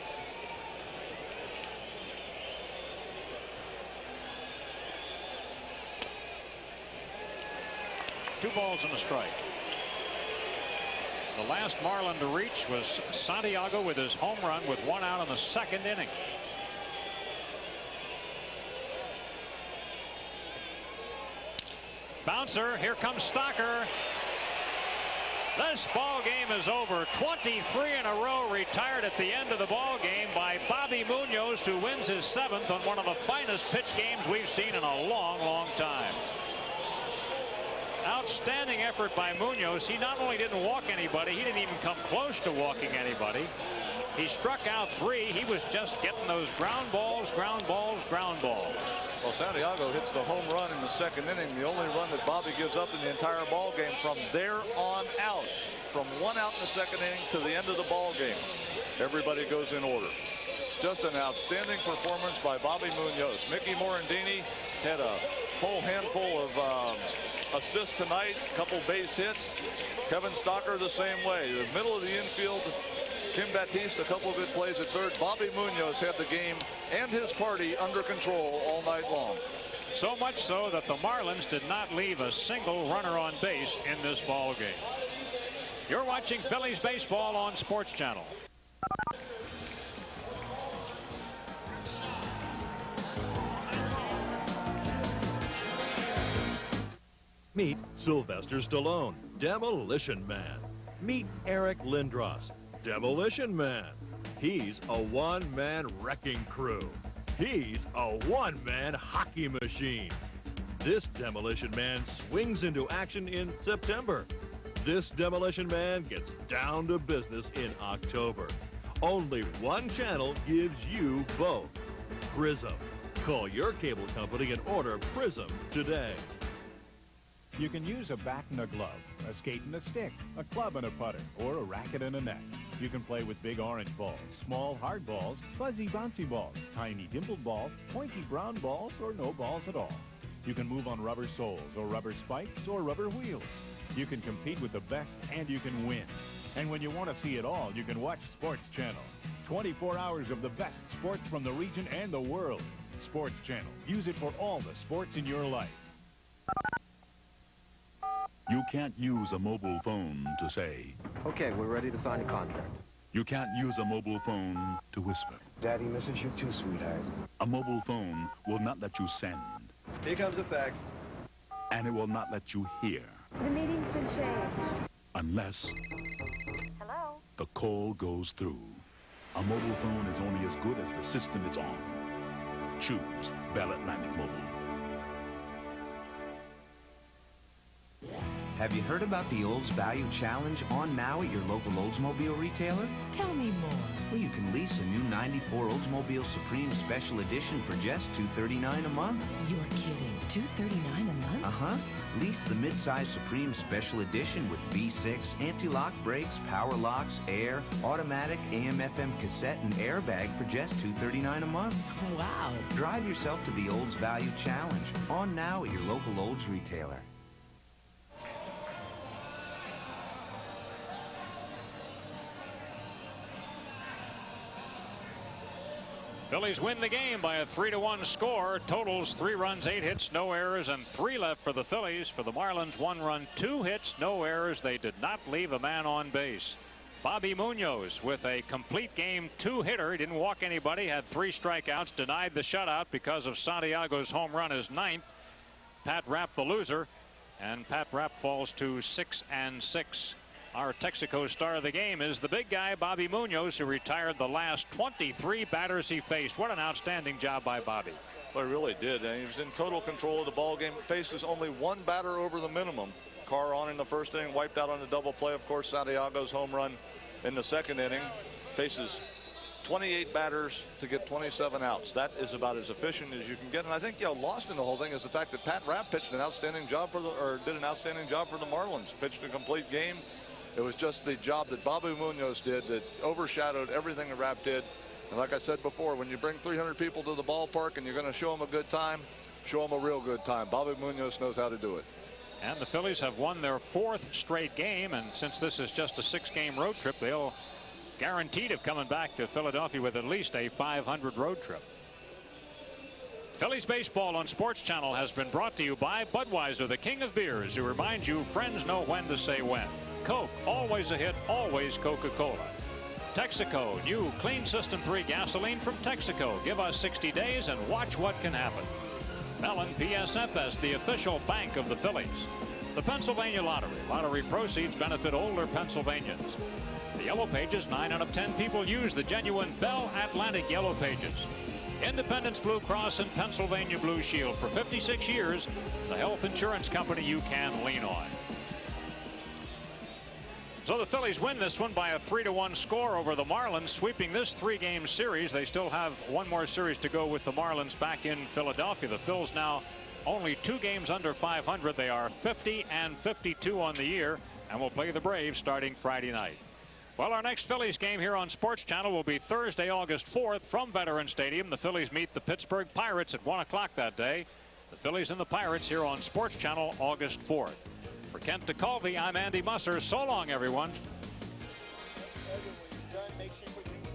2 balls and a strike. The last Marlin to reach was Santiago with his home run with 1 out in the 2nd inning. Bouncer, here comes Stocker. This ball game is over. 23 in a row retired at the end of the ball game by Bobby Munoz, who wins his 7th on one of the finest pitch games we've seen in a long, long time. Outstanding effort by Munoz. He not only didn't walk anybody, he didn't even come close to walking anybody. He struck out 3. He was just getting those ground balls, ground balls, ground balls. Well, Santiago hits the home run in the 2nd inning, the only run that Bobby gives up in the entire ball game from there on out. From 1 out in the 2nd inning to the end of the ball game, everybody goes in order. Just an outstanding performance by Bobby Munoz. Mickey Morandini had a whole handful of assists tonight, a couple base hits. Kevin Stocker the same way. The middle of the infield, Kim Baptiste, a couple good plays at third. Bobby Munoz had the game and his party under control all night long. So much so that the Marlins did not leave a single runner on base in this ball game. You're watching Phillies baseball on Sports Channel. Meet Sylvester Stallone, Demolition Man. Meet Eric Lindros, Demolition Man. He's a one-man wrecking crew. He's a one-man hockey machine. This Demolition Man swings into action in September. This Demolition Man gets down to business in October. Only one channel gives you both. Prism. Call your cable company and order Prism today. You can use a bat and a glove, a skate and a stick, a club and a putter, or a racket and a net. You can play with big orange balls, small hard balls, fuzzy bouncy balls, tiny dimpled balls, pointy brown balls, or no balls at all. You can move on rubber soles or rubber spikes or rubber wheels. You can compete with the best and you can win. And when you want to see it all, you can watch Sports Channel. 24 hours of the best sports from the region and the world. Sports Channel. Use it for all the sports in your life. You can't use a mobile phone to say, Okay, we're ready to sign a contract. you can't use a mobile phone to whisper. Daddy misses you too, sweetheart. A mobile phone will not let you send, Here comes the fax. and it will not let you hear, The meeting's been changed. unless Hello? the call goes through. A mobile phone is only as good as the system it's on. Choose Bell Atlantic Mobile. Have you heard about the Olds Value Challenge on now at your local Oldsmobile retailer? Tell me more. Well, you can lease a new 94 Oldsmobile Supreme Special Edition for just $239 a month. You're kidding. $239 a month? Uh-huh. Lease the midsize Supreme Special Edition with V6, anti-lock brakes, power locks, air, automatic, AM/FM cassette, and airbag for just $239 a month. Wow. Drive yourself to the Olds Value Challenge on now at your local Olds retailer. Phillies win the game by a 3-1 score. Totals 3 runs, 8 hits, no errors, and 3 left for the Phillies. For the Marlins, 1 run, 2 hits, no errors. They did not leave a man on base. Bobby Munoz with a complete game 2-hitter. He didn't walk anybody, had 3 strikeouts, denied the shutout because of Santiago's home run, his 9th. Pat Rapp the loser, and Pat Rapp falls to 6-6. Our Texaco star of the game is the big guy, Bobby Munoz, who retired the last 23 batters he faced. What an outstanding job by Bobby. Well, he really did. And he was in total control of the ball game. Faces only 1 batter over the minimum. Carr on in the 1st inning, wiped out on the double play. Of course, Santiago's home run in the 2nd inning. Faces 28 batters to get 27 outs. That is about as efficient as you can get. And I think, lost in the whole thing is the fact that Pat Rapp pitched an outstanding job for did an outstanding job for the Marlins. Pitched a complete game. It was just the job that Bobby Munoz did that overshadowed everything that Rapp did. And like I said before, when you bring 300 people to the ballpark and you're going to show them a good time, show them a real good time. Bobby Munoz knows how to do it. And the Phillies have won their 4th straight game, and since this is just a 6-game road trip, they'll guaranteed of coming back to Philadelphia with at least a 500 road trip. Phillies baseball on Sports Channel has been brought to you by Budweiser, the king of beers, who reminds you friends know when to say when. Coke, always a hit, always Coca-Cola. Texaco, new Clean System 3 gasoline from Texaco. Give us 60 days and watch what can happen. Mellon PSFS, the official bank of the Phillies. The Pennsylvania Lottery. Lottery proceeds benefit older Pennsylvanians. The Yellow Pages, 9 out of 10 people use the genuine Bell Atlantic Yellow Pages. Independence Blue Cross and Pennsylvania Blue Shield. For 56 years, the health insurance company you can lean on. So the Phillies win this one by a 3-1 score over the Marlins, sweeping this 3-game series. They still have one more series to go with the Marlins back in Philadelphia. The Phils now only 2 games under 500. They are 50-52 on the year and will play the Braves starting Friday night. Well, our next Phillies game here on Sports Channel will be Thursday, August 4th from Veterans Stadium. The Phillies meet the Pittsburgh Pirates at 1 o'clock that day. The Phillies and the Pirates here on Sports Channel August 4th. For Kent DeColvey, I'm Andy Musser. So long, everyone. When you're done, make sure you put your